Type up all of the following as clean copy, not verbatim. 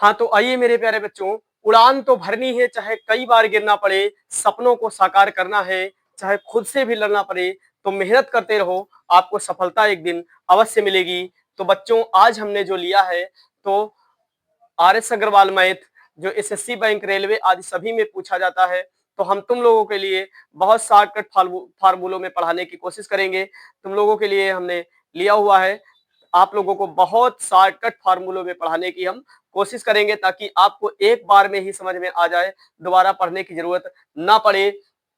हाँ, तो आइए मेरे प्यारे बच्चों, उड़ान तो भरनी है, चाहे कई बार गिरना पड़े, सपनों को साकार करना है, चाहे खुद से भी लड़ना पड़े, तो मेहनत करते रहो, आपको सफलता एक दिन अवश्य मिलेगी। तो बच्चों, आज हमने जो लिया है, तो आर.एस. अग्रवाल मैथ, जो एसएससी, बैंक, रेलवे आदि सभी में पूछा जाता है, तो हम तुम लोगों के लिए बहुत शॉर्टकट फार्मूलों में पढ़ाने की कोशिश करेंगे। तुम लोगों के लिए हमने लिया हुआ है, आप लोगों को बहुत शॉर्टकट फार्मूलों में पढ़ाने की हम कोशिश करेंगे, ताकि आपको एक बार में ही समझ में आ जाए, दोबारा पढ़ने की जरूरत ना पड़े।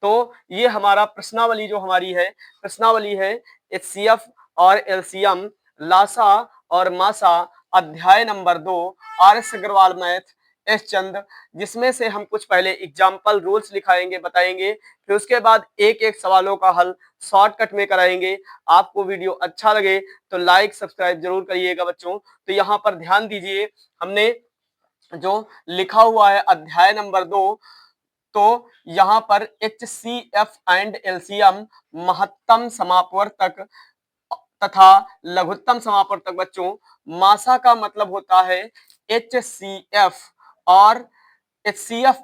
तो ये हमारा प्रश्नावली जो हमारी है, प्रश्नावली है एचसीएफ और एलसीएम, लासा और मासा, अध्याय number 2, R S. Agarwal math, S Chand, जिसमें से हम कुछ पहले एग्जाम्पल रूल्स लिखाएंगे, बताएंगे, फिर उसके बाद एक एक सवालों का हल शॉर्टकट में कराएंगे। आपको वीडियो अच्छा लगे तो लाइक सब्सक्राइब जरूर करिएगा बच्चों। तो यहाँ पर ध्यान दीजिए, हमने जो लिखा हुआ है अध्याय नंबर 2, तो यहाँ पर एचसीएफ एंड एलसीएम, महत्तम समापवर्तक तथा लघुत्तम समापवर्तक बच्चों, मासा का मतलब होता है एचसीएफ, और एचसीएफ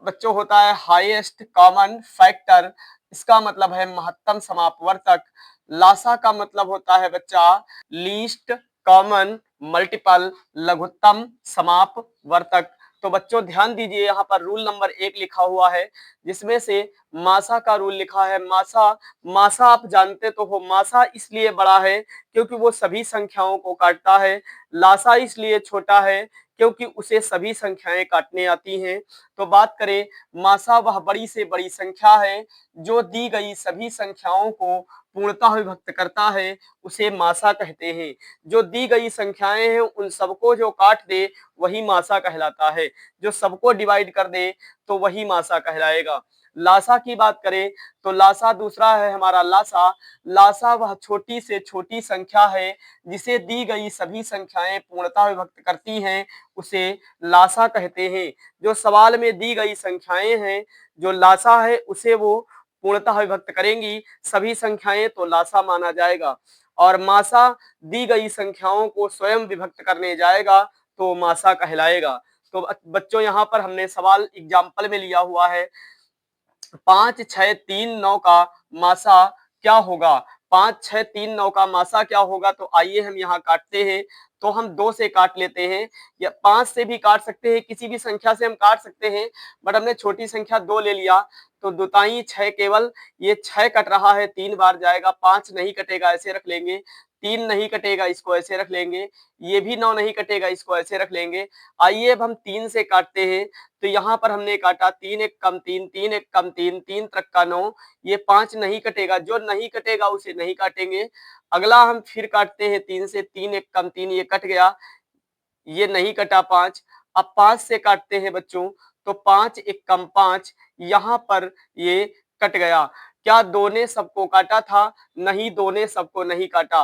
बच्चों होता है हाईएस्ट कॉमन फैक्टर, इसका मतलब है महत्तम समापवर्तक। लासा का मतलब होता है बच्चा लीस्ट कॉमन मल्टीपल, लघुत्तम समापवर्तक। तो बच्चों ध्यान दीजिए, यहाँ पर रूल नंबर 1 लिखा हुआ है, जिसमें से मासा का रूल लिखा है। मासा, मासा आप जानते तो हो, मासा इसलिए बड़ा है क्योंकि वो सभी संख्याओं को काटता है। लासा इसलिए छोटा है क्योंकि उसे सभी संख्याएं काटने आती हैं। तो बात करें, मासा वह बड़ी से बड़ी संख्या है जो दी गई सभी संख्याओं को पूर्णतः विभक्त करता है, उसे मासा कहते हैं। जो दी गई संख्याएं हैं उन सबको जो काट दे वही मासा कहलाता है, जो सबको डिवाइड कर दे तो वही मासा कहलाएगा। लासा की बात करें तो लासा दूसरा है हमारा लासा। लासा वह छोटी से छोटी संख्या है जिसे दी गई सभी संख्याएं पूर्णतः विभक्त करती हैं, उसे लासा कहते हैं। जो सवाल में दी गई संख्याएं हैं, जो लासा है उसे वो पूर्णतः विभक्त करेंगी सभी संख्याएं, तो लासा माना जाएगा। और मासा दी गई संख्याओं को स्वयं विभक्त करने जाएगा तो मासा कहलाएगा। तो बच्चों, यहाँ पर हमने सवाल एग्जाम्पल में लिया हुआ है, 5, 6, 3, 9 का मासा क्या होगा। 5, 6, 3, 9 का मासा क्या होगा, तो आइए हम यहाँ काटते हैं। तो हम 2 से काट लेते हैं, या 5 से भी काट सकते हैं, किसी भी संख्या से हम काट सकते हैं, बट हमने छोटी संख्या 2 ले लिया। तो दुताई 6, केवल ये 6 कट रहा है, 3 बार जाएगा, 5 नहीं कटेगा, ऐसे रख लेंगे। 3 नहीं कटेगा, इसको ऐसे रख लेंगे। ये भी 9 नहीं कटेगा, इसको ऐसे रख लेंगे। आइए अब हम 3 से काटते हैं। तो यहाँ पर हमने काटा 3 1 कम 3, 3 1 कम 3, 3 त्रिक का 9, ये 5 नहीं कटेगा, जो नहीं कटेगा उसे नहीं काटेंगे। अगला हम फिर काटते हैं 3 से, 3 1 कम 3, ये कट गया, ये नहीं कटा 5। अब 5 से काटते हैं बच्चों, तो 5 1 कम 5, यहाँ पर ये कट गया। क्या 2 ने सबको काटा था? नहीं, 2 ने सबको नहीं काटा।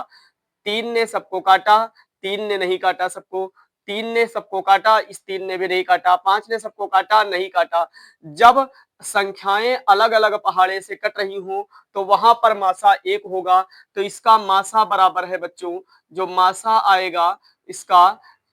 3 ने सबको काटा, 3 ने नहीं काटा सबको। 3 ने सबको काटा, इस 3 ने भी नहीं काटा। 5 ने सबको काटा, नहीं काटा। जब संख्याएं अलग अलग पहाड़े से कट रही हूं तो वहां पर मासा 1 होगा। तो इसका मासा बराबर है बच्चों, जो मासा आएगा इसका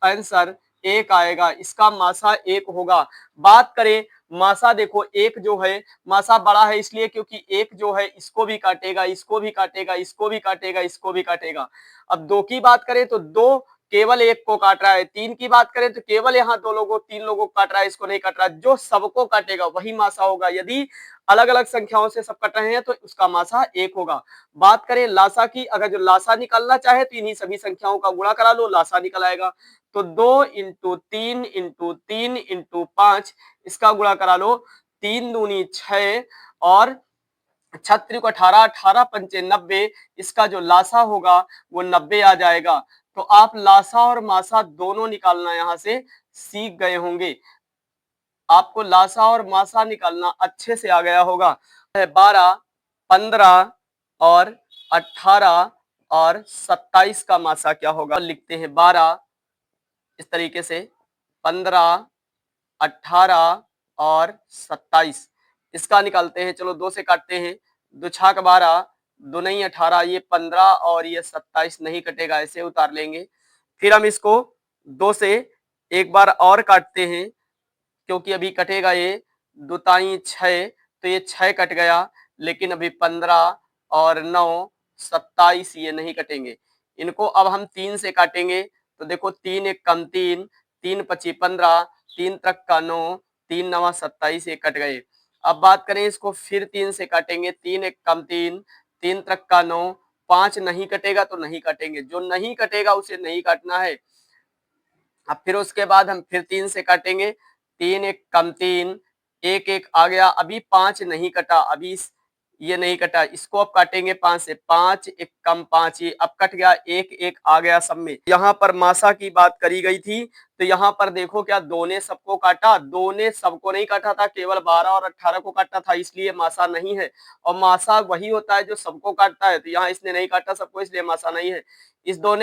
आंसर 1 आएगा, इसका मासा 1 होगा। बात करें मासा, देखो 1 जो है मासा बड़ा है इसलिए क्योंकि 1 जो है इसको भी काटेगा, इसको भी काटेगा, इसको भी काटेगा, इसको भी काटेगा। अब 2 की बात करें तो 2 केवल 1 को काट रहा है। 3 की बात करें तो केवल यहाँ 2 लोगों 3 लोगों को काट रहा है, इसको नहीं काट रहा है। जो सबको काटेगा वही मासा होगा। यदि अलग अलग संख्याओं से सब कट रहे हैं तो उसका मासा 1 होगा। बात करें लासा की, अगर जो लासा निकालना चाहे तो इन्हीं सभी संख्याओं का गुणा करा लो, लासा निकल आएगा। तो 2 इंटू 3 इंटू 3 इंटू 5, इसका गुणा करा लो, 3 दूनी 6 और 36 को 18, 18 पंचे 90, इसका जो लासा होगा वो 90 आ जाएगा। तो आप लासा और मासा दोनों निकालना यहाँ से सीख गए होंगे, आपको लासा और मासा निकालना अच्छे से आ गया होगा। 12, 15 और 18 और 27 का मासा क्या होगा, लिखते हैं 12 इस तरीके से, 15, 18 और 27, इसका निकालते हैं। चलो 2 से काटते हैं, 2 छाक 12, 2 नहीं 18, ये 15 और ये 27 नहीं कटेगा, ऐसे उतार लेंगे। फिर हम इसको 2 से एक बार और काटते हैं, क्योंकि अभी कटेगा ये 2×6, तो ये 6 कट गया, लेकिन अभी 15 और 9 27 ये नहीं कटेंगे। इनको अब हम 3 से काटेंगे, तो देखो 3 एक कम 3, 3 पची 15, 3 तक का 9, 3 नवा 27 ये कट गए। अब बात करें इसको फिर 3 से काटेंगे, 3 एक कम 3, 3 तक का 9, 5 नहीं कटेगा तो नहीं काटेंगे, जो नहीं कटेगा उसे नहीं काटना है। अब फिर उसके बाद हम फिर 3 से काटेंगे, 3 एक कम 3, 1 1 आ गया, अभी 5 नहीं कटा, अभी ये नहीं कटा, इसको अब काटेंगे 5 से, 5 एक कम 5, ये अब कट गया, 1 1 आ गया सब में। यहाँ पर मासा की बात करी गई थी, तो यहाँ पर देखो क्या दो ने सबको काटा, दो ने सबको नहीं काटा था, केवल 12 और 18 को काटा था, इसलिए मासा नहीं है। और मासा वही होता है जो सबको काटता है, तो यहाँ इसने नहीं काटा सबको, इसलिए मासा नहीं है। इस दो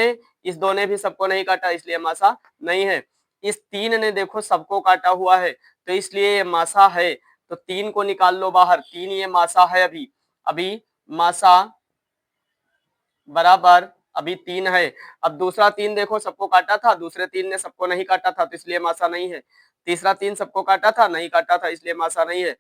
ने भी सबको नहीं काटा, इसलिए मासा नहीं है। इस 3 ने देखो सबको काटा हुआ है, तो इसलिए ये मासा है। तो 3 को निकाल लो बाहर, 3 ये मासा है। अभी अभी मासा बराबर अभी 3 है। अब दूसरा 3 देखो सबको काटा था, दूसरे 3 ने सबको नहीं काटा था, तो इसलिए मासा नहीं है। तीसरा 3 सबको काटा था, नहीं काटा था, इसलिए मासा नहीं है।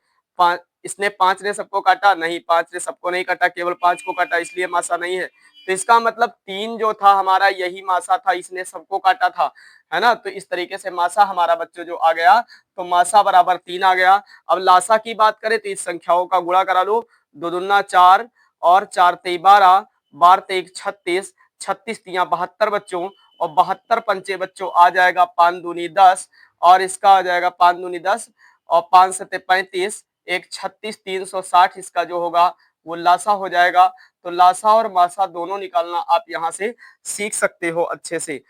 इसने 5 ने सबको काटा, नहीं, 5 ने सबको नहीं काटा, केवल 5 को काटा, इसलिए मासा नहीं है। तो इसका मतलब 3 जो था हमारा यही मासा था, इसने सबको काटा था, है ना। तो इस तरीके से मासा हमारा बच्चों जो आ गया, तो मासा बराबर 3 आ गया। अब लासा की बात करें तो इस संख्याओं का गुणा करा लो, 2 दूना 4 और 4 तेई 12, 12 तेई 36, 36 तिया 72 बच्चों, और 72 पंचे बच्चों आ जाएगा 5 दूनी 10, और इसका आ जाएगा 5 दूनी 10 और 5 सते 35, एक 36 360 इसका जो होगा वो लासा हो जाएगा। तो लासा और मासा दोनों निकालना आप यहाँ से सीख सकते हो अच्छे से।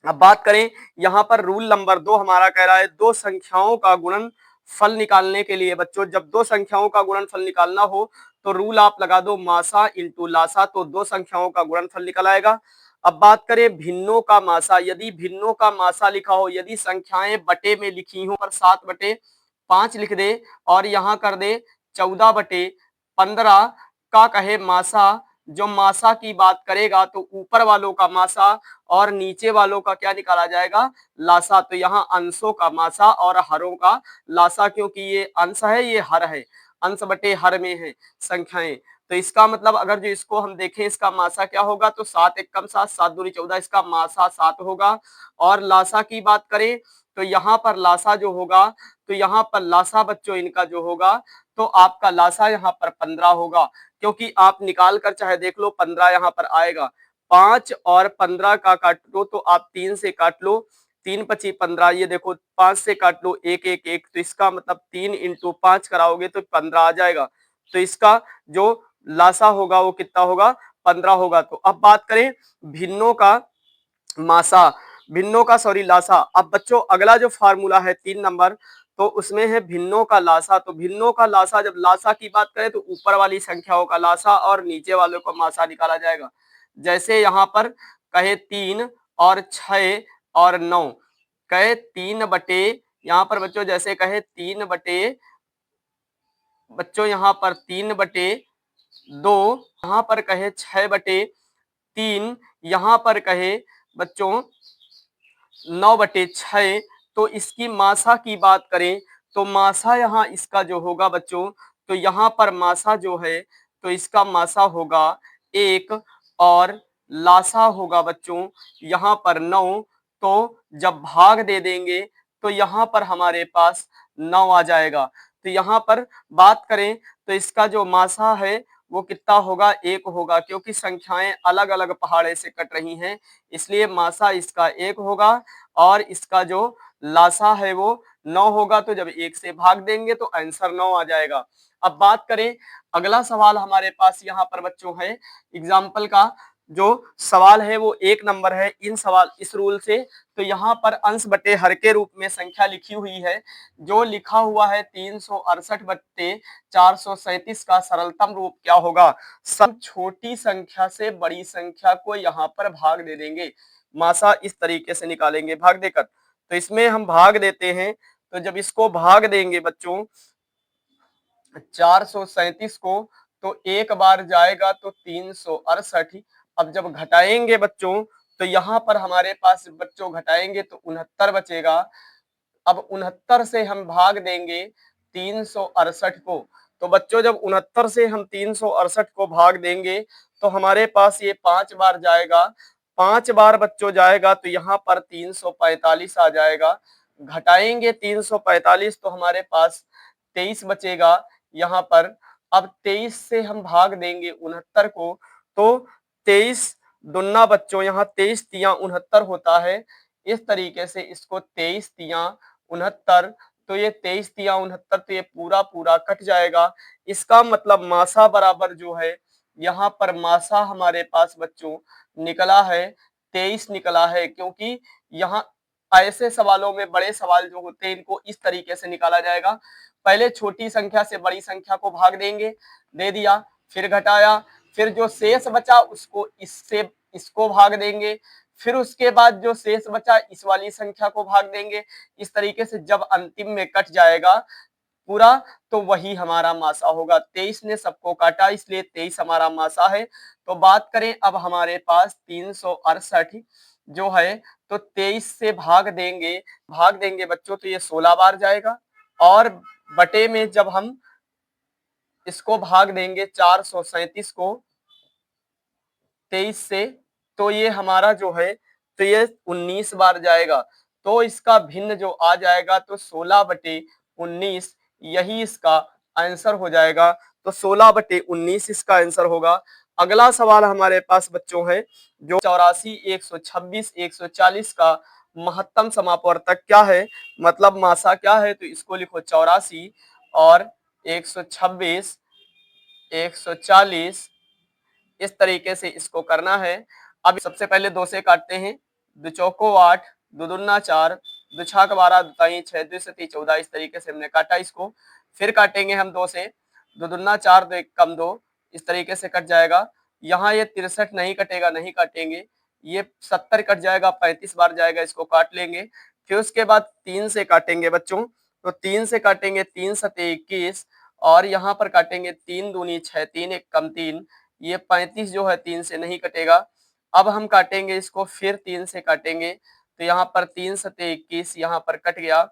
अब बात करें यहाँ पर रूल नंबर 2 हमारा कह रहा है, दो संख्याओं का गुणन फल निकालने के लिए बच्चों, जब दो संख्याओं का गुणन फल निकालना हो तो रूल आप लगा दो मासा इंटू लासा, तो दो संख्याओं का गुणन फल निकल आएगा। अब बात करें भिन्नों का मासा, यदि भिन्नों का मासा लिखा हो, यदि संख्याएं बटे में लिखी हो पर 7/5 लिख दे और यहाँ कर दे 14/15 का कहे मासा, जो मासा की बात करेगा तो ऊपर वालों का मासा और नीचे वालों का क्या निकाला जाएगा, लासा। तो यहाँ अंशों का मासा और हरों का लासा, क्योंकि ये अंश है ये हर है, अंश बटे हर में है संख्याएं। तो इसका मतलब अगर जो इसको हम देखें इसका मासा क्या होगा, तो 7 एक कम 7, 7 दूनी 14, इसका मासा 7 होगा। और लासा की बात करें तो यहाँ पर लासा जो होगा, तो यहाँ पर लासा बच्चों इनका जो होगा, तो आपका लासा यहाँ पर 15 होगा, क्योंकि आप निकाल कर चाहे देख लो 15 यहाँ पर आएगा। 5 और 15 का काट लो तो आप 3 से काट लो, 3 पची 15, ये देखो 5 से काट लो 1 1 1, तो इसका मतलब 3 इंटू 5 कराओगे तो 15 आ जाएगा। तो इसका जो लासा होगा वो कितना होगा, 15 होगा। तो अब बात करें भिन्नों का मासा, भिन्नों का सॉरी लासा। अब बच्चों अगला जो फार्मूला है 3 नंबर, तो उसमें है भिन्नों का लासा। तो भिन्नों का लासा, जब लासा की बात करें तो ऊपर वाली संख्याओं का लासा और नीचे वालों का मासा निकाला जाएगा। जैसे यहाँ पर कहे 3 और 6 और 9, कहे 3 बटे, यहाँ पर बच्चों जैसे कहे 3 बटे, बच्चों यहाँ पर 3/2, यहाँ पर कहे 6/3, यहाँ पर कहे बच्चों 9/6। तो इसकी मासा की बात करें तो मासा यहाँ इसका जो होगा बच्चों, तो यहाँ पर मासा जो है तो इसका मासा होगा 1 और लासा होगा बच्चों यहाँ पर 9। तो जब भाग दे देंगे तो यहाँ पर हमारे पास 9 आ जाएगा। तो यहाँ पर बात करें तो इसका जो मासा है वो कितना होगा, 1 होगा, क्योंकि संख्याएं अलग अलग पहाड़े से कट रही हैं, इसलिए मासा इसका 1 होगा और इसका जो लासा है वो 9 होगा। तो जब 1 से भाग देंगे तो आंसर 9 आ जाएगा। अब बात करें अगला सवाल हमारे पास यहाँ पर बच्चों है एग्जाम्पल का, जो सवाल है वो 1 नंबर है इन सवाल इस रूल से। तो यहाँ पर अंश बटे हर के रूप में संख्या लिखी हुई है, जो लिखा हुआ है 368/437 का सरलतम रूप क्या होगा। सब छोटी संख्या से बड़ी संख्या को यहाँ पर भाग दे देंगे, मासा इस तरीके से निकालेंगे भाग देकर। तो इसमें हम भाग देते हैं, तो जब इसको भाग देंगे बच्चों 437 को, तो एक बार जाएगा तो 368। अब जब घटाएंगे बच्चों तो यहाँ पर हमारे पास बच्चों घटाएंगे तो 69 बचेगा। अब 69 से हम भाग देंगे 368 को। तो बच्चों जब 69 से हम 368 को भाग देंगे तो हमारे पास ये 5 बार जाएगा। 5 बार बच्चों जाएगा तो यहाँ पर 345 आ जाएगा। घटाएंगे 345 तो हमारे पास 23 बचेगा यहाँ पर। अब 23 से हम भाग देंगे 69 को तो 23 दुन्ना बच्चों यहाँ 23 तिया 69 होता है। इस तरीके से इसको 23 तिया 69, तो ये 23 तिया 69 तो ये पूरा पूरा कट जाएगा। इसका मतलब मासा बराबर जो है यहाँ पर मासा हमारे पास बच्चों निकला है 23 निकला है, क्योंकि यहाँ ऐसे सवालों में बड़े सवाल जो होते हैं इनको इस तरीके से निकाला जाएगा। पहले छोटी संख्या से बड़ी संख्या को भाग देंगे, दे दिया, फिर घटाया, फिर जो शेष बचा उसको इससे इसको भाग देंगे, फिर उसके बाद जो शेष बचा इस वाली संख्या को भाग देंगे। इस तरीके से जब अंतिम में कट जाएगा पूरा तो वही हमारा मासा होगा। 23 ने सबको काटा इसलिए 23 हमारा मासा है। तो बात करें अब हमारे पास 368 जो है तो 23 से भाग देंगे बच्चों तो ये 16 बार जाएगा। और बटे में जब हम इसको भाग देंगे 437 को 23 से तो ये हमारा जो है तो ये 19 बार जाएगा। तो इसका भिन्न जो आ जाएगा तो 16/19 यही इसका आंसर हो जाएगा। तो 16/19 इसका आंसर होगा। अगला सवाल हमारे पास बच्चों है जो 84, 126, 140 का महत्तम समापवर्तक क्या है, मतलब मासा क्या है। तो इसको लिखो 84 और 126, 140 इस तरीके से इसको करना है। अब सबसे पहले 2 से काटते हैं, 2 चौको 8, 2 दूना 4, 2 छाक 12, 2 ताई 6, 2 सती 14 इस तरीके से हमने काटा इसको। फिर काटेंगे हम 2 से, 2 दूना 4, 2 एक कम 2 इस तरीके से कट जाएगा। यहाँ ये 63 नहीं कटेगा, नहीं काटेंगे। ये 70 कट जाएगा, 35 बार जाएगा, इसको काट लेंगे। फिर उसके बाद 3 से काटेंगे बच्चों, तो 3 से काटेंगे 3 सते 21 और यहाँ पर काटेंगे 3 दूनी 6, 3 एक कम 3, ये 35 जो है 3 से नहीं कटेगा। अब हम काटेंगे इसको, फिर 3 से काटेंगे तो यहाँ पर 3 सते 21 यहाँ पर कट गया,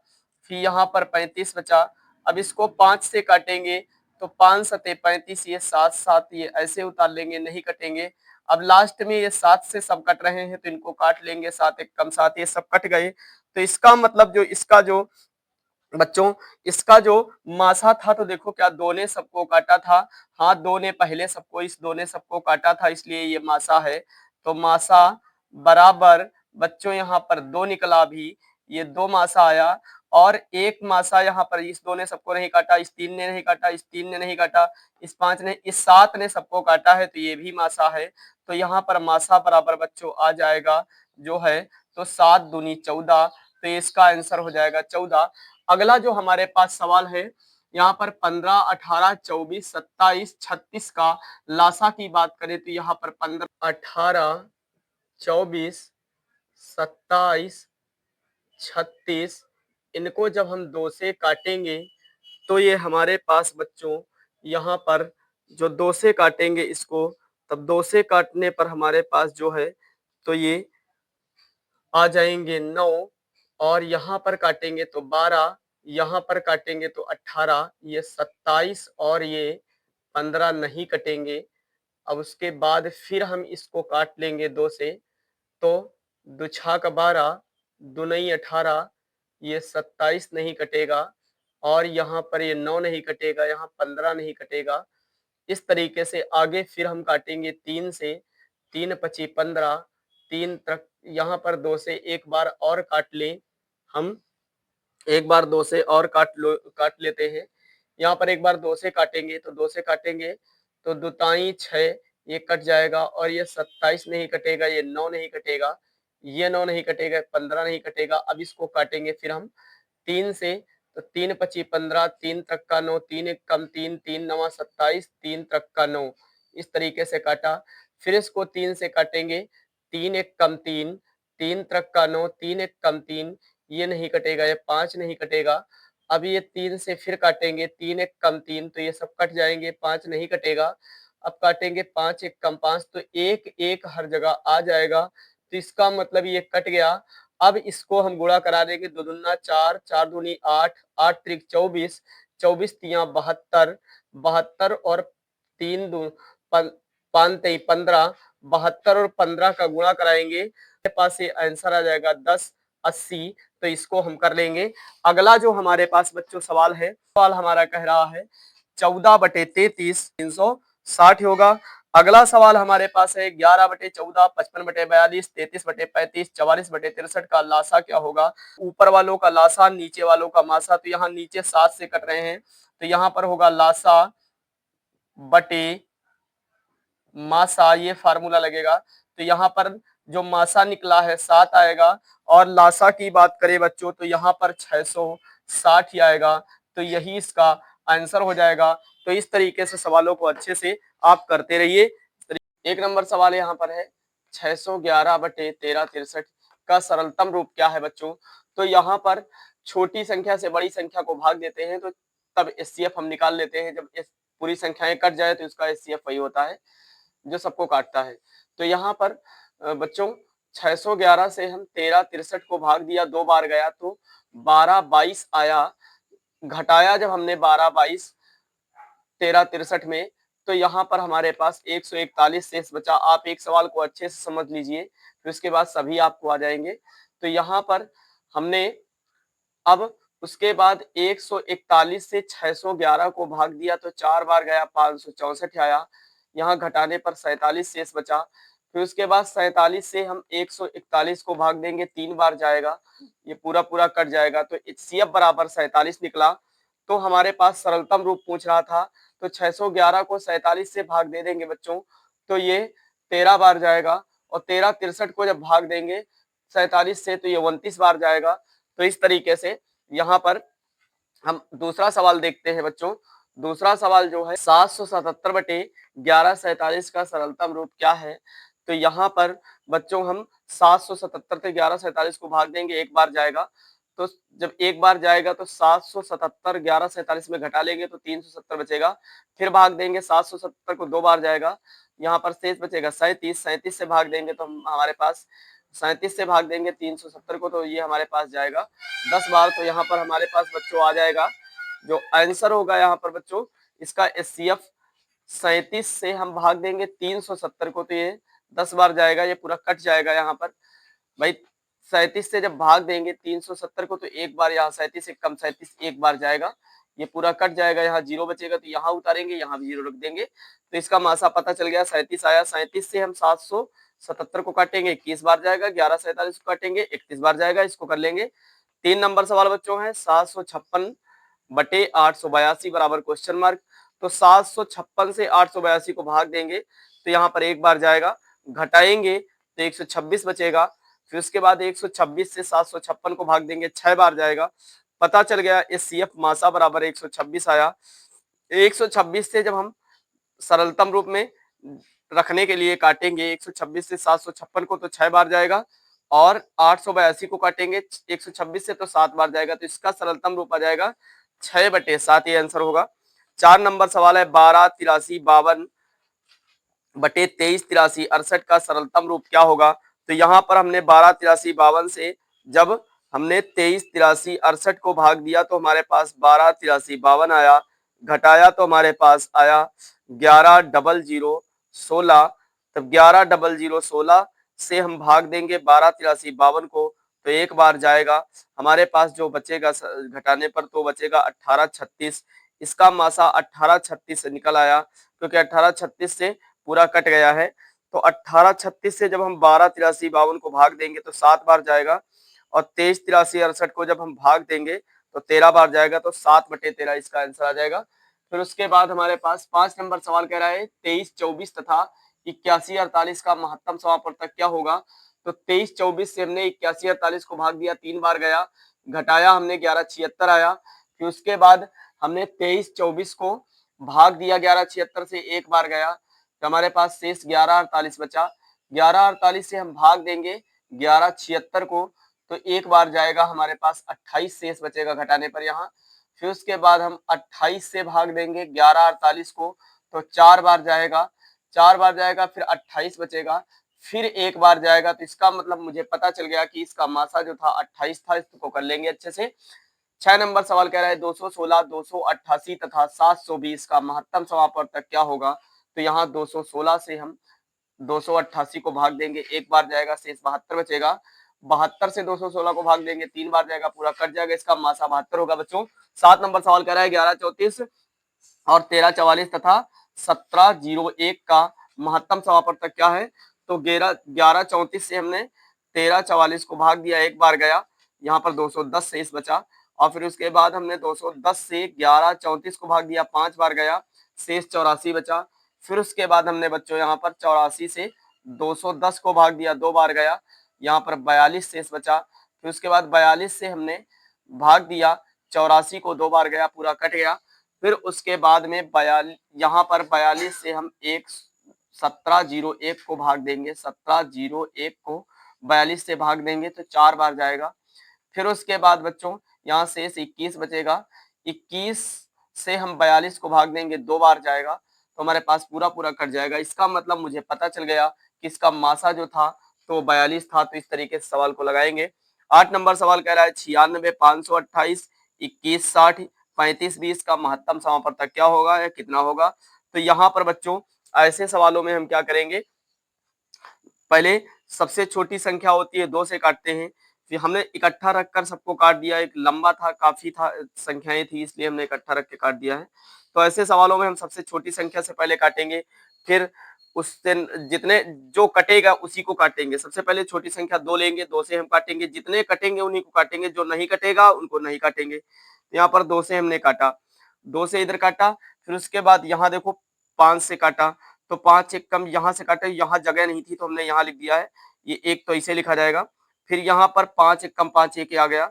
फिर यहाँ पर 35 बचा। अब इसको 5 से काटेंगे तो 5 सते 35, ये 7 7 ये ऐसे उतार लेंगे, नहीं कटेंगे। अब लास्ट में ये 7 से सब कट रहे हैं तो इनको काट लेंगे, 7 एक कम 7 ये सब कट गए। तो इसका मतलब जो इसका जो बच्चों इसका जो मासा था तो देखो क्या 2 ने सबको काटा था। हाँ 2 ने पहले सबको, इस 2 ने सबको काटा था इसलिए ये मासा है। तो मासा बराबर बच्चों यहाँ पर 2 निकला, भी ये 2 मासा आया। और एक मासा यहाँ पर इस 2 ने सबको नहीं काटा, इस 3 ने नहीं काटा, इस 3 ने नहीं काटा, इस 5 ने, इस 7 ने सबको काटा है तो ये भी मासा है। तो यहाँ पर मासा बराबर बच्चों आ जाएगा जो है तो 7 दूनी 14, तो इसका आंसर हो जाएगा 14। अगला जो हमारे पास सवाल है यहाँ पर 15, 18, 24, 27, 36 का लासा की बात करें तो यहाँ पर 15, 18, 24, 27, 36 इनको जब हम 2 से काटेंगे तो ये हमारे पास बच्चों यहाँ पर जो 2 से काटेंगे इसको, तब 2 से काटने पर हमारे पास जो है तो ये आ जाएंगे 9 और यहाँ पर काटेंगे तो 12, यहाँ पर काटेंगे तो 18, ये 27 और ये 15 नहीं कटेंगे। अब उसके बाद फिर हम इसको काट लेंगे 2 से, तो 2 छाक 12, 2 नई 18, ये 27 नहीं कटेगा और यहाँ पर ये 9 नहीं कटेगा, यहाँ 15 नहीं कटेगा। इस तरीके से आगे फिर हम काटेंगे 3 से, 3 पची 15, 3 तक यहाँ पर 2 से एक बार और काट लें हम, एक बार 2 से और काट लेते हैं। यहाँ पर एक बार 2 से काटेंगे तो 2 से काटेंगे तो 2 ताई 6 ये कट जाएगा और ये 27 नहीं कटेगा, ये 9 नहीं कटेगा, ये 9 नहीं कटेगा, 15 नहीं कटेगा। अब इसको काटेंगे फिर हम 3 से, तो 3 पची 15, 3 तक का 9, 3 एक कम 3, 3 नवा 27, 3 तक का 9 इस तरीके से काटा। फिर इसको 3 से काटेंगे, 3 एक कम 3, 3 तक का 9, 3 एक कम 3 ये नहीं कटेगा, ये 5 नहीं कटेगा। अब ये 3 से फिर काटेंगे, 3 एक कम 3 तो ये सब कट जाएंगे, 5 नहीं कटेगा। अब काटेंगे 5 एक कम 5 तो 1 1 हर जगह आ जाएगा, तो इसका मतलब ये कट गया। अब इसको हम गुणा करा देंगे, 2 दूना 4, 4 दूनी 8, 8 त्रिक 24, 24 तिया 72, 72 और 3 दू 5 तेई 15, 72 और 15 का गुणा कराएंगे, मेरे पास ये आंसर आ जाएगा 1080। तो इसको हम कर लेंगे। अगला जो हमारे पास बच्चों सवाल है, सवाल हमारा कह रहा है 14/33 360 होगा। अगला सवाल हमारे पास है 11/14 55/42 33/35 44/63 का लासा क्या होगा। ऊपर वालों का लासा, नीचे वालों का मासा। तो यहाँ नीचे 7 से कट रहे हैं, तो यहाँ पर होगा लासा बटे मासा, ये फार्मूला लगेगा। तो यहाँ पर जो मासा निकला है 7 आएगा, और लासा की बात करें बच्चों तो यहाँ पर 660 ही आएगा। तो यही इसका आंसर हो जाएगा। तो इस तरीके से सवालों को अच्छे से आप करते रहिए। एक नंबर सवाल यहाँ पर है 611/1363 का सरलतम रूप क्या है बच्चों। तो यहाँ पर छोटी संख्या से बड़ी संख्या को भाग देते हैं, तो तब एचसीएफ हम निकाल लेते हैं। जब पूरी संख्याएं कट जाए तो इसका एचसीएफ वही होता है जो सबको काटता है। तो यहाँ पर बच्चों 611 से हम 1363 को भाग दिया, 2 बार गया तो 1222 आया। घटाया जब हमने 1222 1363 में, तो यहाँ पर हमारे पास 141 शेष बचा। आप एक सवाल को अच्छे से समझ लीजिए, फिर उसके बाद सभी आपको आ जाएंगे। तो यहाँ पर हमने अब उसके बाद 141 से 611 को भाग दिया, तो 4 बार गया 564 आया। यहाँ घटाने पर 47 शेष बचा। फिर उसके बाद 47 से हम 141 को भाग देंगे, 3 बार जाएगा, ये पूरा पूरा कट जाएगा। तो एचसीएफ बराबर 47 निकला। तो हमारे पास सरलतम रूप पूछ रहा था, तो 611 को 47 से भाग दे देंगे बच्चों, तो ये 13 बार जाएगा। और 1363 को जब भाग देंगे 47 से, तो ये 29 बार जाएगा। तो इस तरीके से यहाँ पर हम दूसरा सवाल देखते हैं बच्चों। दूसरा सवाल जो है 777/1147 का सरलतम रूप क्या है। तो यहाँ पर बच्चों हम 777 से 1147 को भाग देंगे, एक बार जाएगा। तो जब एक बार जाएगा तो 777 1147 में घटा लेंगे तो 370 बचेगा। फिर भाग देंगे 770 को 2 बार जाएगा, यहाँ पर शेष बचेगा 37। 37 से भाग देंगे तो हमारे पास 37 से भाग देंगे 370 को, तो ये हमारे पास जाएगा 10 बार। तो यहाँ पर हमारे पास बच्चों आ जाएगा जो आंसर होगा यहाँ पर बच्चों इसका एचसीएफ 37 से हम भाग देंगे 370 को, तो ये 10 बार जाएगा, ये पूरा कट जाएगा। यहाँ पर भाई 37 से जब भाग देंगे 370 को, तो एक बार यहाँ 37 से कम 37 एक बार जाएगा, ये पूरा कट जाएगा। यहाँ 0 बचेगा, तो यहाँ उतारेंगे, यहाँ भी 0 रख देंगे। तो इसका मासा पता चल गया 37 आया। 37 से हम 777 को काटेंगे, 21 बार जाएगा। 1147 को काटेंगे, 31 बार जाएगा। इसको कर लेंगे। 3 नंबर सवाल बच्चों है 756/882 बराबर क्वेश्चन मार्क। तो 756 से 882 को भाग देंगे, तो यहाँ पर एक बार जाएगा, घटाएंगे तो 126 बचेगा। फिर उसके बाद 126 से 756 को भाग देंगे, 6 बार जाएगा। पता चल गया एचसीएफ मासा बराबर 126 आया। 126 से जब हम सरलतम रूप में रखने के लिए काटेंगे 126 से 756 को, तो 6 बार जाएगा। और 882 को काटेंगे 126 से, तो 7 बार जाएगा। तो इसका सरलतम रूप आ जाएगा 6/7, ये आंसर होगा। 4 नंबर सवाल है 1283/52/2383 का सरलतम रूप क्या होगा। तो यहाँ पर हमने 1283/52 से जब हमने 2383/68 को भाग दिया, तो हमारे पास 1283/52 आया। घटाया तो हमारे पास आया 110016। तब 110016 से हम भाग देंगे 1283/52 को, तो एक बार जाएगा। हमारे पास जो बचेगा घटाने पर तो बचेगा 1836। इसका मासा 1836 से निकल आया, क्योंकि 1836 से पूरा कट गया है। तो 1836 से जब हम 1283/52 को भाग देंगे तो 7 बार जाएगा। और 2383/68 को जब हम भाग देंगे तो 13 बार जाएगा। तो 7/13 इसका आंसर आ जाएगा। फिर उसके बाद हमारे पास 5 नंबर सवाल कह रहा है 23, 24 तथा 81, 48 का महत्तम समापवर्तक क्या होगा। तो 23, 24 से हमने 81, 48 को भाग दिया, 3 बार गया। घटाया हमने 1176 आया। फिर उसके बाद हमने 23, 24 को भाग दिया 1176 से, एक बार गया, तो हमारे पास शेष 1148 बचा। 1148 से हम भाग देंगे 1176 को, तो एक बार जाएगा, हमारे पास 28 शेष बचेगा घटाने पर यहाँ। फिर उसके बाद हम 28 से भाग देंगे 1148 को, तो 4 बार जाएगा। 4 बार जाएगा, फिर 28 बचेगा। फिर एक बार जाएगा, तो इसका मतलब मुझे पता चल गया कि इसका मासा जो था 28 था। इसको कर लेंगे अच्छे से। 6 नंबर सवाल कह रहा है 216, 288 तथा 720 का महत्तम समापवर्तक क्या होगा? तो यहाँ 216 से हम 288 को भाग देंगे, एक बार जाएगा, शेष 72 बचेगा। 72 से 216 को भाग देंगे, 3 बार जाएगा, पूरा कट जाएगा, इसका मासा 72 होगा बच्चों। 7 नंबर सवाल कह रहा है 1134 और 1344 तथा 1701 का महत्तम समापवर्तक क्या है? तो 1134 से हमने 1344 को भाग दिया, एक बार गया, यहाँ पर 210 शेष बचा। और फिर उसके बाद हमने 210 से 1134 को भाग दिया, 5 बार गया, शेष 84 बचा। फिर उसके बाद हमने बच्चों यहाँ पर 84 से 210 को भाग दिया, 2 बार गया, यहाँ पर 42 शेष बचा। फिर उसके बाद 42 से हमने भाग दिया 84 को, 2 बार गया, पूरा कट गया। फिर उसके बाद में यहाँ पर 42 से हम 1701 को भाग देंगे, 1701 को 42 से भाग देंगे तो 4 बार जाएगा। फिर उसके बाद बच्चों यहाँ शेष 21 बचेगा, 21 से हम 42 को भाग देंगे, 2 बार जाएगा, तो हमारे पास पूरा पूरा कट जाएगा। इसका मतलब मुझे पता चल गया कि इसका मासा जो था तो 42 था। तो इस तरीके से सवाल को लगाएंगे। 8 नंबर सवाल कह रहा है 96, 528, 21, 60, 35, 20 का महत्तम समापवर्तक क्या होगा या कितना होगा? तो यहाँ पर बच्चों ऐसे सवालों में हम क्या करेंगे, पहले सबसे छोटी संख्या होती है 2 से काटते हैं। फिर हमने इकट्ठा रखकर सबको काट दिया, एक लंबा था, काफी था, संख्याएं थी, इसलिए हमने इकट्ठा रख के काट दिया है। तो ऐसे सवालों में हम सबसे छोटी संख्या से पहले काटेंगे, फिर उससे जितने जो कटेगा उसी को काटेंगे। सबसे पहले छोटी संख्या 2 लेंगे, 2 से हम काटेंगे, जितने कटेंगे उन्हीं को काटेंगे, जो नहीं कटेगा उनको नहीं काटेंगे। यहाँ पर 2 से हमने काटा, 2 से इधर काटा। फिर उसके बाद यहाँ देखो 5 से काटा, तो 5 एक कम, यहाँ से काटे, यहाँ जगह नहीं थी तो हमने यहाँ लिख दिया है, ये एक तो इसे लिखा जाएगा। फिर यहाँ पर 5 एक कम 5, एक आ गया,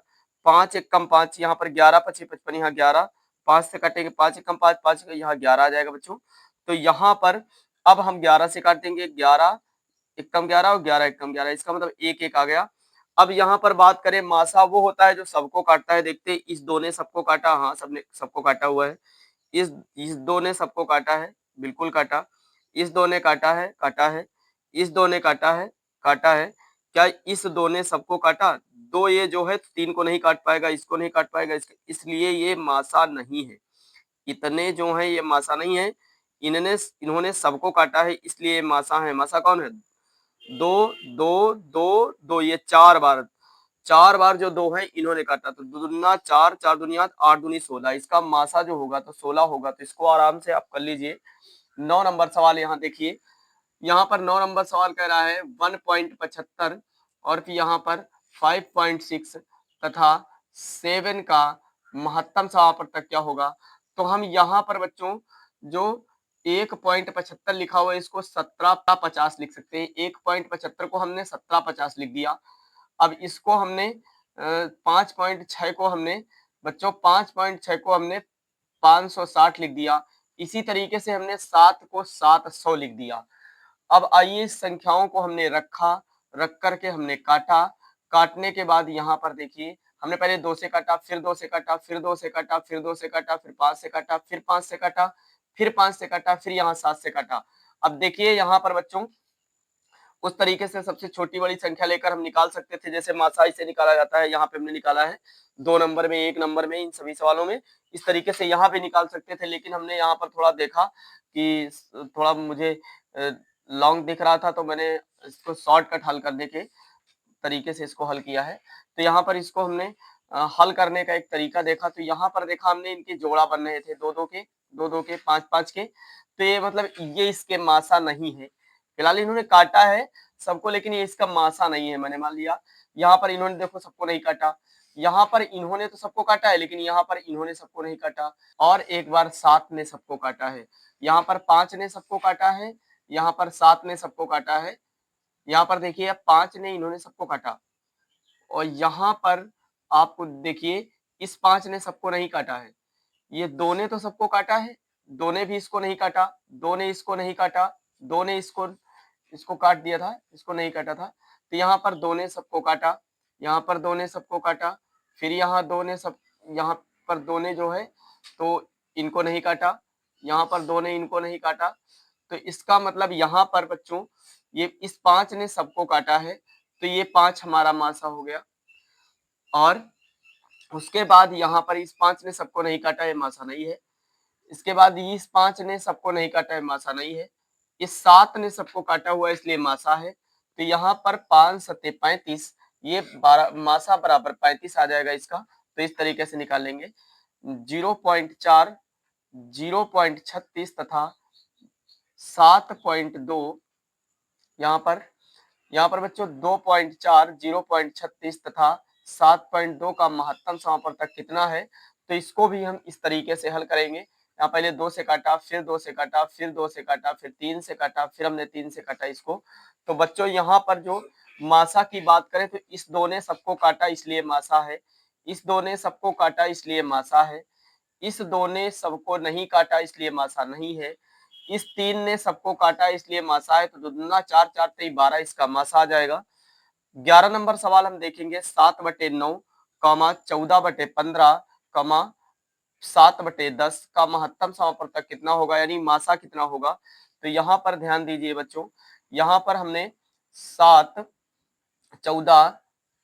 5 एक कम 5, यहाँ पर 11 पचे 55, यहाँ 11, 5 से काटेंगे, 5 एक कम 5, 5 यहाँ 11 आ जाएगा बच्चों। तो यहाँ पर अब हम 11 से काटेंगे, 11 एक कम 11 और 11 एक कम 11, इसका मतलब एक एक आ गया। अब यहाँ पर बात करें, मासा वो होता है जो सबको काटता है। देखते हैं, इस 2 ने सबको काटा, हाँ सबने सबको काटा हुआ है। इस 2 ने सबको काटा है, बिल्कुल काटा। इस 2 ने काटा है, काटा है। इस 2 ने काटा है, काटा है। क्या इस 2 ने सबको काटा? 2 ये जो है 3 को नहीं काट पाएगा, इसको नहीं काट पाएगा, इसलिए ये मासा नहीं है। इतने जो है ये मासा नहीं है, इन्होंने सबको काटा है, इसलिए ये मासा है। मासा कौन है? 2 2 2 2, ये 4 बार, 4 बार जो 2 है इन्होंने काटा, तो 2 दूना 4, 4 दूनी 8 दूनी 16, इसका मासा जो होगा तो 16 होगा। तो इसको आराम से आप कर लीजिए। 9 नंबर सवाल यहाँ देखिए, यहाँ पर 9 नंबर सवाल कह रहा है 1.75 और फिर यहाँ पर 5.6 तथा 7 का महत्तम समापवर्तक क्या होगा? तो हम यहाँ पर बच्चों जो 1.75 लिखा हुआ है इसको 1750 लिख सकते हैं। 1.75 को हमने 1750 लिख दिया। अब इसको हमने 5.6 को हमने बच्चों 5.6 को हमने 560 लिख दिया। इसी तरीके से हमने 7 को 700 लिख दिया। अब आइए इस संख्याओं को हमने रखा, रख करके हमने काटा। काटने के बाद यहाँ पर देखिए, हमने पहले 2 से काटा, फिर 2 से काटा, फिर 2 से काटा, फिर 2 से काटा, फिर 5 से काटा, फिर 5 से काटा, फिर 5 से काटा, फिर यहाँ 7 से काटा। अब देखिए यहाँ पर बच्चों उस तरीके से सबसे छोटी बड़ी संख्या लेकर हम निकाल सकते थे, जैसे मासाई से निकाला जाता है। यहाँ पे हमने निकाला है 2 नंबर में, 1 नंबर में, इन सभी सवालों में इस तरीके से यहाँ पे निकाल सकते थे। लेकिन हमने यहाँ पर थोड़ा देखा कि थोड़ा मुझे लॉन्ग दिख रहा था, तो मैंने इसको शॉर्टकट हल करने के तरीके से इसको हल किया है। तो यहाँ पर इसको हमने हल करने का एक तरीका देखा, तो यहाँ पर देखा हमने इनके जोड़ा बन रहे थे, 2-2 के, 5-5 के। तो ये मतलब ये इसके मासा नहीं है। फिलहाल इन्होंने काटा है सबको, लेकिन ये इसका मासा नहीं है, मैंने मान लिया। यहाँ पर इन्होंने देखो सबको नहीं काटा, यहाँ पर इन्होंने तो सबको काटा है, लेकिन यहाँ पर इन्होंने सबको नहीं काटा। और एक बार 7 ने सबको काटा है, यहाँ पर 5 ने सबको काटा है, यहाँ पर 7 ने सबको काटा है। यहाँ पर देखिए 5 ने इन्होंने सबको काटा, और यहाँ पर आपको देखिए इस 5 ने सबको नहीं काटा है। ये 2 ने तो सबको काटा है, 2 ने भी इसको नहीं काटा, 2 ने इसको नहीं काटा, 2 ने इसको काट दिया था, इसको नहीं काटा था। तो यहाँ पर 2 ने सबको काटा, यहाँ पर 2 ने सबको काटा, फिर यहाँ 2 ने यहाँ पर 2 ने जो है तो इनको नहीं काटा, यहाँ पर 2 ने इनको नहीं काटा। तो इसका मतलब यहाँ पर बच्चों ये इस 5 ने सबको काटा है, तो ये 5 हमारा मासा हो गया। और उसके बाद यहाँ पर इस 5 ने सबको नहीं काटा, ये मासा नहीं है। इसके बाद इस 5 ने सबको नहीं काटा है, मासा नहीं है। इस 7 ने सबको काटा हुआ है, इसलिए मासा है। तो यहाँ पर 5 सत्ते 35, ये 12 मासा बराबर 35 आ जाएगा इसका। तो इस तरीके से निकाल लेंगे। 0.4, 0.36 तथा 7.2। यहाँ पर बच्चों 2.4, 0.36 तथा 7.2 का महत्तम समापवर्तक कितना है, तो इसको भी हम इस तरीके से हल करेंगे। यहाँ पहले 2 से काटा, फिर 2 से काटा, फिर 2 से काटा, फिर 3 से काटा, फिर हमने 3 से काटा इसको। तो बच्चों यहाँ पर जो मासा की बात करें तो इस 2 ने सबको काटा, इसलिए मासा है। इस 2 ने सबको काटा, इसलिए मासा है। इस 2 ने सबको नहीं काटा, इसलिए मासा नहीं है। इस 3 ने सबको काटा, इसलिए मासा है। तो 2 दूना 4, 4 तेई 12, इसका मासा आ जाएगा। 11 नंबर सवाल हम देखेंगे। 7/9, 14/15, 7/10 का महत्तम समापवर्तक कितना होगा, यानी मासा कितना होगा। तो यहाँ पर ध्यान दीजिए बच्चों, यहाँ पर हमने 7, 14,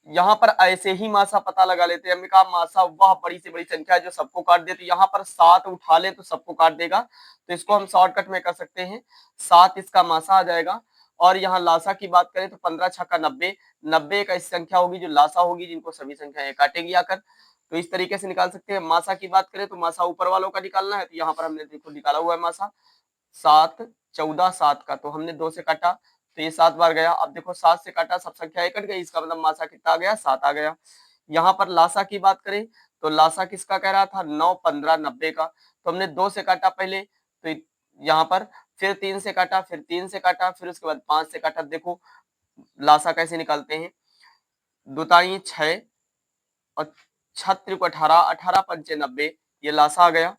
यहाँ पर ऐसे ही मासा पता लगा लेते हैं। हमने कहा मासा वह बड़ी से बड़ी संख्या है जो सबको काट देती है। यहाँ पर 7 उठा ले तो सबको काट देगा, तो इसको हम शॉर्टकट में कर सकते हैं। 7 इसका मासा आ जाएगा। और यहाँ लासा की बात करें तो 15 छक्का 90, 90 एक ऐसी संख्या होगी जो लासा होगी, जिनको सभी संख्याएं काटेंगी आकर। तो इस तरीके से निकाल सकते हैं। मासा की बात करें तो मासा ऊपर वालों का निकालना है, तो यहाँ पर हमने देखो निकाला हुआ है मासा 7, 14, 7 का। तो हमने 2 से काटा, तो ये 7 बार गया। अब देखो 7 से काटा, सब संख्या कट गई, इसका मतलब मासा कितना आ गया, 7 आ गया। यहाँ पर लासा की बात करें तो लासा किसका कह रहा था, 9, 15, 90 का। तो हमने 2 से काटा पहले, तो यहाँ पर फिर 3 से काटा, फिर 3 से काटा, फिर उसके बाद 5 से काटा। देखो लासा कैसे निकालते हैं। 2 ताई 6 और 6 18, 18 पंचे 90, ये लासा आ गया।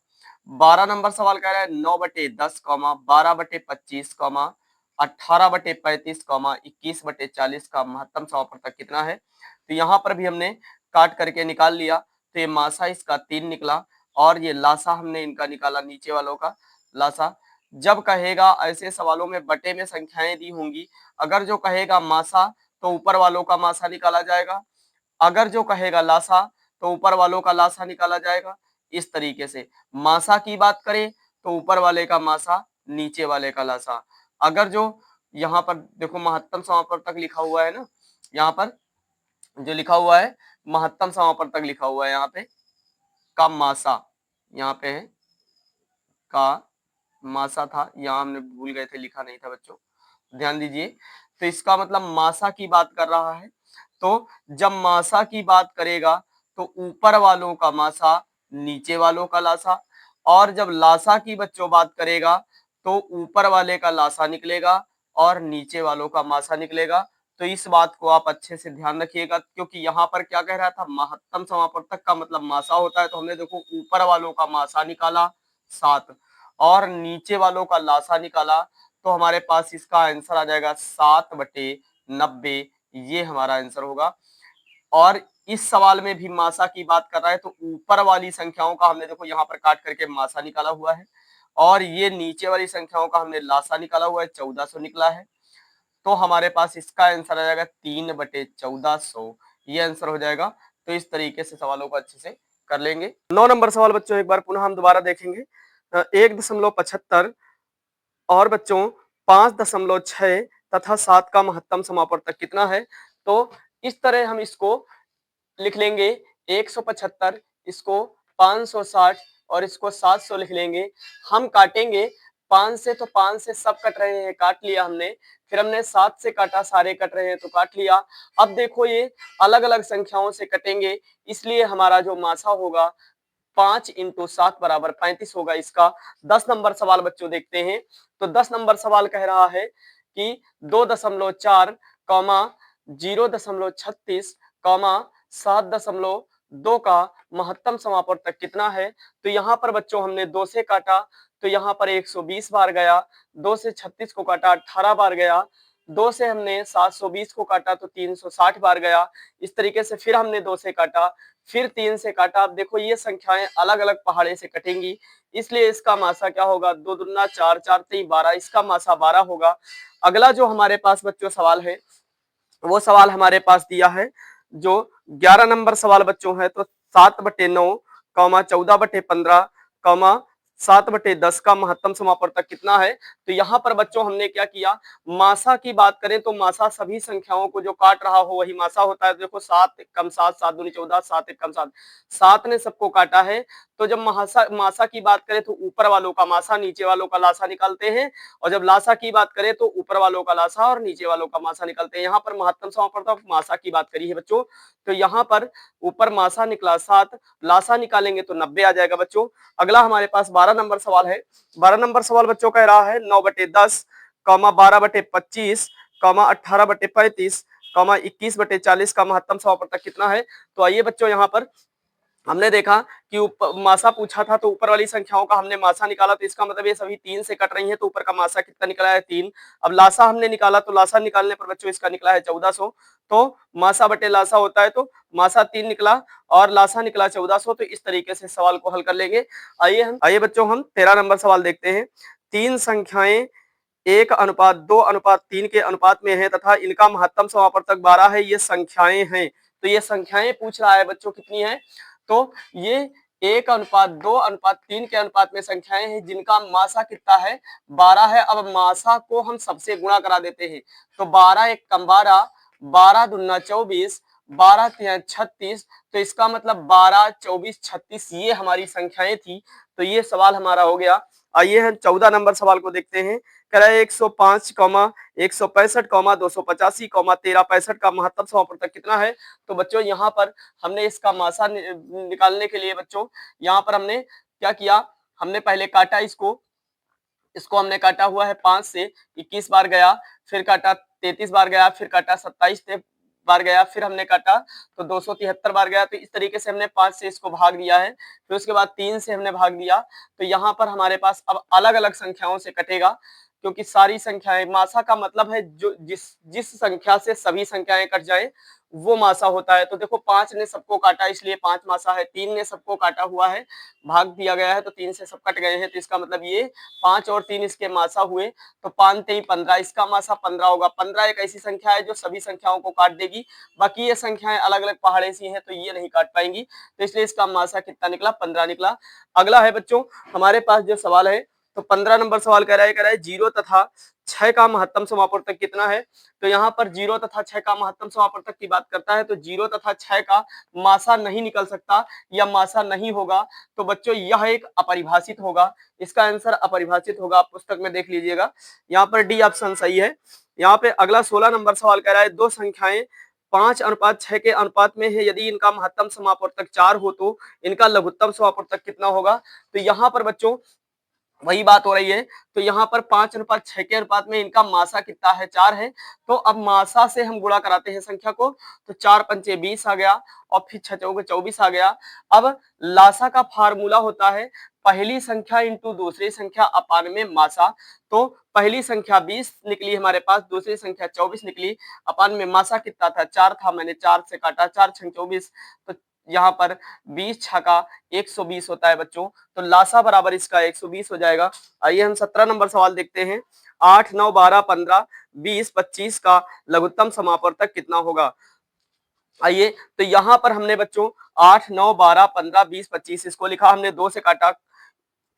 12 नंबर सवाल कह रहा है 9/10, 12/25, 18/35, 21/40 का महत्तम समापवर्तक कितना है। तो यहाँ पर भी हमने काट करके निकाल लिया। तो ये मासा इसका 3 निकला, और ये लासा हमने इनका निकाला, नीचे वालों का लासा। जब कहेगा ऐसे सवालों में बटे में संख्याएं दी होंगी, अगर जो कहेगा मासा तो ऊपर वालों का मासा निकाला जाएगा, अगर जो कहेगा लासा तो ऊपर वालों का लासा निकाला जाएगा। इस तरीके से मासा की बात करें तो ऊपर वाले का मासा, नीचे वाले का लासा। अगर जो यहाँ पर देखो महत्तम समापवर्तक लिखा हुआ है ना, यहाँ पर जो लिखा हुआ है महत्तम समापवर्तक लिखा हुआ है यहाँ पे का मासा, यहाँ पे है का मासा था, यहाँ हमने भूल गए थे, लिखा नहीं था बच्चों, ध्यान दीजिए। तो इसका मतलब मासा की बात कर रहा है। तो जब मासा की बात करेगा तो ऊपर वालों का मासा, नीचे वालों का लासा। और जब लासा की बच्चों बात करेगा तो ऊपर वाले का लासा निकलेगा और नीचे वालों का मासा निकलेगा। तो इस बात को आप अच्छे से ध्यान रखिएगा, क्योंकि यहाँ पर क्या कह रहा था, महत्तम समापवर्तक का मतलब मासा होता है। तो हमने देखो ऊपर वालों का मासा निकाला 7 और नीचे वालों का लासा निकाला, तो हमारे पास इसका आंसर आ जाएगा 7/90, ये हमारा आंसर होगा। और इस सवाल में भी मासा की बात कर रहा है, तो ऊपर वाली संख्याओं का हमने देखो यहाँ पर काट करके मासा निकाला हुआ है, और ये नीचे वाली संख्याओं का हमने लासा निकाला हुआ है, 1400 निकला है। तो हमारे पास इसका आंसर आ जाएगा 3/1400, ये आंसर हो जाएगा। तो इस तरीके से सवालों को अच्छे से कर लेंगे। 9 नंबर सवाल बच्चों एक बार पुनः हम दोबारा देखेंगे। 1.75 और बच्चों 5.6 तथा 7 का महत्तम समापवर्तक कितना है। तो इस तरह हम इसको लिख लेंगे, 175, इसको 560 और इसको 700 लिख लेंगे। हम काटेंगे 5 से, तो 5 से सब कट रहे हैं, काट लिया हमने। फिर हमने 7 से काटा, सारे कट रहे हैं तो काट लिया। अब देखो ये अलग अलग संख्याओं से कटेंगे, इसलिए हमारा जो मासा होगा 5 × 7 बराबर 35 होगा इसका। 10 नंबर सवाल बच्चों देखते हैं। तो 10 नंबर सवाल कह रहा है कि 2.4, 0.36, 7.2 का महत्तम समापवर्तक कितना है। तो यहाँ पर बच्चों हमने 2 से काटा, तो यहाँ पर 120 बार गया। 2 से 36 को काटा, 18 बार गया। 2 से हमने 720 को काटा तो 360 बार गया। इस तरीके से फिर हमने 2 से काटा, फिर 3 से काटा। अब देखो ये संख्याएं अलग अलग पहाड़े से कटेंगी, इसलिए इसका मासा क्या होगा, 2 दूना 4, 4 तेई 12, इसका मासा 12 होगा। अगला जो हमारे पास बच्चों सवाल है, वो सवाल हमारे पास दिया है जो 11 नंबर सवाल बच्चों है, तो 7/9 कौमा 14/15 कौमा 7/10 का महत्तम समापवर्तक कितना है। तो यहाँ पर बच्चों हमने क्या किया, मासा की बात करें तो मासा सभी संख्याओं को जो काट रहा हो वही मासा होता है। देखो 7 कम 7, 7 दूनी 14, 7 एक कम 7, 7 ने सबको काटा है। तो जब मासा की बात करें तो ऊपर वालों का मासा नीचे वालों का लासा निकालते हैं, और जब लासा की बात करें तो ऊपर वालों का लासा और नीचे वालों का मासा निकलते हैं। यहाँ पर महत्तम समापवर्तक मासा की बात करी है बच्चों, तो यहाँ पर ऊपर मासा निकला 7, लासा निकालेंगे तो 90 आ जाएगा बच्चों। अगला हमारे पास 12 नंबर सवाल है। 12 नंबर सवाल बच्चों कह रहा है 9/10 कौमा 12/25 कौमा 18/35 कौमा 21/40 का महत्तम समापवर्तक कितना है। तो आइए बच्चों यहाँ पर हमने देखा कि मासा पूछा था तो ऊपर वाली संख्याओं का हमने मासा निकाला, तो इसका मतलब ये सभी 3 से कट रही हैं, तो ऊपर का मासा कितना निकला है 3। अब लासा हमने निकाला, तो लासा निकालने पर बच्चों इसका निकला है 1400, तो मासा बटे लासा होता है, तो मासा 3 निकला और लासा निकला 1400। तो इस तरीके से सवाल को हल कर लेंगे। आइए बच्चों हम 13 नंबर सवाल देखते हैं। 3 संख्याएं 1:2:3 के अनुपात में है तथा इनका महत्तम समापवर्तक 12 है, ये संख्याएं हैं। तो ये संख्याएं पूछ रहा है बच्चों कितनी है, तो ये 1:2:3 के अनुपात में संख्याएं हैं जिनका मासा कितना है 12 है। अब मासा को हम सबसे गुणा करा देते हैं, तो 12 एक कम 12, 12 दूना 24, 12 तिया 36, तो इसका मतलब 12, 24, 36 ये हमारी संख्याएं थी। तो ये सवाल हमारा हो गया। आइए हम 14 नंबर सवाल को देखते हैं। कह रहा है 105 कौमा 165 कौमा 285 कौमा 1365 का महत्तम समापवर्तक कितना है। तो बच्चों यहाँ पर हमने इसका मासा निकालने के लिए बच्चों यहाँ पर हमने क्या किया, हमने पहले काटा इसको हमने काटा हुआ है 5 से, 21 बार गया, फिर काटा 33 बार गया, फिर काटा 27 बार गया, फिर हमने काटा तो 273 बार गया। तो इस तरीके से हमने 5 से इसको भाग दिया है, फिर उसके बाद 3 से हमने भाग दिया। तो यहाँ पर हमारे पास अब अलग अलग संख्याओं से कटेगा, क्योंकि सारी संख्याएं, मासा का मतलब है जो जिस संख्या से सभी संख्याएं कट जाए वो मासा होता है। तो देखो 5 ने सबको काटा इसलिए 5 मासा है, 3 ने सबको काटा हुआ है, भाग दिया गया है तो 3 से सब कट गए हैं, तो इसका मतलब ये 5 और 3 इसके मासा हुए, तो 5 3 15, इसका मासा 15 होगा। 15 एक ऐसी संख्या है जो सभी संख्याओं को काट देगी, बाकी ये संख्याएं अलग अलग पहाड़े सी हैं तो ये नहीं काट पाएंगी, तो इसलिए इसका मासा कितना निकला 15 निकला। अगला है बच्चों हमारे पास जो सवाल है, तो 15 नंबर सवाल कह रहा है 0 तथा 6 का महत्तम समापवर्तक कितना है। तो यहाँ पर 0 तथा 6 का महत्तम समापवर्तक की बात करता है, तो 0 तथा 6 का मासा नहीं निकल सकता या मासा नहीं होगा, तो बच्चों यह एक अपरिभाषित होगा, इसका आंसर अपरिभाषित होगा। आप पुस्तक में देख लीजिएगा, यहाँ पर डी ऑप्शन सही है। यहाँ पे अगला 16 नंबर सवाल कह रहा है 2 संख्याएं 5:6 के अनुपात में है, यदि इनका महत्तम समापवर्तक 4 हो तो इनका लघुत्तम समापवर्तक कितना होगा। तो यहाँ पर बच्चों वही बात हो रही है, तो यहाँ पर 5:6 के अनुपात में इनका मासा कितना है 4 है, तो अब मासा से हम गुणा कराते हैं संख्या को, तो 4 पंचे 20 आ गया और फिर 6 चौके 24 आ गया। अब लासा का फार्मूला होता है पहली संख्या इंटू दूसरी संख्या अपान में मासा, तो पहली संख्या 20 निकली हमारे पास, दूसरी संख्या 24 निकली, अपान में मासा कितना था 4 था, मैंने 4 से काटा, 4 6 24, तो यहाँ पर 20 छका 120 होता है बच्चों, तो लासा बराबर इसका 120 हो जाएगा। आइए हम 17 नंबर सवाल देखते हैं। 8 9 12 15 20 25 का लघुत्तम समापवर्तक कितना होगा। आइए तो यहाँ पर हमने बच्चों 8 9 12 15 20 25 इसको लिखा, हमने 2 से काटा,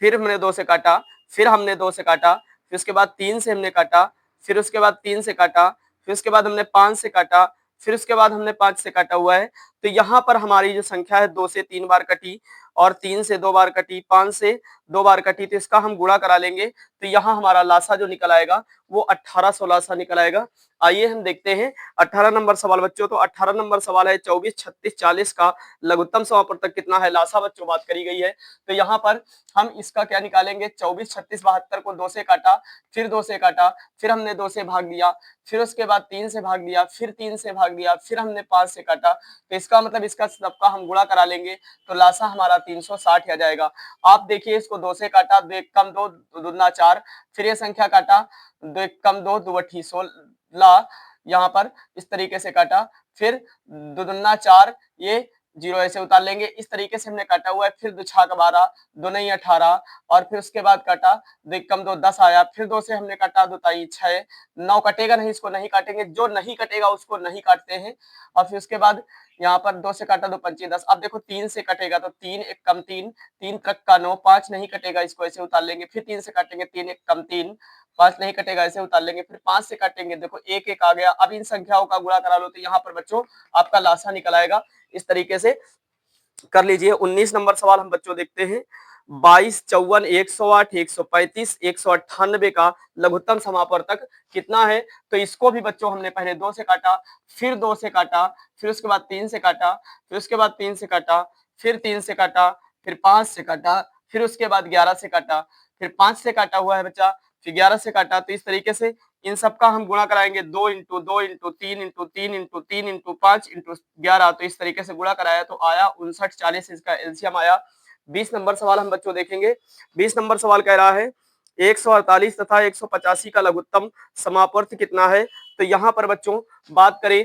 फिर हमने 2 से काटा, फिर हमने 2 से काटा, फिर उसके बाद 3 से हमने काटा, फिर उसके बाद 3 से काटा, फिर उसके बाद हमने 5 से काटा, फिर उसके बाद हमने 5 से काटा हुआ है। तो यहाँ पर हमारी जो संख्या है 2 से 3 बार कटी और 3 से 2 बार कटी, 5 से 2 बार कटी, तो इसका हम गुणा करा लेंगे, तो यहाँ हमारा लासा जो निकल आएगा वो 1800 लासा निकल आएगा। आइए हम देखते हैं 18 नंबर सवाल बच्चों, तो 18 नंबर सवाल है 24 36 40 का लघुत्तम समापवर्तक कितना है, लासा बच्चों बात करी गई है। तो यहाँ पर हम इसका क्या निकालेंगे, 24 36 72 को 2 से काटा, फिर 2 से काटा, फिर हमने 2 से भाग दिया, फिर उसके बाद 3 से भाग दिया, फिर 3 से भाग दिया, फिर हमने 5 से काटा, तो इसका मतलब इसका सबका हम गुणा करा लेंगे, तो लासा हमारा 360 आ जाएगा। आप देखिए इसको 2 से काटा, 2 1 कम 2 2 दूना 4, फिर ये संख्या काटा, 2 1 कम 2 2 अठी 16, यहाँ पर इस तरीके से काटा, फिर 2 दूना 4, ये 0 ऐसे उतार लेंगे। इस तरीके से हमने काटा हुआ है। फिर 2 छाक 12, 2 नहीं 18 और फिर उसके बाद काटा, 2 कम 2 10 आया। फिर 2 से हमने काटा, 2 ताई 6, 9 कटेगा नहीं, इसको नहीं काटेंगे। जो नहीं कटेगा उसको नहीं काटते हैं। और फिर उसके बाद यहाँ पर 2 से काटा, 2 पंचे 10। अब देखो 3 से कटेगा तो 3 1 कम 3, 3 तक का 9, 5 नहीं कटेगा, इसको ऐसे उतार लेंगे। फिर 3 से काटेंगे, 3 1 कम 3, 5 नहीं कटेगा, ऐसे उतार लेंगे। फिर 5 से काटेंगे, देखो 1 1 आ गया। अब इन संख्याओं का गुणा करा लो तो यहाँ पर बच्चों आपका लासा निकल आएगा। इस तरीके से कर लीजिए। 19 नंबर सवाल हम बच्चों देखते हैं। 22 54 108 135 198 का लघुत्तम समापवर्तक कितना है? तो इसको भी बच्चों हमने पहले 2 से काटा, फिर 2 से काटा, फिर उसके बाद 3 से काटा, फिर उसके बाद 3 से काटा, फिर 3 से काटा, फिर 5 से काटा, फिर उसके बाद 11 से काटा, फिर 5 से काटा हुआ है बच्चा, फिर 11 से काटा। तो इस तरीके से इन सबका हम गुणा कराएंगे, 2 into 2 into 3 into 3 into 3 into 5 into 11। तो इस तरीके से गुणा कराया तो आया 59 40, इसका एलसीएम आया। 20 नंबर सवाल हम बच्चों देखेंगे। 20 नंबर सवाल कह रहा है 148 तथा 185 का लघुत्तम समापवर्त कितना है? तो यहाँ पर बच्चों बात करें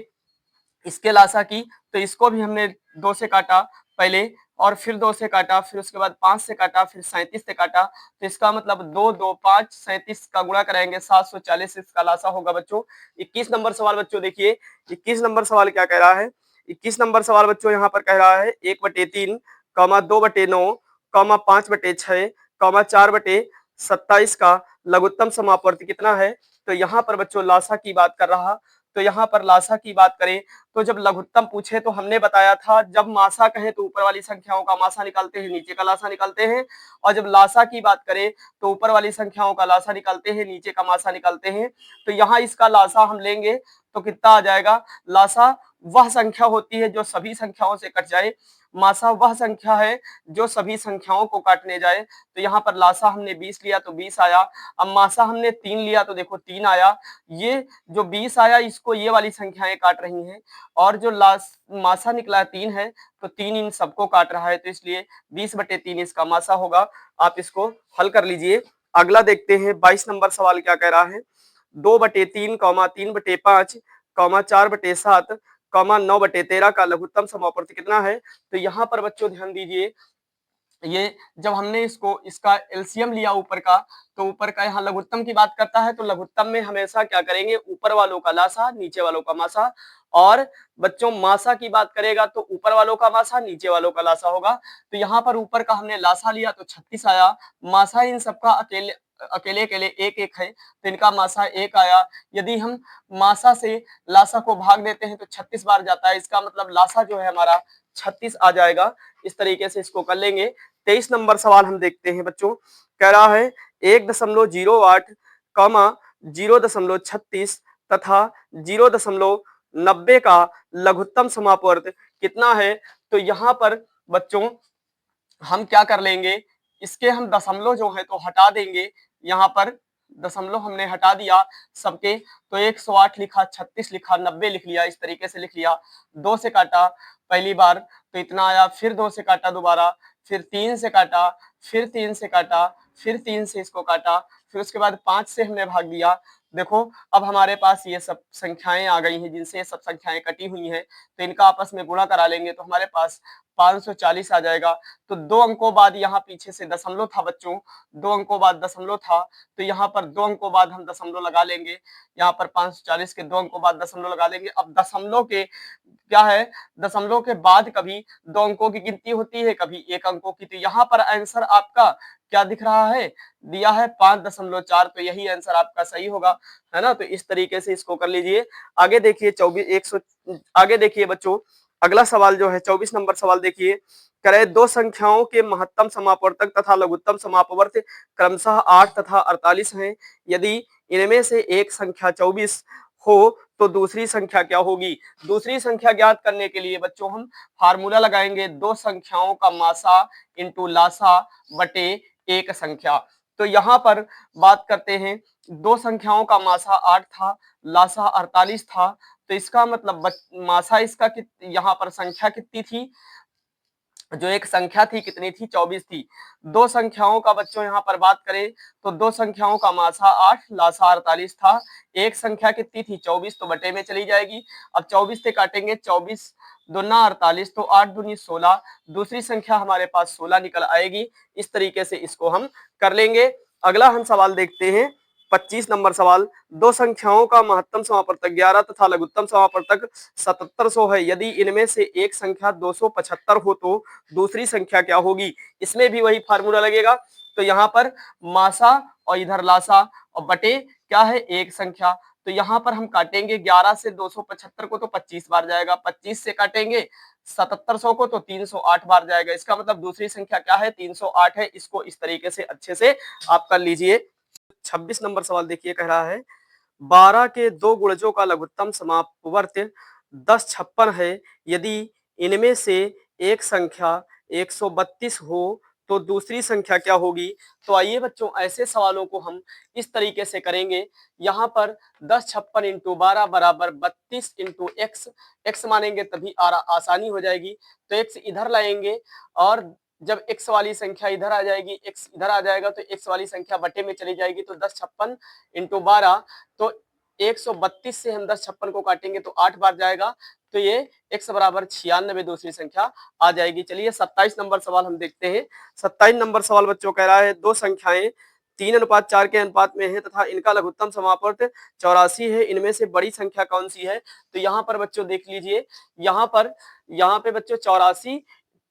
इसके लासा की, तो इसको भी हमने 2 से काटा पहले, और फिर 2 से काटा, फिर उसके बाद 5 से काटा, फिर 37 से काटा। तो इसका मतलब 2 2 5 37 का गुणा कराएंगे, 740 इसका लासा होगा बच्चों। 21 नंबर सवाल बच्चों देखिए। 21 नंबर सवाल क्या कह रहा है? 21 नंबर सवाल बच्चों यहाँ पर कह रहा है 1/3, 2/9, 5/6, 4/27 का लघुत्तम समापवर्त कितना है? तो यहाँ पर बच्चों लासा की बात कर रहा। तो यहाँ पर लासा की बात करें तो जब लघुत्तम पूछे तो हमने बताया था जब मासा कहे तो ऊपर वाली संख्याओं का मासा निकालते हैं, नीचे का लासा निकालते हैं। और जब लासा की बात करें तो ऊपर वाली संख्याओं का लासा निकालते हैं, नीचे का मासा निकालते हैं। तो यहाँ इसका लासा हम लेंगे तो कितना आ जाएगा? लासा वह संख्या होती है जो सभी संख्याओं से कट जाए, मासा वह संख्या है जो सभी संख्याओं को काटने जाए। तो यहाँ पर लासा हमने 20 लिया तो 20 आया। अब मासा हमने 3 लिया तो देखो 3 आया। ये जो 20 आया इसको ये वाली संख्याएं काट रही हैं, और जो मासा निकला 3 है तो 3 इन सबको काट रहा है। तो इसलिए 20/3 इसका मासा होगा। आप इसको हल कर लीजिए। अगला देखते हैं 22 नंबर सवाल क्या कह रहा है। 2/3, 3/5, 4/7, 9/13 का लघुत्तम समापवर्त कितना है? तो यहाँ पर बच्चों ध्यान दीजिए, ये जब हमने इसको इसका एलसीएम लिया ऊपर का, तो ऊपर का यहाँ लघुत्तम की बात करता है। तो लघुत्तम में हमेशा क्या करेंगे? ऊपर वालों का लासा, नीचे वालों का मासा। और बच्चों मासा की बात करेगा तो ऊपर वालों का मासा, नीचे वालों का लासा होगा। तो यहाँ पर ऊपर का हमने लासा लिया तो 36 आया। मासा इन सबका अकेले अकेले अकेले 1 1 है, तो इनका मासा 1 आया। यदि हम मासा से लासा को भाग देते हैं तो 36 बार जाता है, इसका मतलब लासा जो है हमारा 36 आ जाएगा। इस तरीके से इसको कर लेंगे। 23 नंबर सवाल हम देखते हैं बच्चों। कह रहा है 1.08, 0.36 तथा 0.90 का लघुत्तम समापवर्त कितना है? तो यहाँ पर बच्चों हम क्या कर लेंगे, इसके हम दशमलव जो है तो हटा देंगे। यहाँ पर दशमलव हमने हटा दिया सबके, तो 108 लिखा, 36 लिखा, 90 लिख लिया, इस तरीके से लिख लिया। 2 से काटा पहली बार तो इतना आया, फिर 2 से काटा दोबारा, फिर 3 से काटा, फिर 3 से काटा, फिर 3 से इसको काटा, फिर उसके बाद 5 से हमने भाग दिया। देखो अब हमारे पास ये सब संख्याएं आ गई हैं जिनसे ये सब संख्याएं कटी हुई हैं, तो इनका आपस में गुणा करा लेंगे तो हमारे पास 540 आ जाएगा। तो 2 अंकों बाद यहाँ पीछे से दशमलव था बच्चों, 2 अंकों बाद दशमलव था, तो यहाँ पर 2 अंकों बाद हम दशमलव लगा लेंगे। यहाँ पर 540 के 2 अंकों बाद दशमलव लगा लेंगे। अब दशमलव के क्या है, दशमलव के बाद कभी 2 अंकों की गिनती होती है, कभी 1 अंकों की। तो यहाँ पर आंसर आपका क्या दिख रहा है? दिया है 5.4, तो यही आंसर आपका सही होगा, है ना। तो इस तरीके से इसको कर लीजिए। आगे देखिए 24 आगे देखिए बच्चों, अगला सवाल जो है 24 नंबर सवाल देखिए। करे दो संख्याओं के महत्तम समापवर्तक तथा लघुत्तम समापवर्त क्रमशः 8 तथा 48 हैं। यदि इनमें से एक संख्या 24 हो तो दूसरी संख्या क्या होगी? दूसरी संख्या ज्ञात करने के लिए बच्चों हम फार्मूला लगाएंगे, दो संख्याओं का मासा इंटू लासा बटे एक संख्या। तो यहाँ पर बात करते हैं, दो संख्याओं का मासा 8 था, लासा 48 था। तो इसका मतलब मासा इसका यहाँ पर संख्या कितनी थी? जो एक संख्या थी कितनी थी 24 थी। दो संख्याओं का बच्चों यहाँ पर बात करें तो दो संख्याओं का मासा 8 लासा 48 था। एक संख्या कितनी थी 24 तो बटे में चली जाएगी। अब 24 से काटेंगे 24 दूना 48 तो 8 दूनी 16। दूसरी संख्या हमारे पास 16 निकल आएगी। इस तरीके से इसको हम कर लेंगे। अगला हम सवाल देखते हैं 25 नंबर सवाल। दो संख्याओं का महत्तम समापवर्तक 11 तथा लघुत्तम समापवर्तक 7700 है। यदि इनमें से एक संख्या 275 हो तो दूसरी संख्या क्या होगी। इसमें भी वही फार्मूला लगेगा। तो यहाँ पर मासा और इधर लासा और बटे क्या है एक संख्या। तो यहाँ पर हम काटेंगे 11 से 275 को तो 25 बार जाएगा। 25 से काटेंगे 7700 को तो 308 बार जाएगा। इसका मतलब दूसरी संख्या क्या है 308 है। इसको इस तरीके से अच्छे से आप कर लीजिए। 26 नंबर सवाल देखिए कह रहा है 12 के दो गुणजों का लघुत्तम समापवर्त्य 1056 है। यदि इनमें से एक संख्या 132 हो तो दूसरी संख्या क्या होगी। तो आइए बच्चों ऐसे सवालों को हम इस तरीके से करेंगे। यहाँ पर 1056 इंटू 12 बराबर 32 इंटू एक्स। एक्स मानेंगे तभी आसानी हो जाएगी। तो एक्स इधर लाएंगे और जब एक्स वाली संख्या इधर आ जाएगी एक्स इधर आ जाएगा तो एक्स वाली संख्या बटे में चली जाएगी। तो 1056 इंटू 12 तो 132 से हम 1056 को काटेंगे तो 8 बार जाएगा। तो ये x बराबर 96 दूसरी संख्या आ जाएगी। चलिए 27 नंबर सवाल हम देखते हैं। 27 नंबर सवाल बच्चों कह रहा है दो संख्याएं 3:4 के अनुपात में है तथा इनका लघुत्तम समापवर्त्य 84 है। इनमें से बड़ी संख्या कौन सी है। तो यहाँ पर बच्चों देख लीजिए यहाँ पे बच्चों 84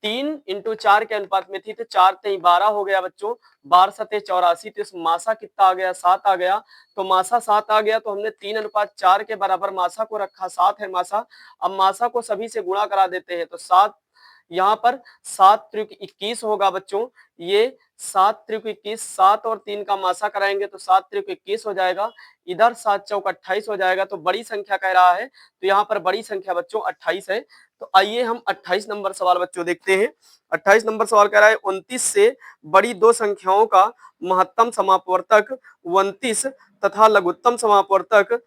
3:4 के अनुपात में थी तो 4 3 12 हो गया बच्चों। 12 7 84 तो इस मासा कितना आ गया 7 आ गया। तो मासा 7 आ गया तो हमने 3:4 के बराबर मासा को रखा 7 है मासा। अब मासा को सभी से गुणा करा देते हैं तो 7 यहाँ पर 7 त्रिक 21 होगा बच्चों। ये 7 त्रिक 21 7 और 3 का मासा कराएंगे तो 7 त्रिक 21 हो जाएगा। इधर 7 चौक 28 हो जाएगा। तो बड़ी संख्या कह रहा है तो यहाँ पर बड़ी संख्या बच्चों 28 है। तो आइए हम 28 नंबर सवाल बच्चों देखते हैं। 28 नंबर सवाल कह रहा है 29 से बड़ी दो संख्याओं का महत्तम समापवर्तक 29 तथा लघुत्तम समापवर्तक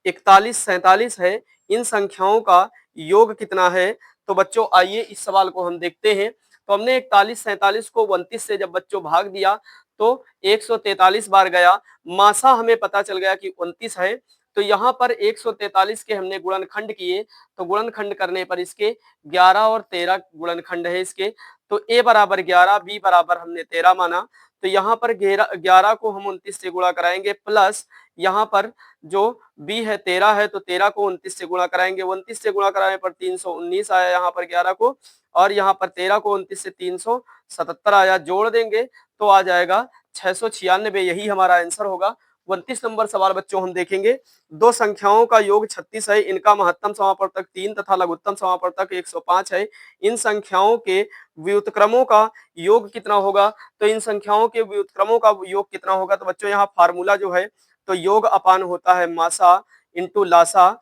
41 47 है। इन संख्याओं का योग कितना है। तो बच्चों आइए इस सवाल को हम देखते हैं। तो हमने 41 47 को 29 से जब बच्चों भाग दिया तो 143 बार गया। मासा हमें पता चल गया कि 29 है। तो यहाँ पर 143 के हमने गुणनखंड किए तो गुणनखंड करने पर इसके 11 और 13 गुणनखंड है इसके। तो a बराबर 11 b बराबर हमने 13 माना। तो यहाँ पर 11 को हम 29 से गुणा कराएंगे प्लस यहाँ पर जो b है 13 है तो 13 को 29 से गुणा कराएंगे। 29 से गुणा कराने पर 319 आया यहाँ पर 11 को और यहाँ पर 13 को 29 से 377 आया। जोड़ देंगे तो आ जाएगा 696। यही हमारा आंसर होगा। 29 नंबर सवाल बच्चों हम देखेंगे। दो संख्याओं का योग 36 है। इनका महत्तम समापवर्तक 3 तथा लघुत्तम समापवर्तक 105 है। इन संख्याओं के व्युत्क्रमों का योग कितना होगा। तो इन संख्याओं के व्युत्क्रमों का योग कितना होगा। तो बच्चों यहाँ फार्मूला जो है तो योग अपान होता है मासा इंटू लासा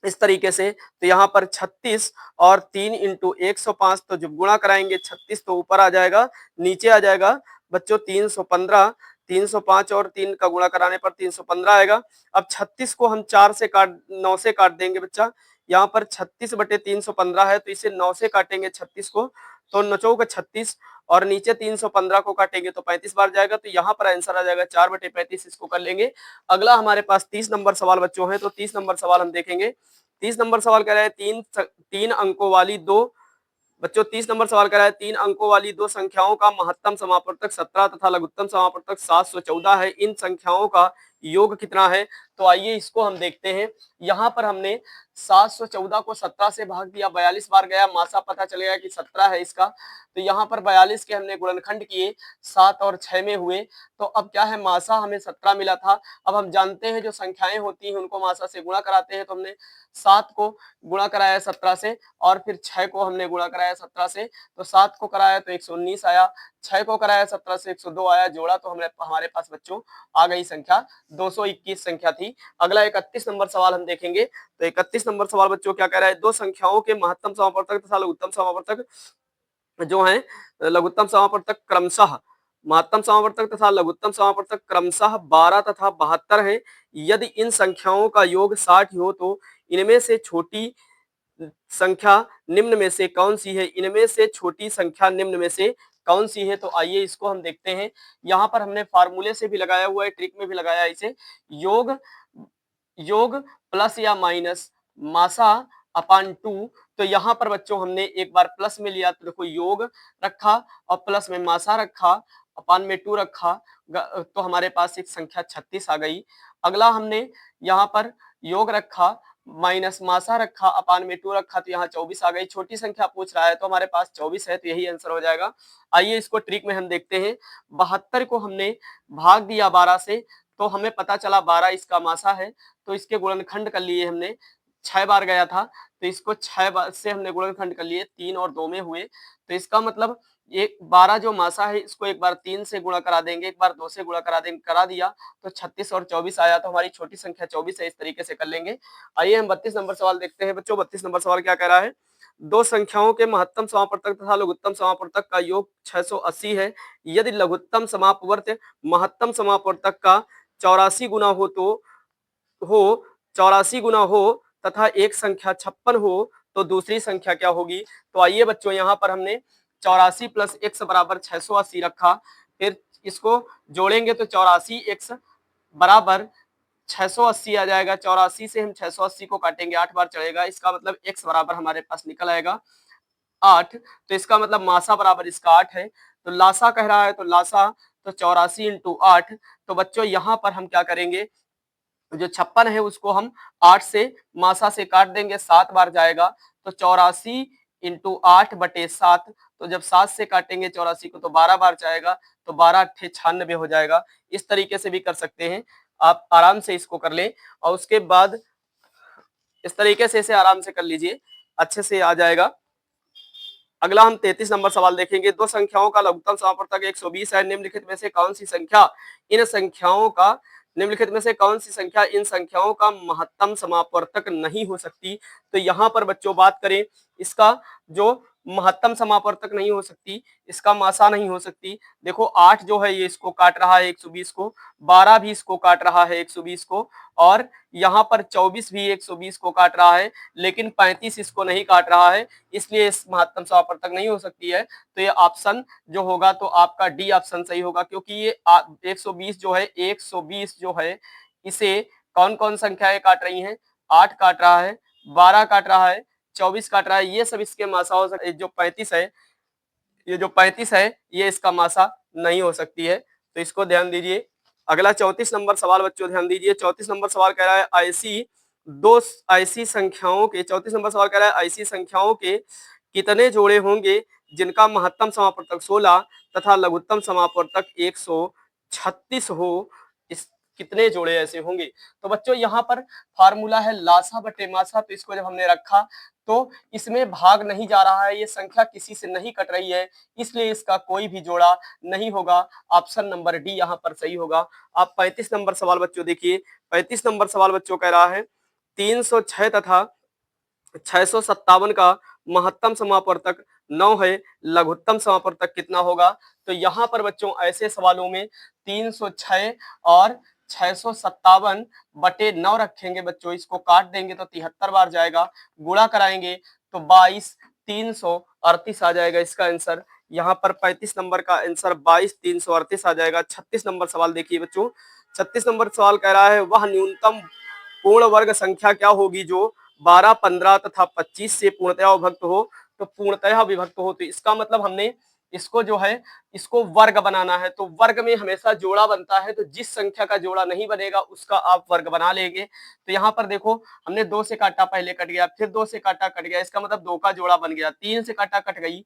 इस तरीके से। तो यहाँ पर 36 और 3 इंटू 105 तो जब गुणा कराएंगे 36 तो ऊपर आ जाएगा नीचे आ जाएगा बच्चों 315। 305 और 3 का गुणा कराने पर 315 आएगा। अब 36 को हम 9 से काट देंगे बच्चा। यहाँ पर 36 बटे 315 है तो इसे 9 से काटेंगे 36 को तो 9 चौक 36 और नीचे 315 को काटेंगे तो 35 बार जाएगा। तो यहाँ पर आंसर आ जाएगा 4 बटे 35। इसको कर लेंगे। अगला हमारे पास 30 नंबर सवाल बच्चों है। तो 30 नंबर सवाल हम देखेंगे। 30 नंबर सवाल कह रहा है तीन अंकों वाली दो बच्चों 30 नंबर सवाल कर रहा है 3 अंकों वाली दो संख्याओं का महत्तम समापवर्तक 17 तथा लघुत्तम समापवर्तक 714 है। इन संख्याओं का योग कितना है। तो आइए इसको हम देखते हैं। यहाँ पर हमने 714 को 17 से भाग दिया 42 बार गया। मासा पता चल गया कि 17 है इसका। तो यहाँ पर 42 के हमने गुणनखंड किए 7 और 6 में हुए। तो अब क्या है मासा हमें 17 मिला था। अब हम जानते हैं जो संख्याएं होती हैं उनको मासा से गुणा कराते हैं। तो हमने 7 को गुणा कराया 17 से और फिर 6 को हमने गुणा कराया 17 से। तो 7 को कराया तो 119 आया। 6 को कराया 17 से 102 आया। जोड़ा तो हमारे पास बच्चों आ गई संख्या 221 संख्या थी। अगला 31 नंबर सवाल हम देखेंगे। तो 31 नंबर सवाल बच्चों क्या कह रहा है दो संख्याओं के महत्तम समापवर्तक तथा लघुत्तम समापवर्तक जो है लघुत्तम समापवर्तक क्रमशः महत्तम समापवर्तक तथा लघुत्तम समापवर्तक क्रमशः 12 तथा 72 है। यदि इन संख्याओं का योग 60 हो तो इनमें से छोटी संख्या निम्न में से कौन सी है, इनमें से छोटी संख्या निम्न में से कौन सी है। तो आइए इसको हम देखते हैं। यहाँ पर हमने फार्मूले से भी लगाया हुआ है, ट्रिक में भी लगाया है इसे। योग योग प्लस या माइनस मासा अपान 2। तो यहाँ पर बच्चों हमने एक बार प्लस में लिया तो देखो योग रखा और प्लस में मासा रखा, अपान में 2 रखा, तो हमारे पास एक संख्या 36 आ गई। अगला हमने यहाँ पर योग रखा, माइनस मासा रखा, अपान में 2 रखा, तो यहाँ 24 आ गई। छोटी संख्या पूछ रहा है तो हमारे पास 24 है, तो यही आंसर हो जाएगा। आइए इसको ट्रिक में हम देखते हैं। 72 को हमने भाग दिया 12 से, तो हमें पता चला 12 इसका मासा है, तो इसके गुणनखंड कर लिए हमने। 6 बार गया था तो इसको 6 बार से हमने गुणनखंड कर लिए, 3 और 2 में हुए। तो इसका मतलब एक 12 जो मासा है इसको एक बार 3 से गुणा करा देंगे, एक बार 2 से गुणा करा देंगे, करा दिया तो 36 और 24 आया। तो हमारी छोटी संख्या 24 है। इस तरीके से कर लेंगे। आइए हम 32 नंबर सवाल देखते हैं बच्चों। 32 नंबर सवाल क्या कह रहा है। दो संख्याओं के महत्तम समापवर्तक तथा लघुत्तम समापवर्तक का योग 680 है। यदि लघुत्तम समापवर्त महत्तम समापवर्तक का 84 गुना हो 84 गुना हो तथा एक संख्या 56 हो तो दूसरी संख्या क्या होगी। तो आइए बच्चों यहाँ पर हमने 84 प्लस x बराबर 680 रखा, फिर इसको जोड़ेंगे तो 84 x बराबर 680 आ जाएगा। 84 से हम 680 को काटेंगे, 8 बार चढ़ेगा, इसका मतलब x बराबर हमारे पास निकल आएगा 8। तो इसका मतलब मासा बराबर इसका 8 है। तो लासा कह रहा है तो लासा तो 84 इंटू 8। तो बच्चों यहाँ पर हम क्या करेंगे, जो 56 है उसको हम 8 से मासा से काट देंगे, 7 बार जाएगा, तो 84 इंटू 8 बटे 7। तो जब 7 से काटेंगे 84 को तो 12 बार जाएगा, तो 12 अट्ठे 96 हो जाएगा। इस तरीके से भी कर सकते हैं, आप आराम से इसको कर लें और उसके बाद इस तरीके से इसे आराम से कर लीजिए, अच्छे से आ जाएगा। अगला हम 33 नंबर सवाल देखेंगे। दो संख्याओं का लघुत्तम समापवर्तक 120 है। निम्नलिखित में से कौन सी संख्या इन संख्याओं का निम्नलिखित में से कौन सी संख्या इन संख्याओं का महत्तम समापवर्तक नहीं हो सकती। तो यहाँ पर बच्चों बात करें, इसका जो महत्तम समापवर्तक नहीं हो सकती, इसका मासा नहीं हो सकती। देखो 8 जो है ये इसको काट रहा है 120 को, 12 भी इसको काट रहा है 120 को, और यहाँ पर 24 भी 120 को काट रहा है, लेकिन 35 इसको नहीं काट रहा है, इसलिए इस महत्तम समापवर्तक नहीं हो सकती है। तो ये ऑप्शन जो होगा तो आपका डी ऑप्शन सही होगा, क्योंकि ये 120 जो है 120 जो है इसे कौन कौन संख्याएं काट रही हैं, 8 काट रहा है, 12 काट रहा है, 24 काट रहा है, ये सब इसके मासा हो सकते। जो 35 है, ये जो 35 है ये इसका मासा नहीं हो सकती है, तो इसको ध्यान दीजिए। अगला 34 नंबर सवाल बच्चों ध्यान दीजिए। 34 नंबर सवाल कह रहा है ऐसी संख्याओं के 34 नंबर सवाल कह रहा है ऐसी संख्याओं के कितने जोड़े होंगे जिनका महत्तम समापवर्तक 16 तथा लघुत्तम समापवर्तक 136 हो। इस कितने जोड़े ऐसे होंगे। तो बच्चों यहाँ पर फार्मूला है लासा बटे मासा, तो इसको जब हमने रखा तो इसमें भाग नहीं जा रहा है, ये संख्या किसी से नहीं कट रही है, इसलिए इसका कोई भी जोड़ा नहीं होगा। ऑप्शन नंबर डी यहाँ पर सही होगा। आप 35 नंबर सवाल बच्चों देखिए। 35 नंबर सवाल बच्चों कह रहा है 306 तथा 657 का महत्तम समापवर्तक 9 है, लघुत्तम समापवर्तक कितना होगा। तो यहाँ पर बच्चों ऐसे सवालों में 306 और 657 बटे 9 रखेंगे बच्चों, इसको काट देंगे तो 73 बार जाएगा, गुणा कराएंगे तो 22 338 आ जाएगा इसका आंसर। यहाँ पर 35 नंबर का आंसर 22 338 आ जाएगा। 36 नंबर सवाल देखिए बच्चों। 36 नंबर सवाल कह रहा है वह न्यूनतम पूर्ण वर्ग संख्या क्या होगी जो 12, 15 तथा 25 से पूर्णतया विभक्त हो। तो पूर्णतया विभक्त हो, तो इसका मतलब हमने इसको जो है इसको वर्ग बनाना है, तो वर्ग में हमेशा जोड़ा बनता है, तो जिस संख्या का जोड़ा नहीं बनेगा उसका आप वर्ग बना लेंगे। तो यहाँ पर देखो हमने 2 से काटा, पहले कट गया, फिर 2 से काटा कट गया, इसका मतलब 2 का जोड़ा बन गया, 3 से काटा कट गई,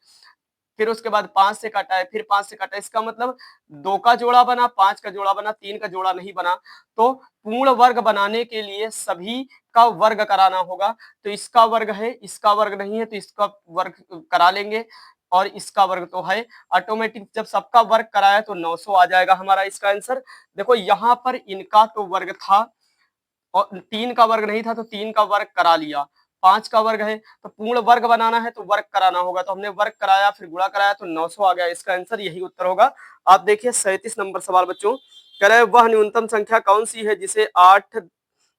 फिर उसके बाद 5 से काटा है, फिर 5 से काटा, इसका मतलब 2 का जोड़ा बना, 5 का जोड़ा बना, 3 का जोड़ा नहीं बना। तो पूर्ण वर्ग बनाने के लिए सभी का वर्ग कराना होगा, तो इसका वर्ग है, इसका वर्ग नहीं है, तो इसका वर्ग करा लेंगे, और इसका वर्ग तो है। ऑटोमेटिक जब सबका वर्ग कराया तो 900 आ जाएगा हमारा इसका आंसर। देखो यहाँ पर इनका तो वर्ग था और 3 का वर्ग नहीं था, तो 3 का वर्ग करा लिया, 5 का वर्ग है तो पूर्ण वर्ग बनाना है तो वर्ग कराना होगा, तो हमने वर्ग कराया, फिर गुणा कराया, तो 900 आ गया इसका आंसर, यही उत्तर होगा। आप देखिए 37 नंबर सवाल बच्चों कह रहे हैं वह न्यूनतम संख्या कौन सी है जिसे 8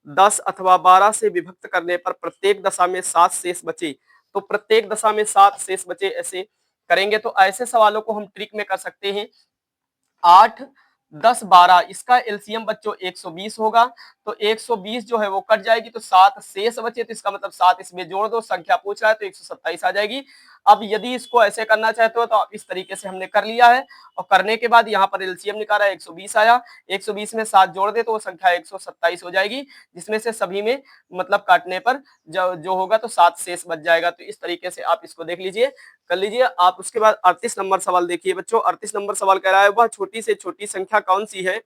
10 अथवा 12 से विभक्त करने पर प्रत्येक दशा में 7 शेष बचे, तो प्रत्येक दशा में 7 शेष बचे ऐसे करेंगे। तो ऐसे सवालों को हम ट्रिक में कर सकते हैं। 8, 10, 12 इसका एलसीएम बच्चों 120 होगा, तो 120 जो है वो कट जाएगी, तो 7 शेष बचे, तो इसका मतलब 7 इसमें जोड़ दो, संख्या पूछ रहा है तो 127 आ जाएगी। अब यदि इसको ऐसे करना चाहते हो तो इस तरीके से हमने कर लिया है, और करने के बाद यहाँ पर एलसीएम निकाला 120 आया, 120 में 7 जोड़ दे तो वो संख्या 127 हो जाएगी, जिसमें से सभी में मतलब काटने पर जो होगा तो 7 शेष बच जाएगा। तो इस तरीके से आप इसको देख लीजिए, कर लीजिए आप। उसके बाद 38 नंबर सवाल देखिए बच्चों। 38 नंबर सवाल कह रहा है वह छोटी से छोटी संख्या कौन सी है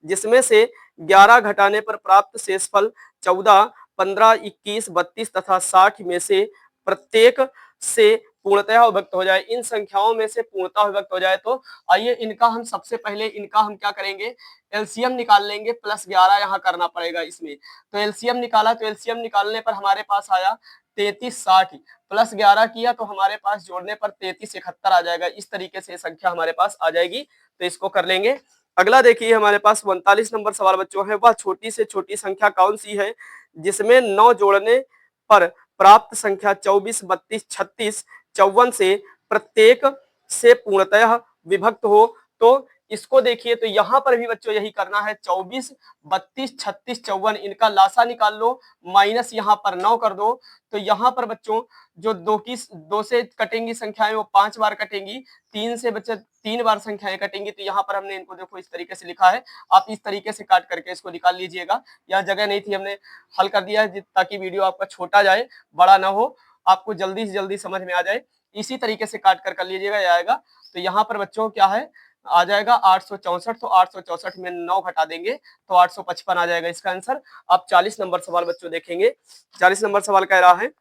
जिसमें से 11 घटाने पर प्राप्त शेषफल 14, 15, 21, 32 तथा 60 में से प्रत्येक से पूर्णतः विभक्त हो जाए। इन संख्याओं में से पूर्णतः विभक्त हो जाए, तो आइए इनका हम सबसे पहले इनका हम क्या करेंगे, एलसीएम निकाल लेंगे। प्लस 11 यहाँ करना पड़ेगा इसमें, तो एलसीएम निकाला, तो एलसीएम निकालने पर हमारे पास आया 3360, प्लस 11 किया तो हमारे पास जोड़ने पर 3371 आ जाएगा। इस तरीके से संख्या हमारे पास आ जाएगी, तो इसको कर लेंगे। अगला देखिए हमारे पास 39 नंबर सवाल बच्चों है, वह छोटी से छोटी संख्या कौन सी है जिसमें 9 जोड़ने पर प्राप्त संख्या 24, 32, 36, 54 से प्रत्येक से पूर्णतः विभक्त हो। तो इसको देखिए, तो यहाँ पर भी बच्चों यही करना है, 24, 32, 36, 54 इनका लासा निकाल लो, माइनस यहाँ पर 9 कर दो। तो यहाँ पर बच्चों जो दो से कटेंगी संख्याएं वो 5 बार कटेंगी, 3 से बच्चे 3 बार संख्याएं कटेंगी। तो यहाँ पर हमने इनको देखो इस तरीके से लिखा है, आप इस तरीके से काट करके इसको निकाल लीजिएगा। यहाँ जगह नहीं थी, हमने हल कर दिया है ताकि वीडियो आपका छोटा जाए, बड़ा ना हो, आपको जल्दी से जल्दी समझ में आ जाए। इसी तरीके से काट कर लीजिएगा, ये आएगा। तो यहाँ पर बच्चों क्या है, आ जाएगा 864, तो 864 में 9 घटा देंगे तो 855 आ जाएगा इसका आंसर। अब 40 नंबर सवाल बच्चों देखेंगे। 40 नंबर सवाल कह रहा है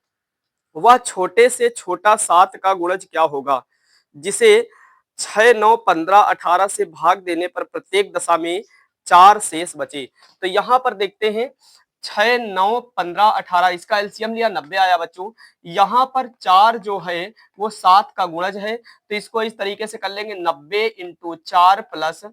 वह छोटे से छोटा 7 का गुणज क्या होगा जिसे 6, 9, 15, 18 से भाग देने पर प्रत्येक दशा में 4 शेष बचे। तो यहाँ पर देखते हैं 6, 9, 15, 18 इसका एलसीएम लिया 90 आया बच्चों। यहाँ पर 4 जो है वो 7 का गुणज है, तो इसको इस तरीके से कर लेंगे, 90 इंटू 4 प्लस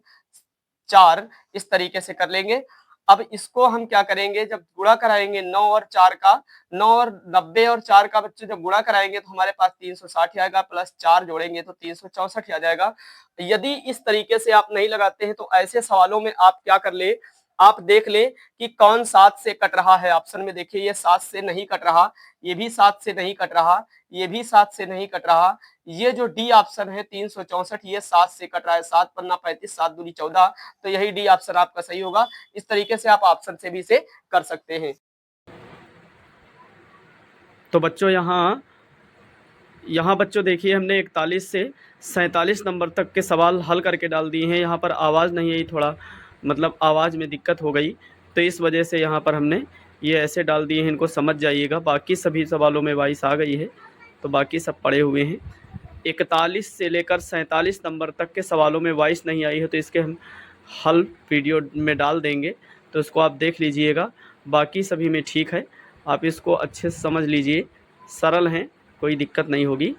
4 इस तरीके से कर लेंगे। अब इसको हम क्या करेंगे, जब गुणा कराएंगे 9 और 4 का, 9 और 90 और 4 का बच्चों जब गुणा कराएंगे तो हमारे पास 360 आएगा, प्लस 4 जोड़ेंगे तो 364 आ जाएगा। यदि इस तरीके से आप नहीं लगाते हैं तो ऐसे सवालों में आप क्या कर ले, आप देख ले कि कौन 7 से कट रहा है। ऑप्शन में देखिए ये 7 से नहीं कट रहा, ये भी 7 से नहीं कट रहा, ये भी 7 से नहीं कट रहा, ये जो डी ऑप्शन है 364 ये 7 से कट रहा है, 7 पन्ना 35, 7 दूनी 14, तो यही डी ऑप्शन आपका सही होगा। इस तरीके से आप ऑप्शन से भी इसे कर सकते हैं। तो बच्चों यहाँ बच्चों देखिए हमने 41 से 47 नंबर तक के सवाल हल करके डाल दिए हैं। यहाँ पर आवाज़ नहीं आई, थोड़ा मतलब आवाज़ में दिक्कत हो गई, तो इस वजह से यहाँ पर हमने ये ऐसे डाल दिए हैं, इनको समझ जाइएगा। बाकी सभी सवालों में 22 आ गई है, तो बाकी सब पड़े हुए हैं। 41 से लेकर 47 नंबर तक के सवालों में 22 नहीं आई है, तो इसके हम हल वीडियो में डाल देंगे, तो इसको आप देख लीजिएगा। बाकी सभी में ठीक है, आप इसको अच्छे से समझ लीजिए, सरल हैं, कोई दिक्कत नहीं होगी।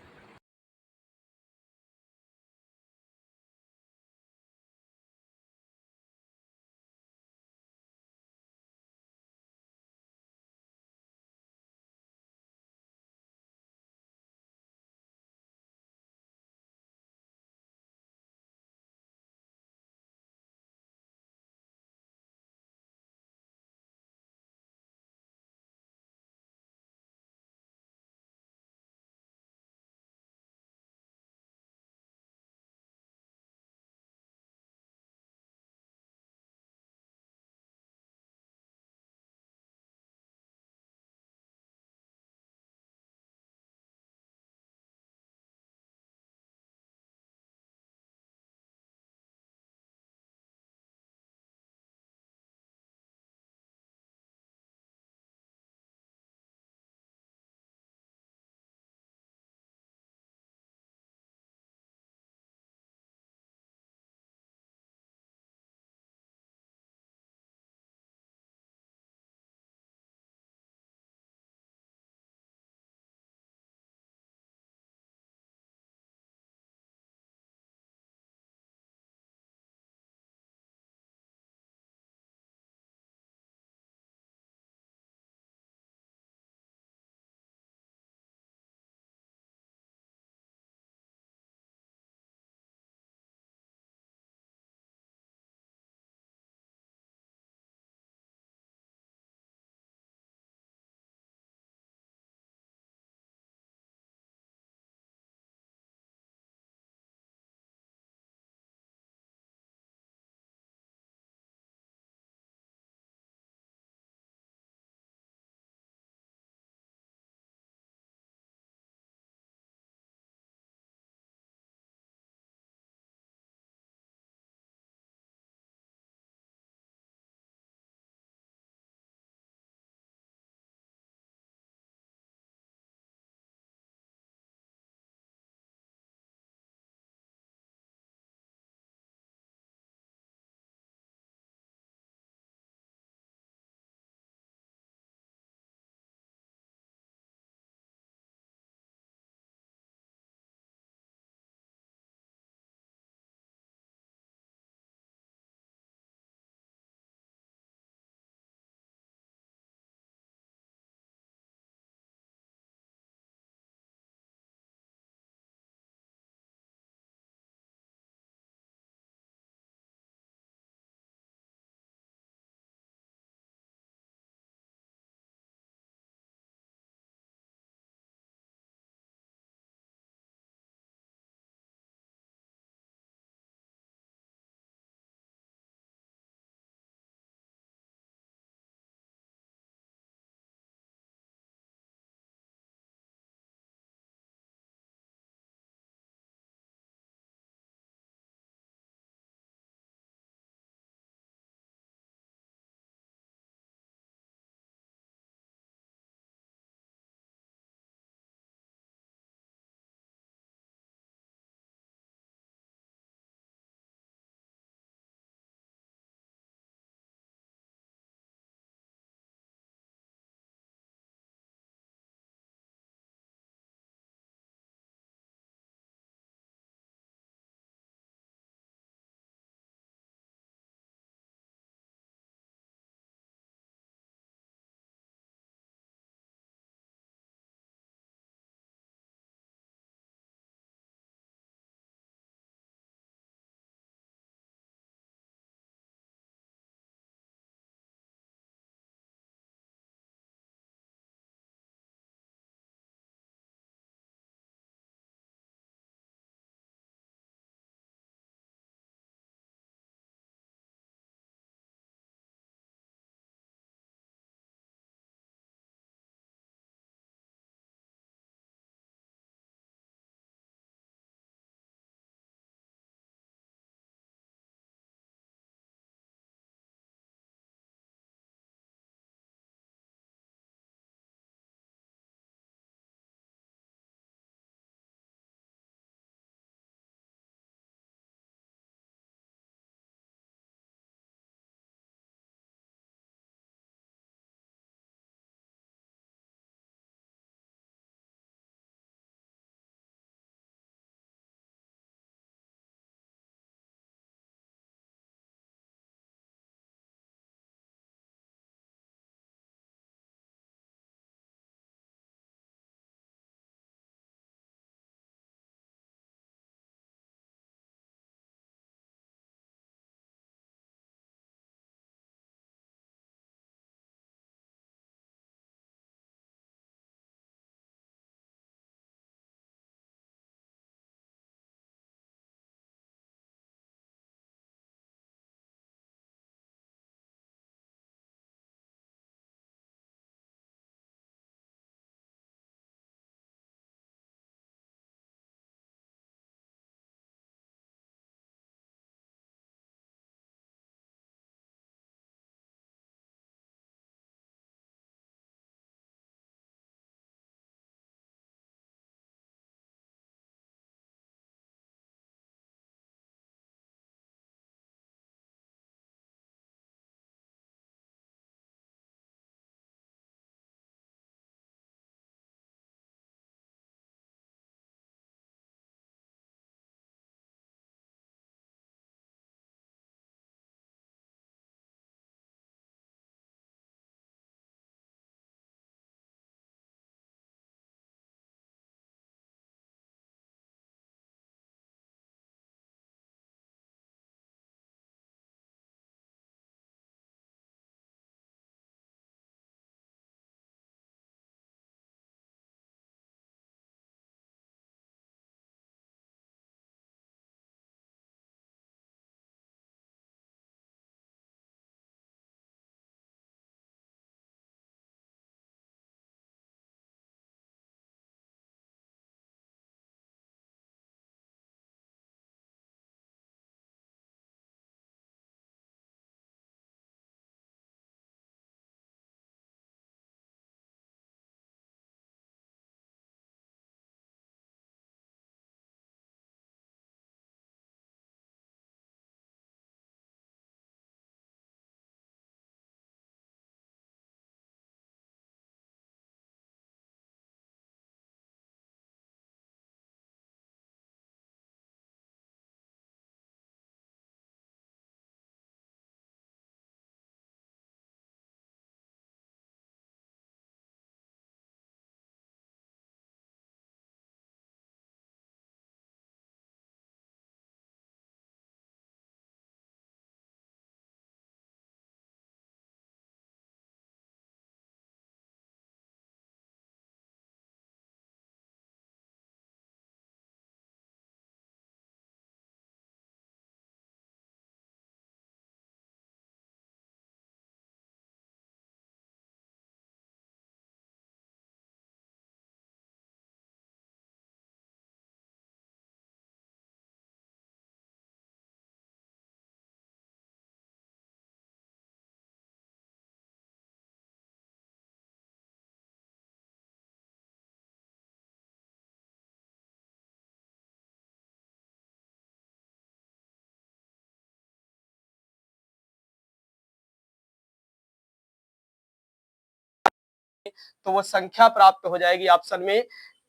तो वो संख्या प्राप्त हो जाएगी ऑप्शन में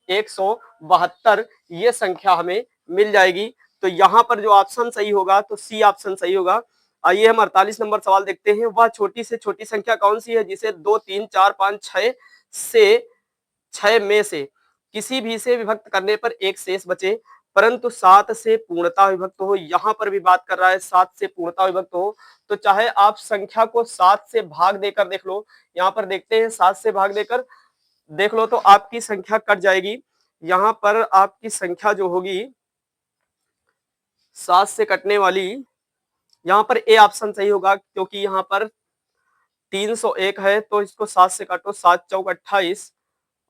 172 ये संख्या हमें मिल जाएगी। तो यहाँ पर जो ऑप्शन सही होगा तो सी ऑप्शन सही होगा। आइए हम 48 नंबर सवाल देखते हैं। वह छोटी से छोटी संख्या कौन सी है जिसे 2, 3, 4, 5, 6 से 6 में से किसी भी से विभक्त करने पर एक शेष बचे परंतु 7 से पूर्णतः विभक्त हो। यहाँ पर भी बात कर रहा है 7 से पूर्णतः विभक्त हो, तो चाहे आप संख्या को 7 से भाग देकर देख लो। यहाँ पर देखते हैं 7 से भाग देकर देख लो तो आपकी संख्या कट जाएगी। यहाँ पर आपकी संख्या जो होगी 7 से कटने वाली, यहाँ पर ए ऑप्शन सही होगा क्योंकि यहाँ पर 301 है तो इसको 7 से काटो, 7 चौक 28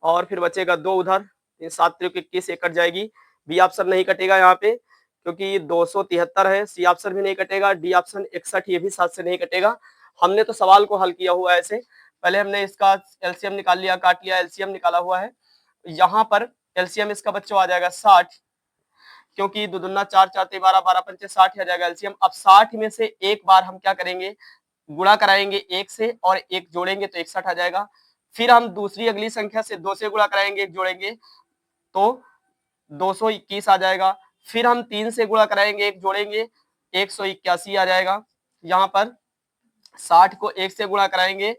और फिर बचेगा 2 उधर, 7 त्रिक 21 एक कट जाएगी। बी ऑप्शन नहीं कटेगा यहाँ पे क्योंकि 273 है। सी ऑप्शन भी नहीं कटेगा। डी ऑप्शन 61 ये भी 7 से नहीं कटेगा। हमने तो सवाल को हल किया हुआ है ऐसे, पहले हमने इसका एलसीएम निकाल लिया, काट लिया, एलसीएम निकाला हुआ है। यहाँ पर एलसीएम इसका बच्चों आ जाएगा 60 क्योंकि 2 दूना 4, 4 ते 12, 12 पंचे 60 आ जाएगा एलसीएम। अब 60 में से एक बार हम क्या करेंगे, गुणा कराएंगे 1 से और 1 जोड़ेंगे तो 61 आ जाएगा। फिर हम दूसरी अगली संख्या से 2 से गुणा कराएंगे, 1 जोड़ेंगे तो 221 आ जाएगा। फिर हम 3 से गुणा कराएंगे, 1 जोड़ेंगे 181 आ जाएगा। यहाँ पर 60 को 1 से गुणा कराएंगे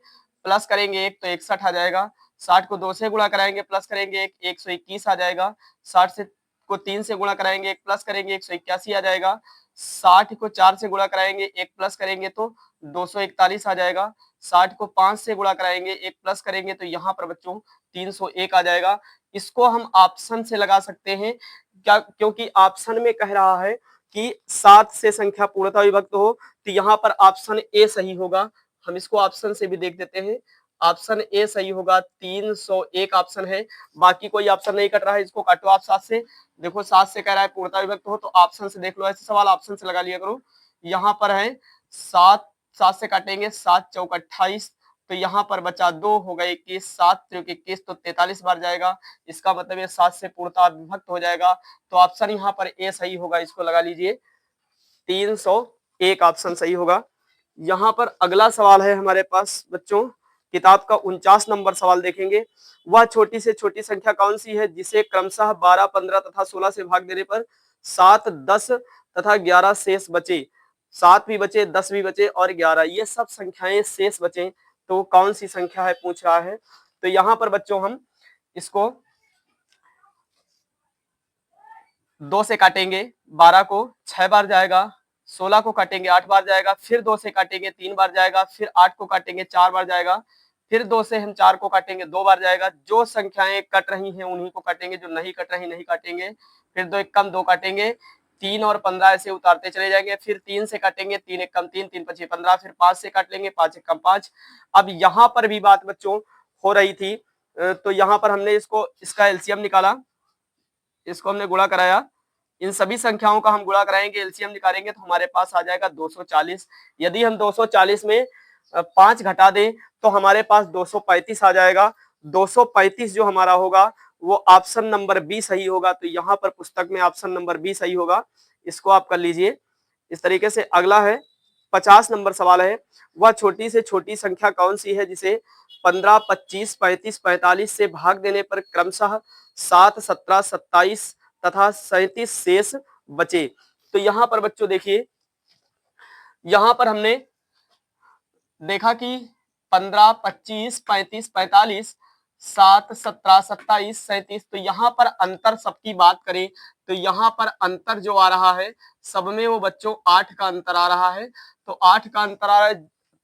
प्लस करेंगे 1 तो 61 आ जाएगा। 60 को 2 से गुणा कराएंगे प्लस करेंगे 1 121 आ जाएगा। 60 से को 3 से गुणा कराएंगे 1 प्लस करेंगे 181 आ जाएगा। 60 को 4 से गुणा कराएंगे 1 प्लस करेंगे तो 241 आ जाएगा। 60 को 5 से गुणा कराएंगे 1 प्लस करेंगे तो यहाँ पर बच्चों 301 आ जाएगा। इसको हम ऑप्शन से लगा सकते हैं क्या, क्योंकि ऑप्शन में कह रहा है कि 7 से संख्या पूर्णतः विभक्त हो, तो यहाँ पर ऑप्शन ए सही होगा। हम इसको ऑप्शन से भी देख देते हैं। ऑप्शन ए सही होगा, 301 ऑप्शन है, बाकी कोई ऑप्शन नहीं कट रहा है। इसको काटो आप 7 से, देखो 7 से कह रहा है पूर्णतः विभक्त हो तो ऑप्शन से देख लो। ऐसे सवाल ऑप्शन से लगा लिया करो। यहाँ पर है 7, 7 से काटेंगे 7 चौक 28 तो यहाँ पर बचा 2 हो गए 21, 7 त्रिक 21 तो 43 बार जाएगा। इसका मतलब ये 7 से पूर्णतः विभक्त हो जाएगा। तो ऑप्शन यहाँ पर ए सही होगा, इसको लगा लीजिए 301 ऑप्शन सही होगा। यहाँ पर अगला सवाल है हमारे पास बच्चों, किताब का 49 नंबर सवाल देखेंगे। वह छोटी से छोटी संख्या कौन सी है जिसे क्रमशः 12, 15 तथा 16 से भाग देने पर 7, 10 तथा 11 शेष बचे। 7 भी बचे, 10 भी बचे और 11 ये सब संख्याएं शेष बचे, तो कौन सी संख्या है पूछ रहा है। तो यहाँ पर बच्चों हम इसको 2 से काटेंगे, 12 को 6 बार जाएगा। 16 को काटेंगे 8 बार जाएगा। फिर 2 से काटेंगे 3 बार जाएगा। फिर 8 को काटेंगे 4 बार जाएगा। फिर 2 से हम 4 को काटेंगे 2 बार जाएगा। जो संख्याएं कट रही हैं उन्हीं को काटेंगे, जो नहीं कट रही नहीं काटेंगे। फिर 2 एक कम 2 काटेंगे, 3 और 15 ऐसे उतारते चले जाएंगे। फिर 3 से काटेंगे, 3 एक कम 3, 3 पचे 15। फिर 5 से काट लेंगे, 5 एक कम 5। अब यहाँ पर भी बात बच्चों हो रही थी, तो यहाँ पर हमने इसका एलसीएम निकाला, इसको हमने गुणा कराया। इन सभी संख्याओं का हम गुणा कराएंगे, एलसीएम निकालेंगे तो हमारे पास आ जाएगा 240। यदि हम 240 में 5 घटा दें तो हमारे पास 235 आ जाएगा। 235 जो हमारा होगा वो ऑप्शन नंबर बी सही होगा। तो यहाँ पर पुस्तक में ऑप्शन नंबर बी सही होगा, इसको आप कर लीजिए इस तरीके से। अगला है 50 नंबर सवाल है। वह छोटी से छोटी संख्या कौन सी है जिसे 15, 25, 35, 45 से भाग देने पर क्रमशः 7, 17, 27 तथा 37 शेष बचे। तो यहाँ पर बच्चों देखिए, यहाँ पर हमने देखा कि 15, 25, 35, 45, 7, 17, 27, 37, तो यहाँ पर अंतर सबकी बात करें तो यहाँ पर अंतर जो आ रहा है सब में वो बच्चों 8 का अंतर आ रहा है। तो 8 का अंतर आ रहा है,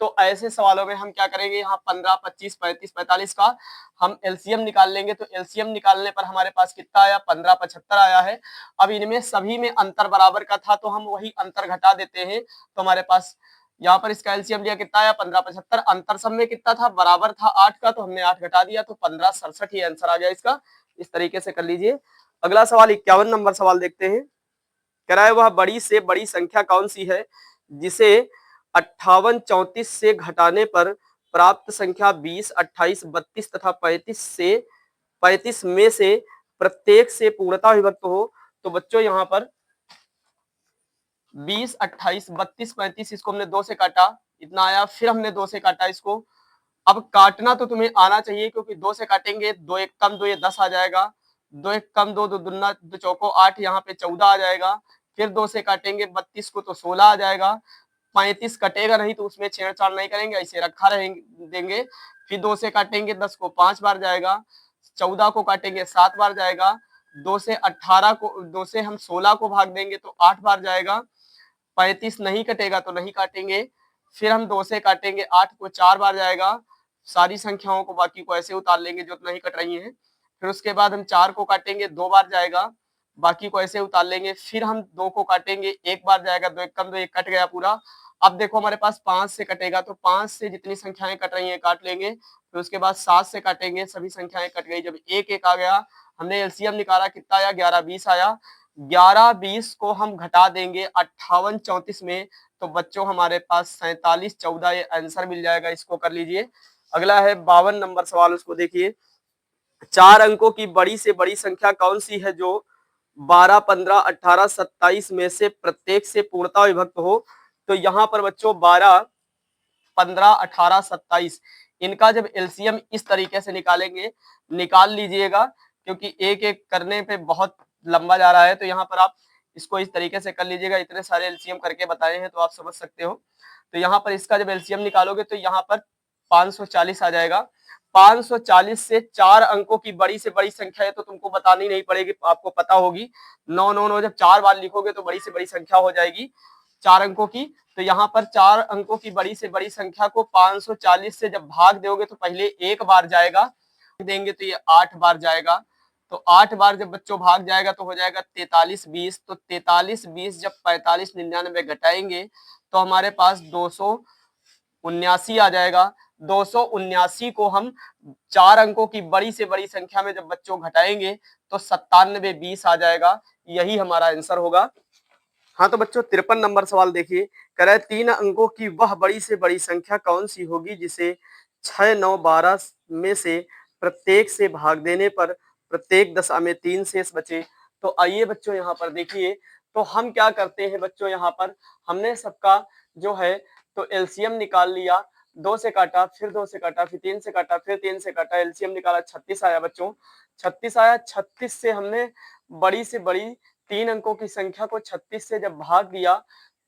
तो ऐसे सवालों में हम क्या करेंगे, यहाँ 15, 25, 35, 45 का हम एलसीएम निकाल लेंगे। तो एलसीएम निकालने पर हमारे पास कितना आया, 15, 75 आया है। अब इनमें सभी में अंतर बराबर का था तो हम वही अंतर घटा देते हैं। तो हमारे पास यहाँ पर इसका एलसीएम लिया, कितना आया 15, 75। अंतर सब में कितना था, बराबर था 8 का, तो हमने 8 घटा दिया तो 15, 67 ये आंसर आ गया इसका। इस तरीके से कर लीजिए। अगला सवाल 51 नंबर सवाल देखते हैं। कह रहा है वह बड़ी से बड़ी संख्या कौन सी है जिसे 58, 34 से घटाने पर प्राप्त संख्या 20, 28, 32 तथा 35 में से प्रत्येक से पूर्णतः विभक्त हो। तो बच्चों यहाँ पर 20, 28, 32, 35 इसको हमने 2 से काटा, इतना आया। फिर हमने 2 से काटा इसको। अब काटना तो तुम्हें आना चाहिए, क्योंकि 2 से काटेंगे, 2 एक कम 2 ये 10 आ जाएगा, 2 एक कम 2 2 दूना 2 चौको 8, यहाँ पे 14 आ जाएगा। फिर 2 से काटेंगे 32 को तो 16 आ जाएगा। 35 कटेगा नहीं तो उसमें छेड़छाड़ नहीं करेंगे, ऐसे रखा रहेंगे देंगे। फिर 2 से काटेंगे 10 को 5 बार जाएगा, 14 को काटेंगे 7 बार जाएगा, 2 से हम 16 को भाग देंगे तो 8 बार जाएगा। 35 नहीं कटेगा तो नहीं काटेंगे। फिर हम 2 से काटेंगे 8 को 4 बार जाएगा। सारी संख्याओं को बाकी को ऐसे उतार लेंगे जो नहीं कट रही हैं। फिर उसके बाद हम 4 को काटेंगे 2 बार जाएगा, बाकी को ऐसे उतार लेंगे। फिर हम 2 को काटेंगे 1 बार जाएगा, 2 एक कम 2 एक कट गया पूरा। अब देखो हमारे पास 5 से कटेगा तो 5 से जितनी संख्याएं कट रही हैं काट लेंगे। फिर उसके बाद 7 से काटेंगे, सभी संख्याएं कट गई। जब 1 1 आ गया, हमने एलसीएम निकाला, कितना आया 11 20 आया। 11 20 को हम घटा देंगे 58 34 में, तो बच्चों हमारे पास 47 14 ये आंसर मिल जाएगा। इसको कर लीजिए। अगला है 52 नंबर सवाल, उसको देखिए। 4 अंकों की बड़ी से बड़ी संख्या कौन सी है जो 12 15 18 27 में से प्रत्येक से पूर्णतः विभक्त हो? तो यहाँ पर बच्चों 12 15 18 27 इनका जब एलसीएम इस तरीके से निकालेंगे, निकाल लीजिएगा, क्योंकि एक एक करने पे बहुत लंबा जा रहा है। तो यहाँ पर आप इसको इस तरीके से कर लीजिएगा। इतने सारे एलसीएम करके बताए हैं तो आप समझ सकते हो। तो यहाँ पर इसका जब एलसीएम निकालोगे तो यहाँ पर 540 आ जाएगा। 540 से 4 अंकों की बड़ी से बड़ी संख्या है तो तुमको बतानी नहीं पड़ेगी, आपको पता होगी। 9 9 9 जब 4 बार लिखोगे तो बड़ी से बड़ी संख्या हो जाएगी 4 अंकों की। तो यहाँ पर 4 अंकों की बड़ी से बड़ी संख्या को 540 से जब भाग दोगे तो पहले 1 बार जाएगा, देंगे तो ये 8 बार जाएगा। तो 8 बार जब बच्चों भाग जाएगा तो हो जाएगा 43 20। तो 43 20 जब 45 99 घटाएंगे तो हमारे पास 279 आ जाएगा। 279 को हम 4 अंकों की बड़ी से बड़ी संख्या में जब बच्चों घटाएंगे तो 97 20 आ जाएगा। यही हमारा आंसर होगा। हाँ तो बच्चों 53 नंबर सवाल देखिए। कह रहा है 3 अंकों की वह बड़ी से बड़ी संख्या कौन सी होगी जिसे 6 9 12 में से प्रत्येक से भाग देने पर प्रत्येक दशा में 3 शेष बचे। तो आइए बच्चों यहाँ पर देखिए। तो हम क्या करते हैं बच्चों, यहाँ पर हमने सबका जो है तो एलसीएम निकाल लिया। 2 से काटा, फिर 2 से काटा, फिर 3 से काटा, फिर 3 से काटा, एलसीएम निकाला, 36 आया बच्चों। 36 आया। 36 से हमने बड़ी से बड़ी 3 अंकों की संख्या को 36 से जब भाग दिया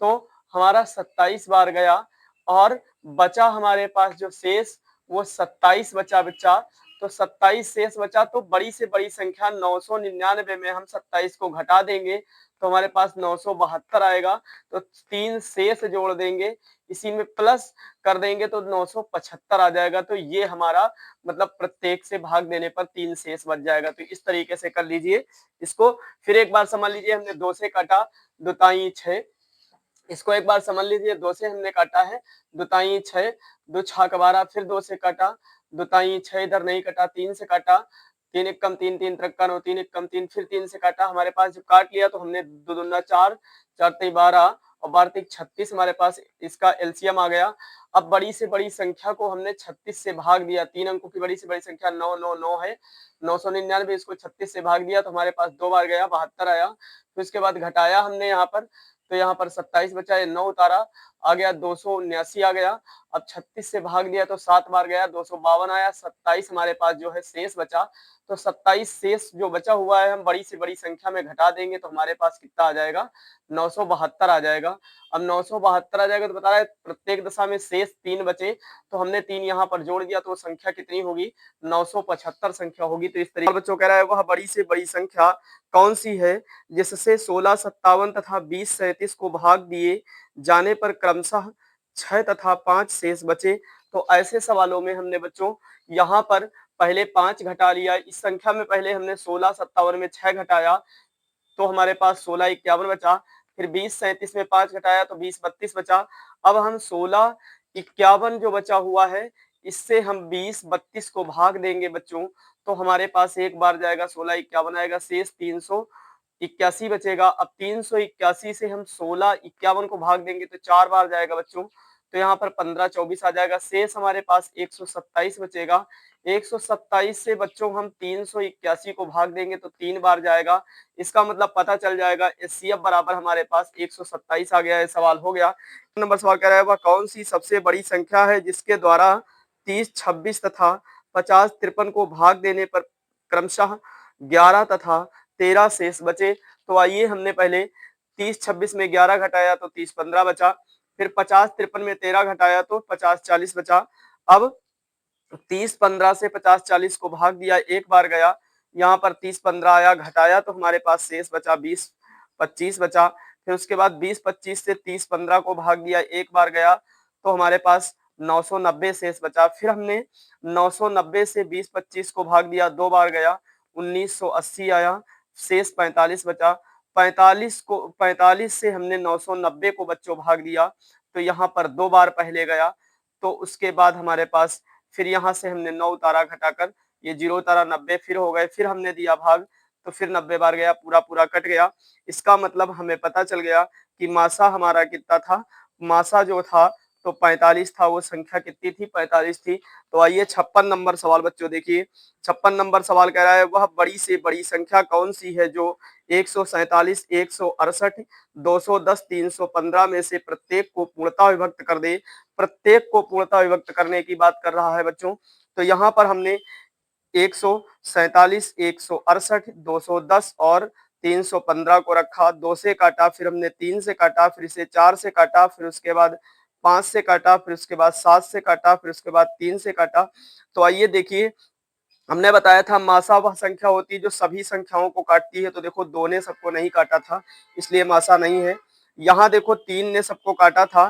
तो हमारा 27 बार गया, और बचा हमारे पास जो शेष वो 27 बचा बच्चा। तो 27 शेष बचा। तो बड़ी से बड़ी संख्या 999 में हम 27 को घटा देंगे तो हमारे पास 972 आएगा। तो 3 शेष जोड़ देंगे, इसी में प्लस कर देंगे तो 975 आ जाएगा। तो ये हमारा मतलब प्रत्येक से भाग देने पर 3 शेष बच जाएगा। तो इस तरीके से कर लीजिए इसको। फिर एक बार समझ लीजिए, हमने 2 से काटा, 2 ताई 6। इसको एक बार समझ लीजिए, 2 से हमने काटा है, 2 ताई 6, 2 छक 12। फिर 2 से काटा, 2 ताई 6, इधर नहीं कटा। 3 से काटा, 3 एक कम 3 3 त्रिक्का 9, 3 एक कम 3। फिर 3 से काटा, हमारे पास जब काट लिया तो हमने 2 दूना 4, 4 तेई 12 और 12 तेई 36 हमारे पास इसका एलसीएम आ गया। अब बड़ी से बड़ी संख्या को हमने 36 से भाग दिया। 3 अंकों की बड़ी से बड़ी संख्या 9 9 9 है। 999 इसको 36 से भाग दिया तो हमारे पास 2 बार गया, 72 आया। फिर उसके बाद घटाया हमने यहाँ पर, तो यहाँ पर 27 बचा, ये 9 उतारा, आ गया 279 आ गया। अब 36 से भाग दिया तो 7 बार गया, 252 आया। 27 हमारे पास जो है शेष बचा। तो 27 शेष जो बचा हुआ है हम बड़ी से बड़ी संख्या में घटा देंगे तो हमारे पास कितना आ जाएगा, 972 आ जाएगा। अब 972 आ जाएगा तो बता रहा है प्रत्येक दशा में शेष 3 बचे, तो हमने 3 यहाँ पर जोड़ दिया तो संख्या कितनी होगी, 975 संख्या होगी। तो इस तरीके बच्चों कह रहा है वह बड़ी से बड़ी संख्या कौन सी है जिससे 16 57 तथा 20 37 को भाग दिए जाने पर क्रमशः 6 तथा 5 शेष बचे। तो ऐसे सवालों में हमने बच्चों यहाँ पर पहले 5 घटा लिया। इस संख्या में पहले हमने 16 57 में 6 घटाया तो हमारे पास 16 51 बचा। फिर 20 37 में 5 घटाया तो 20 32 बचा। अब हम 16 51 जो बचा हुआ है इससे हम 20 32 को भाग देंगे बच्चों, तो हमारे पास एक बार जाएगा, 16 51 आएगा, शेष 381 बचेगा। अब 381 से हम 16 51 को भाग देंगे तो 4 बार जाएगा बच्चों, तो यहाँ पर 15 24 आ जाएगा। शेष हमारे पास 127 बचेगा। 127 से बच्चों हम 381 को भाग देंगे तो 3 बार जाएगा। इसका मतलब पता चल जाएगा एचसीएफ बराबर हमारे पास 127 आ गया है। सवाल हो गया। नंबर सवाल कह रहा है वह कौन सी सबसे बड़ी संख्या है जिसके द्वारा 30 26 तथा 50 53 को भाग देने पर क्रमशः 11 तथा 13 शेष बचे। तो आइए हमने पहले 30 26 में 11 घटाया तो 30 15 बचा, फिर 50 53 में 13 घटाया तो 50 40 बचा। अब 30 15 से 50 40 को भाग दिया, एक बार गया, यहाँ पर 30 15 आया, घटाया तो हमारे पास शेष बचा 20 25 बचा। फिर उसके बाद 20 25 से 30 15 को भाग दिया, एक बार गया तो हमारे पास 990 शेष बचा। फिर हमने 990 से 20 25 को भाग दिया, दो बार गया, 1980 आया, शेष 45 बचा। 45 से हमने 990 को बच्चों भाग दिया तो यहाँ पर दो बार पहले गया, तो उसके बाद हमारे पास फिर यहाँ से हमने 9 उतारा, घटाकर ये 0 उतारा, 90 फिर हो गए, फिर हमने दिया भाग तो फिर 90 बार गया, पूरा पूरा कट गया। इसका मतलब हमें पता चल गया कि मासा हमारा कितना था। मासा जो था तो 45 था, वो संख्या कितनी थी, 45 थी। तो आइए 56 नंबर सवाल बच्चों देखिए। 56 नंबर सवाल कह रहा है वह बड़ी से बड़ी संख्या कौन सी है जो 147 168 210 315 में से प्रत्येक को पूर्णतः विभक्त कर दे। प्रत्येक को पूर्णतः विभक्त करने की बात कर रहा है बच्चों। तो यहाँ पर हमने 147 168 210 और 315 को रखा, 2 से काटा, फिर हमने 3 से काटा, फिर इसे 4 से काटा, फिर उसके बाद 5 से काटा, फिर उसके बाद 7 से काटा, फिर उसके बाद 3 से काटा। तो आइए देखिए, हमने बताया था मासा वह संख्या होती है जो सभी संख्याओं को काटती है। तो देखो 2 ने सबको नहीं काटा था, इसलिए मासा नहीं है। यहाँ देखो 3 ने सबको काटा था,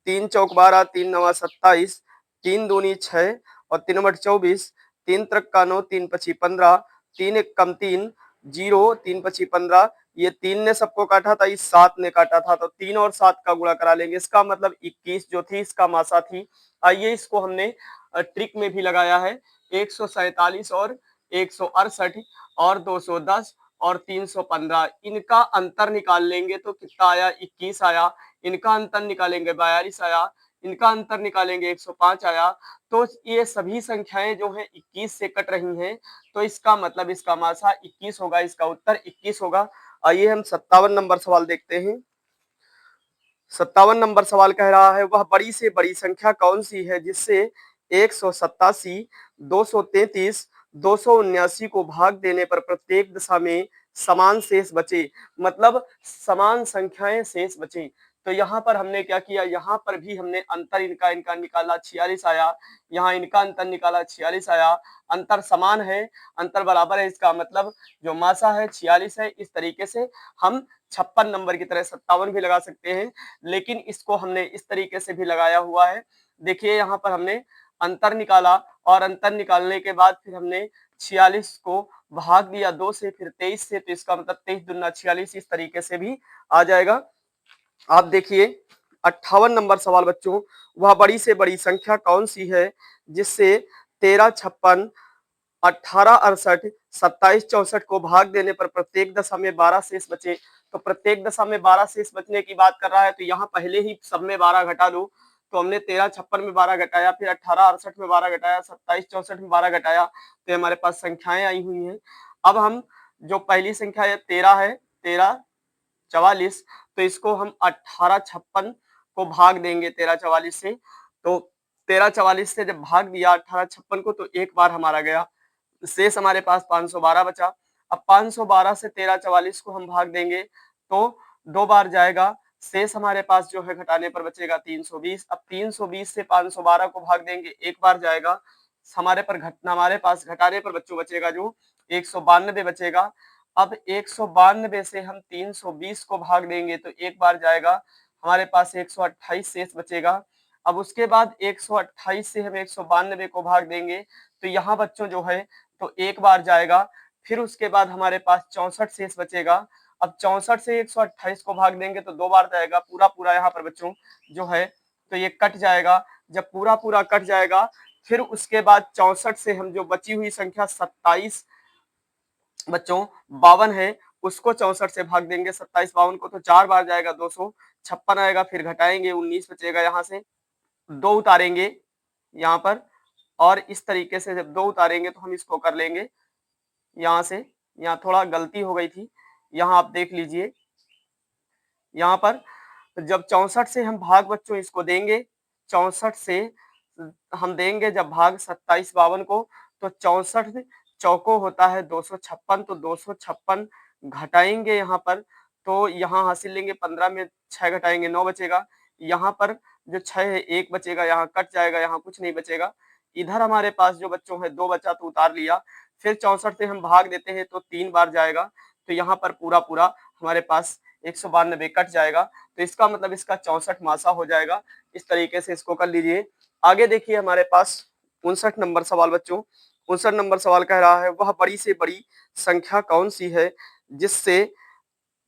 3 चौक 12, 3 नवा 27, 3 दूनी 6 और 3 बट 24, 3 त्रिक का 9, 3 पची 15, 3 एक कम 3 0, 3 पची 15। ये 3 ने सबको काटा था, इस 7 ने काटा था, तो 3 और 7 का गुणा करा लेंगे। इसका मतलब 21 जो थी इसका मासा थी। आइए इसको हमने ट्रिक में भी लगाया है। 147 और 168 और 210 और 315, इनका अंतर निकाल लेंगे तो कितना आया, 21 आया। इनका अंतर निकालेंगे 42 आया। इनका अंतर निकालेंगे 105 आया। तो ये सभी संख्याएं जो हैं 21 से कट रही हैं, तो इसका मतलब इसका मासा 21 होगा, इसका उत्तर 21 होगा। आइए हम 57 नंबर सवाल देखते हैं। 57 नंबर सवाल कह रहा है वह बड़ी से बड़ी संख्या कौन सी है जिससे 187 233 279 को भाग देने पर प्रत्येक दशा में समान शेष बचे। मतलब समान संख्याएं शेष बचे। तो यहाँ पर हमने क्या किया, यहाँ पर भी हमने अंतर इनका इनका निकाला, 46 आया। यहाँ इनका अंतर निकाला, 46 आया। अंतर समान है, अंतर बराबर है, इसका मतलब जो मासा है 46 है। इस तरीके से हम 56 नंबर की तरह 57 भी लगा सकते हैं, लेकिन इसको हमने इस तरीके से भी लगाया हुआ है। देखिए यहाँ पर हमने अंतर निकाला और अंतर निकालने के बाद फिर हमने 46 को भाग दिया 2 से, फिर 23 से, तो इसका मतलब 23 दूना 46, इस तरीके से भी आ जाएगा। आप देखिए 58 नंबर सवाल बच्चों, वह बड़ी से बड़ी संख्या कौन सी है जिससे 13 56 18 68 27 64 को भाग देने पर प्रत्येक दशा में 12 शेष बचे। तो प्रत्येक दशा में 12 शेष बचने की बात कर रहा है, तो यहाँ पहले ही सब में 12 घटा लो। तो हमने 13 56 में 12 घटाया, फिर 18 68 में 12 घटाया, 27 64 में 12 घटाया, तो हमारे पास संख्याएं आई हुई हैं। अब हम जो पहली संख्या है 13 है, 13 44, तो इसको हम 18 56 को भाग देंगे 13 44 से। तो 13 44 से जब भाग दिया 18 56 को, तो एक बार हमारा गया, शेष हमारे पास 512 बचा। अब 512 से 13 44 को हम भाग देंगे तो दो बार जाएगा, शेष हमारे पास जो है घटाने पर बचेगा 320। अब 320 से 512 को भाग देंगे, एक बार जाएगा, हमारे पास घटाने पर बच्चों बचेगा जो 192 बचेगा। अब 192 से हम 320 को भाग देंगे तो एक बार जाएगा, हमारे पास 128 शेष बचेगा। अब उसके बाद 128 से हम 192 को भाग देंगे तो यहाँ बच्चों जो है तो एक बार जाएगा, फिर उसके बाद हमारे पास 64 शेष बचेगा। अब 64 से 128 को भाग देंगे तो दो बार जाएगा, पूरा पूरा यहाँ पर बच्चों जो है तो ये कट जाएगा। जब पूरा पूरा कट जाएगा, फिर उसके बाद 64 से हम जो बची हुई संख्या 27 बच्चों 52 है, उसको 64 से भाग देंगे, 27 52 को, तो चार बार जाएगा, 256 आएगा, फिर घटाएंगे 19 बचेगा, यहाँ से दो उतारेंगे यहाँ पर, और इस तरीके से जब दो उतारेंगे तो हम इसको कर लेंगे यहाँ से। यहाँ थोड़ा गलती हो गई थी, यहाँ आप देख लीजिए, यहाँ पर जब 64 से हम भाग बच्चों इसको देंगे, 64 से हम देंगे जब भाग 2752 को, तो 64 चौको होता है 256, तो 256 घटाएंगे यहाँ पर, तो यहाँ हासिल लेंगे 15 में 6 घटाएंगे 9 बचेगा। यहाँ पर जो 6 है 1 बचेगा, यहाँ कट जाएगा, यहाँ कुछ नहीं बचेगा। इधर हमारे पास जो बच्चों है 2 बचा तो उतार लिया, फिर 64 से हम भाग देते हैं तो 3 बार जाएगा, तो यहाँ पर पूरा पूरा हमारे पास 192 कट जाएगा, तो इसका मतलब इसका 64 मासा हो जाएगा। इस तरीके से इसको कर लीजिए। आगे देखिए हमारे पास 59 नंबर सवाल बच्चों, 59 नंबर सवाल कह रहा है वह बड़ी से बड़ी संख्या कौन सी है जिससे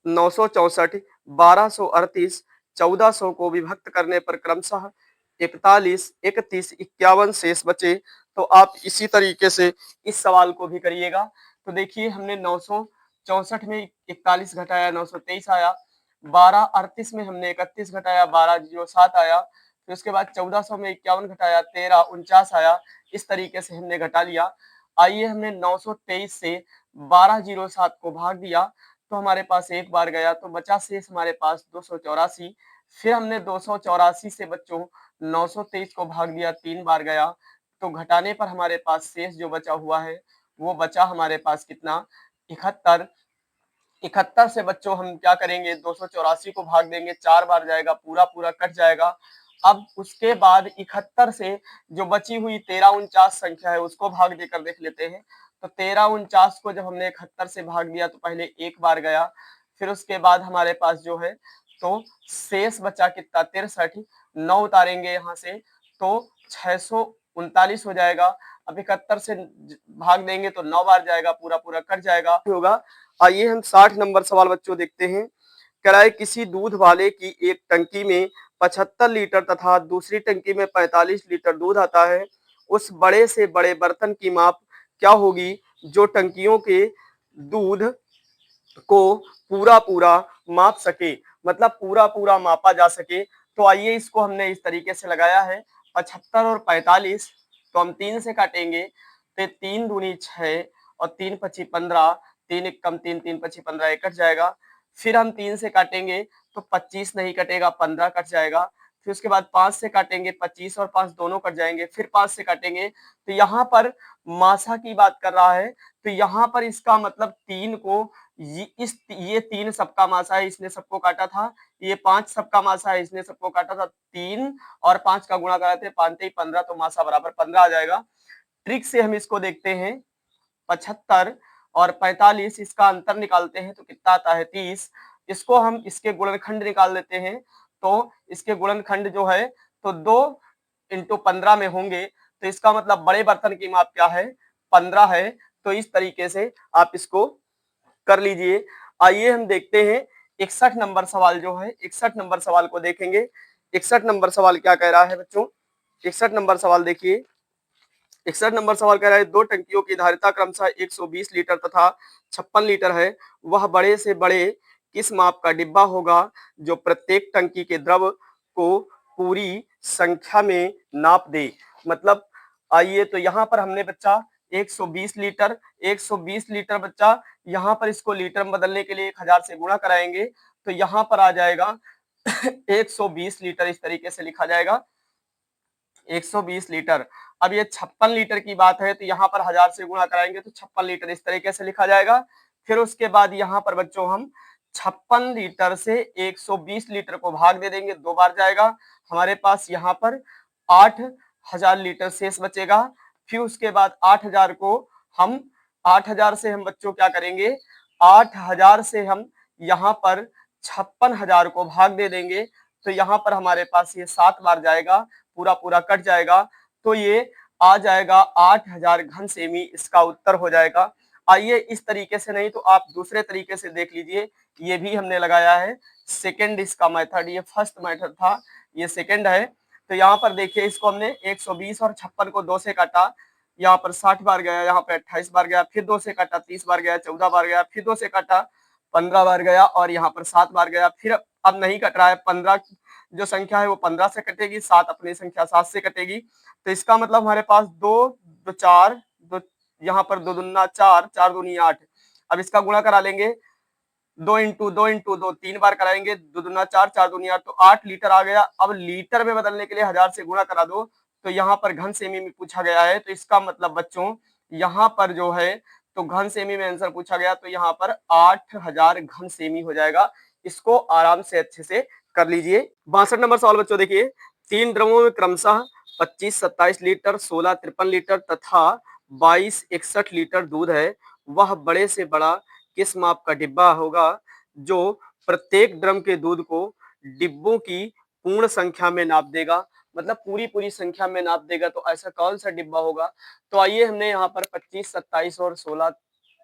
964, 1238, 1400 को विभक्त करने पर क्रमशः 41, 31, 51 शेष बचे। तो आप इसी तरीके से इस सवाल को भी करिएगा। तो देखिए हमने 964 में 41 घटाया 923 आया, 1238 में हमने 31 घटाया 1207 आया, फिर उसके बाद 1400 में 51 घटाया 1349 आया। इस तरीके से हमने घटा लिया। आइए हमने 923 से 1207 को भाग दिया, तो हमारे पास एक बार गया, तो बचा शेष हमारे पास 284। फिर हमने 284 से बच्चों 923 को भाग दिया, 3 बार गया, तो घटाने पर हमारे पास शेष जो बचा हुआ है वो बचा हमारे पास कितना, 71। 71 से बच्चों हम क्या करेंगे, 284 को भाग देंगे, 4 बार जाएगा, पूरा पूरा कट जाएगा। अब उसके बाद 71 से जो बची हुई 1349 संख्या है उसको भाग देकर देख लेते हैं। तो 1349 को जब हमने 71 से भाग दिया तो पहले एक बार गया, फिर उसके बाद हमारे पास जो है तो शेष बचा कितना, 63। 9 उतारेंगे यहाँ से तो 639 हो जाएगा। अब 71 से भाग देंगे तो 9 बार जाएगा, पूरा पूरा कट जाएगा होगा। आइए हम 60 नंबर सवाल बच्चों देखते हैं। कह रहा है किसी दूध वाले की एक टंकी में 75 लीटर तथा दूसरी टंकी में 45 लीटर दूध आता है। उस बड़े से बड़े बर्तन की माप क्या होगी जो टंकियों के दूध को पूरा पूरा माप सके, मतलब पूरा पूरा मापा जा सके। तो आइए इसको हमने इस तरीके से लगाया है, 75 और 45, तो हम 3 से काटेंगे, तो 3 दूनी 6 और 3 पची 15, 3 एक कम 3, 3 पची 15, एक कट जाएगा। फिर हम 3 से काटेंगे तो 25 नहीं कटेगा, 15 कट जाएगा। फिर उसके बाद 5 से काटेंगे, 25 और 5 दोनों कट जाएंगे। फिर 5 से काटेंगे, तो यहाँ पर मासा की बात कर रहा है, तो यहाँ पर इसका मतलब 3 को ये 3 सबका मासा है, इसने सबको काटा था। ये 5 सबका मासा है, इसने सबको काटा था। 3 और 5 का गुणा कराते 5 15, तो मासा बराबर 15 आ जाएगा। ट्रिक से हम इसको देखते हैं, 75 और 45 इसका अंतर निकालते हैं तो कितना आता है, 30। इसको हम इसके गुणनखंड निकाल लेते हैं, तो इसके गुणनखंड जो है तो 2 इंटू 15 में होंगे, तो इसका मतलब बड़े बर्तन की माप क्या है, 15 है। तो इस तरीके से आप इसको कर लीजिए। आइए हम देखते हैं 61 नंबर सवाल जो है, 61 नंबर सवाल को देखेंगे। 61 नंबर सवाल क्या कह रहा है बच्चों, 61 नंबर सवाल देखिए। 61 नंबर सवाल कह रहा है दो टंकियों की धारिता क्रमशः 120 लीटर तथा 56 लीटर है, वह बड़े से बड़े किस माप का डिब्बा होगा जो प्रत्येक टंकी के द्रव को पूरी संख्या में नाप दे। मतलब आइए, तो यहाँ पर हमने बच्चा 120 लीटर, 120 लीटर बच्चा, यहाँ पर इसको लीटर में बदलने के लिए 1000 से गुणा कराएंगे, तो यहाँ पर आ जाएगा 120 लीटर, इस तरीके से लिखा जाएगा 120 लीटर। अब ये 56 लीटर की बात है, तो यहाँ पर 1000 से गुणा कराएंगे तो 56 लीटर इस तरीके से लिखा जाएगा। फिर उसके बाद यहाँ पर बच्चों हम 56 लीटर से 120 लीटर को भाग दे देंगे, 2 बार जाएगा। हमारे पास यहाँ पर 8000 लीटर शेष बचेगा। फिर उसके बाद 8000 को हम 8000 से हम बच्चों क्या करेंगे, 8000 से हम यहाँ पर 56,000 को भाग दे देंगे, तो यहाँ पर हमारे पास ये 7 बार जाएगा, पूरा पूरा कट जाएगा, तो ये आ जाएगा 8000 घन सेमी, इसका उत्तर हो जाएगा। आइए इस तरीके से नहीं तो आप दूसरे तरीके से देख लीजिए, ये भी हमने लगाया है सेकंड इसका मेथड, ये फर्स्ट मेथड था, ये सेकंड है। तो यहाँ पर देखिए इसको हमने 120 और 56 को 2 से काटा, यहाँ पर 60 बार गया, यहाँ पे 28 बार गया, फिर 2 से काटा 30 बार गया, 14 बार गया, फिर 2 से काटा 15 बार गया और यहाँ पर 7 बार गया। फिर अब नहीं कट रहा है, 15 जो संख्या है वो 15 से कटेगी, 7 अपनी संख्या 7 से कटेगी। तो इसका मतलब हमारे पास 2 2 4 2, यहाँ पर 2 दूना 4, 4 दूनी 8। अब इसका गुणा करा लेंगे, 2 इंटू 2 इंटू 2 3 बार कराएंगे, 2 दूना 4, 4 दूनी 8, तो 8 लीटर आ गया। अब लीटर में बदलने के लिए 1000 से गुणा करा दो, तो यहाँ पर घन सेमी में पूछा गया है, तो इसका मतलब बच्चों यहाँ पर जो है तो घन सेमी में आंसर पूछा गया, तो यहाँ पर 8000 घन सेमी हो जाएगा। इसको आराम से अच्छे से कर लीजिए। 62 नंबर सवाल बच्चों देखिए, 3 ड्रमों में क्रमशः 25-27 लीटर, 16-53 लीटर तथा 22-61 लीटर दूध है। वह बड़े से बड़ा किस माप का डिब्बा होगा जो प्रत्येक ड्रम के दूध को डिब्बों की पूर्ण संख्या में नाप देगा, मतलब पूरी संख्या में नाप देगा। तो ऐसा कौन सा डिब्बा होगा? तो आइए, हमने यहाँ पर 25, 27 और 16,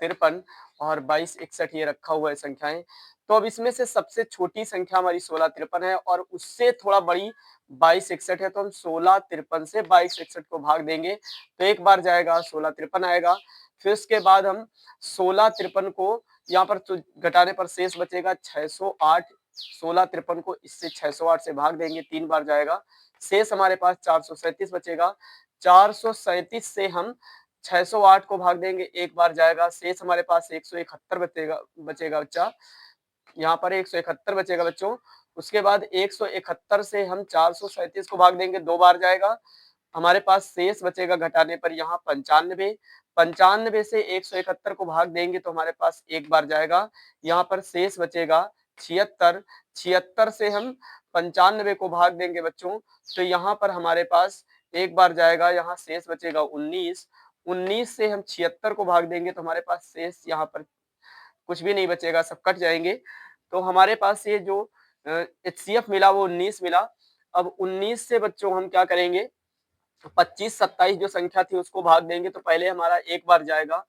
53 और 22, 61 ये रखा हुआ है संख्याएं। तो अब इसमें से सबसे छोटी संख्या हमारी 16-53 है और उससे थोड़ा बड़ी 22-61 है। तो हम 16-53 से 22-61 को भाग देंगे तो एक बार जाएगा 16-53 आएगा। फिर उसके बाद हम 16-53 को यहाँ पर तो घटाने पर शेष बचेगा 608। 16-53 को इससे 608 से भाग देंगे, 3 बार जाएगा। शेष हमारे पास 437 बचेगा। 437 से हम 608 को भाग देंगे, एक बार जाएगा। शेष हमारे पास 171 बचेगा बच्चा, यहाँ पर 171 बचेगा बच्चों। उसके बाद 171 से हम 437 को भाग देंगे, 2 बार जाएगा। हमारे पास शेष बचेगा घटाने पर यहाँ 95। 95 से 171 को भाग देंगे तो हमारे पास एक बार जाएगा। यहाँ पर शेष बचेगा 76। 76 से हम 95 को भाग देंगे बच्चों, तो यहाँ पर हमारे पास एक बार जाएगा। यहाँ शेष बचेगा 19। 19 से हम 76 को भाग देंगे तो हमारे पास शेष यहाँ पर कुछ भी नहीं बचेगा, सब कट जाएंगे। तो हमारे पास ये जो HCF मिला वो 19 मिला। अब 19 से बच्चों हम क्या करेंगे, 25-27 जो संख्या थी उसको भाग देंगे, तो पहले हमारा एक बार जाएगा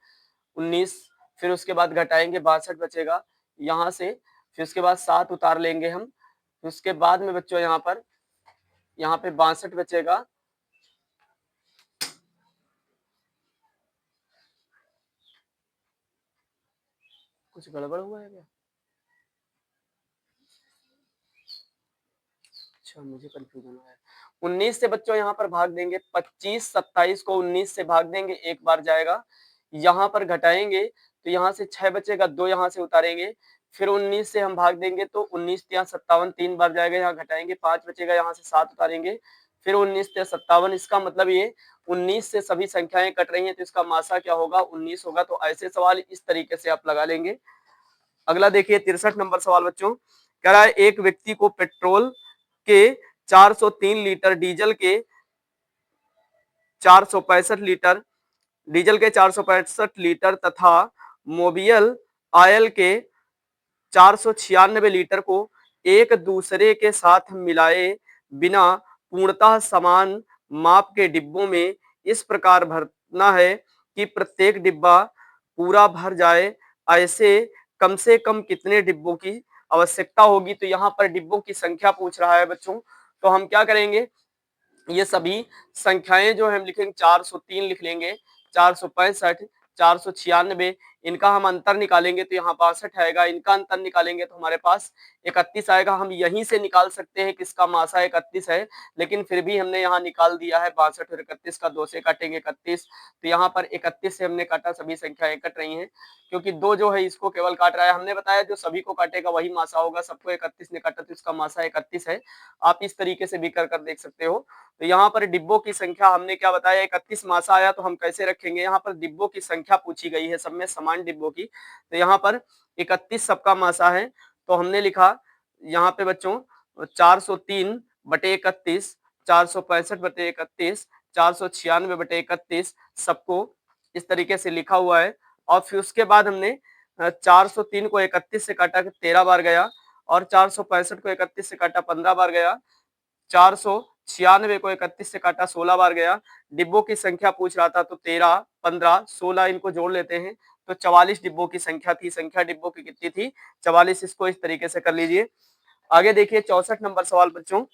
19, फिर उसके बाद घटाएंगे 62 बचेगा यहाँ से, फिर उसके बाद 7 उतार लेंगे हम, फिर उसके बाद में बच्चों यहाँ पे 62 बचेगा। कुछ गड़बड़ हुआ है क्या? अच्छा, मुझे कंफ्यूजन हुआ है। 19 से बच्चों यहाँ पर भाग देंगे, 25-27 को 19 से भाग देंगे, एक बार जाएगा। यहाँ पर घटाएंगे तो यहाँ से 6 बचेगा, 2 यहाँ से उतारेंगे, फिर 19 से हम भाग देंगे तो 19 या 57 3 बार जाएगा, यहाँ घटाएंगे 5 बचेगा, यहाँ से 7 उतारेंगे, फिर 19 या 57। इसका मतलब ये 19 से सभी संख्याएं कट रही हैं, तो इसका मासा क्या होगा? 19 होगा। तो ऐसे सवाल इस तरीके से आप लगा लेंगे। अगला देखिए 63 नंबर सवाल बच्चों, कह रहा है एक व्यक्ति को पेट्रोल के 403 लीटर, डीजल के 465 लीटर, डीजल के 465 लीटर तथा मोबियल ऑयल के 496 लीटर को एक दूसरे के साथ मिलाए बिना पूर्णतः समान माप के डिब्बों में इस प्रकार भरना है कि प्रत्येक डिब्बा पूरा भर जाए। ऐसे कम से कम कितने डिब्बों की आवश्यकता होगी? तो यहाँ पर डिब्बों की संख्या पूछ रहा है बच्चों। तो हम क्या करेंगे, ये सभी संख्याएं जो हम लिखेंगे 403 लिख लेंगे, 465, 496, इनका हम अंतर निकालेंगे तो यहाँ 62 आएगा। इनका अंतर निकालेंगे तो हमारे पास 31 आएगा। हम यहीं से निकाल सकते हैं किसका मासा 31 है, लेकिन फिर भी हमने यहाँ निकाल दिया है 62 और 31 का, 2 से काटेंगे 31, तो यहाँ पर 31 से हमने काटा, सभी संख्याएं कट रही हैं क्योंकि 2 जो है इसको केवल काट रहा है। हमने बताया जो सभी को काटेगा वही मासा होगा, सबको 31 ने काटा तो इसका मासा 31 है। आप इस तरीके से भी कर देख सकते हो। तो यहाँ पर डिब्बों की संख्या हमने क्या बताया, 31 मासा आया, तो हम कैसे रखेंगे, यहाँ पर डिब्बों की संख्या पूछी गई है, सब में समान डिब्बों की, तो यहाँ पर 31 सबका मासा है। तो हमने लिखा यहाँ पे बच्चों 403/31, 465/31, 496/31 सबको इस तरीके से लिखा हुआ है। और फिर उसके बाद हमने 403 को 31 से काटा, 13 बार गया, और 465 को 31 से काटा, 15 बार गया, 496 को 31 से काटा, 16 बार गया। डिब्बों की संख्या पूछ रहा था तो 13, 15, 16 इनको जोड़ लेते हैं तो 44 डिब्बों की संख्या थी। संख्या डिब्बों की कितनी थी? 44। इसको इस तरीके से कर लीजिए। आगे देखिए 64 नंबर सवाल बच्चों।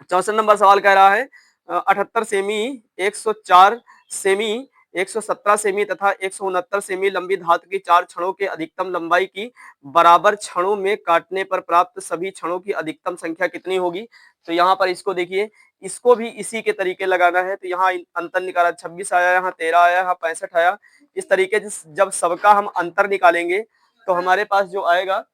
64 नंबर सवाल कह रहा है 78 सेमी, 104 सेमी, 117 सेमी तथा 169 सेमी लंबी धातु की 4 छड़ों के अधिकतम लंबाई की बराबर छड़ों में काटने पर प्राप्त सभी छड़ों की अधिकतम संख्या कितनी होगी? तो यहाँ पर इसको देखिए, इसको भी इसी के तरीके लगाना है। तो यहाँ अंतर निकाला, 26 आया, यहाँ 13 आया, यहाँ 65 आया। इस तरीके से जब सबका हम अंतर निकालेंगे तो हमारे पास जो आएगा,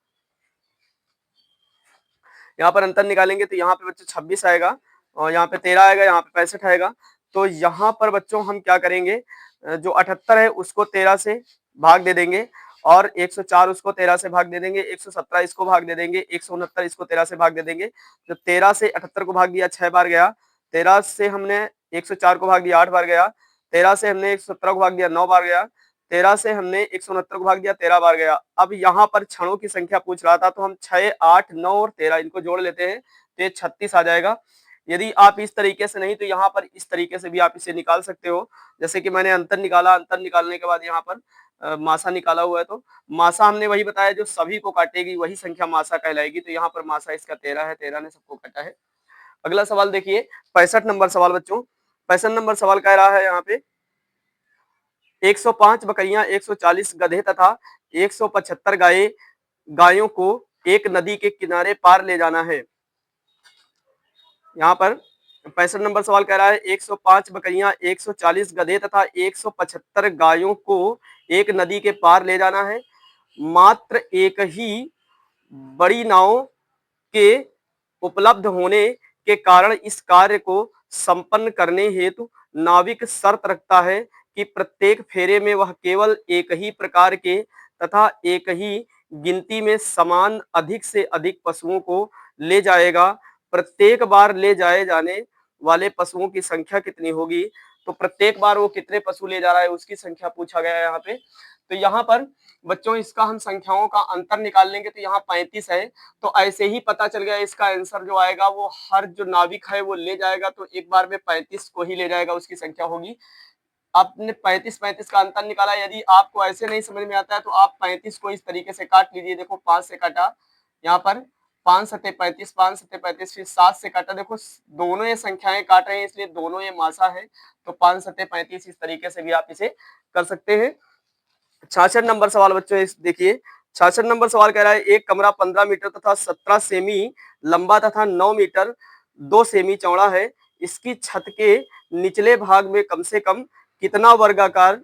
यहाँ पर अंतर निकालेंगे तो यहाँ पे बच्चों 26 आएगा, और यहाँ पे 13 आएगा, यहाँ पे 65 आएगा। तो यहाँ पर बच्चों हम क्या करेंगे, जो 78 है उसको 13 से भाग दे देंगे और 104 उसको 13 से भाग दे देंगे, 117 इसको भाग दे देंगे, 169 इसको 13 से भाग दे देंगे। जब 13 से 78 को भाग दिया 6 बार गया, 13 से हमने 104 को भाग दिया 8 बार गया, 13 से हमने 117 को भाग दिया 9 बार गया, 13 से हमने 169 को भाग दिया 13 बार गया। अब यहाँ पर क्षणों की संख्या पूछ रहा था तो हम 6, 8, 9 और 13 इनको जोड़ लेते हैं तो ये 36 आ जाएगा। यदि आप इस तरीके से नहीं तो यहाँ पर इस तरीके से भी आप इसे निकाल सकते हो। जैसे कि मैंने अंतर निकाला, अंतर निकालने के बाद यहाँ पर मासा निकाला हुआ है, तो मासा हमने वही बताया जो सभी को काटेगी वही संख्या मासा कहलाएगी। तो यहाँ पर मासा इसका 13 है, 13 ने सबको काटा है। अगला सवाल देखिए 65 नंबर सवाल बच्चों। 65 नंबर सवाल कह रहा है यहाँ पे 105 बकरियां, 140 गधे तथा 175 गायों को एक नदी के किनारे पार ले जाना है। यहाँ पर 65 नंबर सवाल कह रहा है 105 बकरियां, 140 गधे तथा 175 गायों को एक नदी के पार ले जाना है। मात्र एक ही बड़ी नाव के उपलब्ध होने के कारण इस कार्य को संपन्न करने हेतु नाविक शर्त रखता है कि प्रत्येक फेरे में वह केवल एक ही प्रकार के तथा एक ही गिनती में समान अधिक से अधिक पशुओं को ले जाएगा। प्रत्येक बार ले जाए जाने वाले पशुओं की संख्या कितनी होगी? तो प्रत्येक बार वो कितने पशु ले जा रहा है उसकी संख्या पूछा गया है यहाँ पे। तो यहाँ पर बच्चों इसका हम संख्याओं का अंतर निकाल लेंगे तो यहाँ 35 है, तो ऐसे ही पता चल गया इसका आंसर जो आएगा वो हर जो नाविक है वो ले जाएगा तो एक बार में 35 को ही ले जाएगा, उसकी संख्या होगी। आपने 35 का अंतर निकाला। यदि आपको ऐसे नहीं समझ में आता है तो आप 35 को इस तरीके से काट लीजिए। देखो 5 से काटा, यहाँ पर 5 सत्ते 35, 5 सत्ते 35, फिर 7 से काटा। देखो दोनों ये संख्याएं काट रहे हैं इसलिए दोनों ये मासा है, तो 5 सत्ते 35 इस तरीके से भी आप इसे कर सकते हैं। 66 नंबर सवाल बच्चों देखिए 66 नंबर सवाल कह रहा है एक कमरा 15 मीटर तथा 17 सेमी लंबा तथा 9 मीटर 2 सेमी चौड़ा है। इसकी छत के निचले भाग में कम से कम कितना वर्गाकार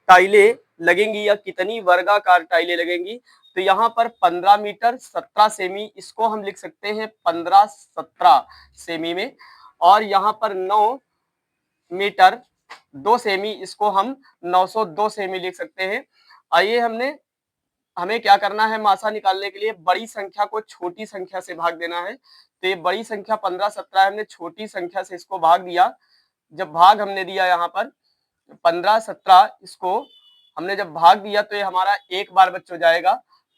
टाइलें लगेंगी या कितनी वर्गाकार टाइलें लगेंगी? तो यहाँ पर 15 मीटर 17 सेमी इसको हम लिख सकते हैं 15-17 सेमी में, और यहाँ पर 9 मीटर 2 सेमी इसको हम 902 सेमी लिख सकते हैं। आइए हमें क्या करना है, मासा निकालने के लिए बड़ी संख्या को छोटी संख्या से भाग देना है। तो ये बड़ी संख्या 15-17 हमने छोटी संख्या से इसको भाग दिया। जब भाग हमने दिया यहाँ पर 15-17 इसको हमने जब भाग दिया तो ये हमारा एक बार बच्चों जाएगा,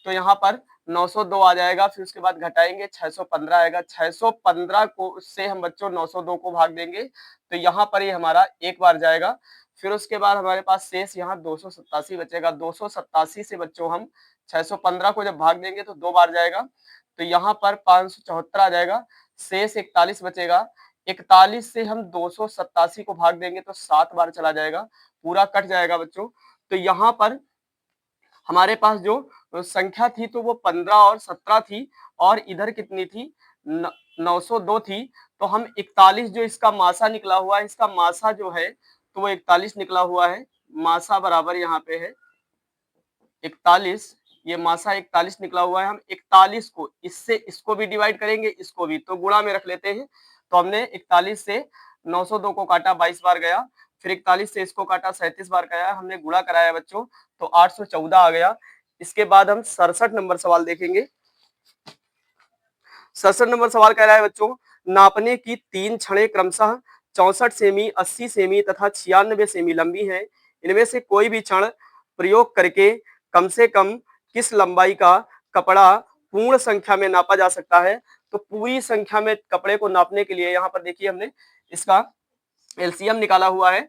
तो यहाँ पर 902 आ जाएगा। फिर उसके बाद घटाएंगे 615 आएगा, 615 को उससे हम बच्चों 902 को भाग देंगे तो यहाँ पर ये हमारा एक बार जाएगा। फिर उसके बाद हमारे पास शेष यहाँ 287 बचेगा। 287 से बच्चों हम 615 को जब भाग देंगे तो दो बार जाएगा, तो यहाँ पर 574 आ जाएगा। शेष 41 बचेगा। 41 से हम 287 को भाग देंगे तो 7 बार चला जाएगा, पूरा कट जाएगा बच्चों। तो यहाँ पर हमारे पास जो संख्या थी तो वो 15 और 17 थी, और इधर कितनी थी 902 थी। तो हम 41 जो इसका मासा निकला हुआ है, इसका मासा जो है तो वो 41 निकला हुआ है। मासा बराबर यहाँ पे है 41, ये मासा 41 निकला हुआ है। हम 41 को इससे इसको भी डिवाइड करेंगे, इसको भी, तो गुणा में रख लेते हैं। तो हमने 41 से 902 को काटा 22 बार गया, फिर 41 से इसको काटा 37 बार गया, हमने गुणा कराया बच्चों तो 814 आ गया। इसके बाद हम 67 नंबर सवाल देखेंगे। 67 नंबर सवाल कह रहा है बच्चों नापने की 3 छड़ें क्रमशः 64 सेमी, 80 सेमी तथा 96 सेमी लंबी हैं। इनमें से कोई भी क्षण प्रयोग करके कम से कम किस लंबाई का कपड़ा पूर्ण संख्या में नापा जा सकता है? तो पूरी संख्या में कपड़े को नापने के लिए यहाँ पर देखिए हमने इसका एलसीएम निकाला हुआ है।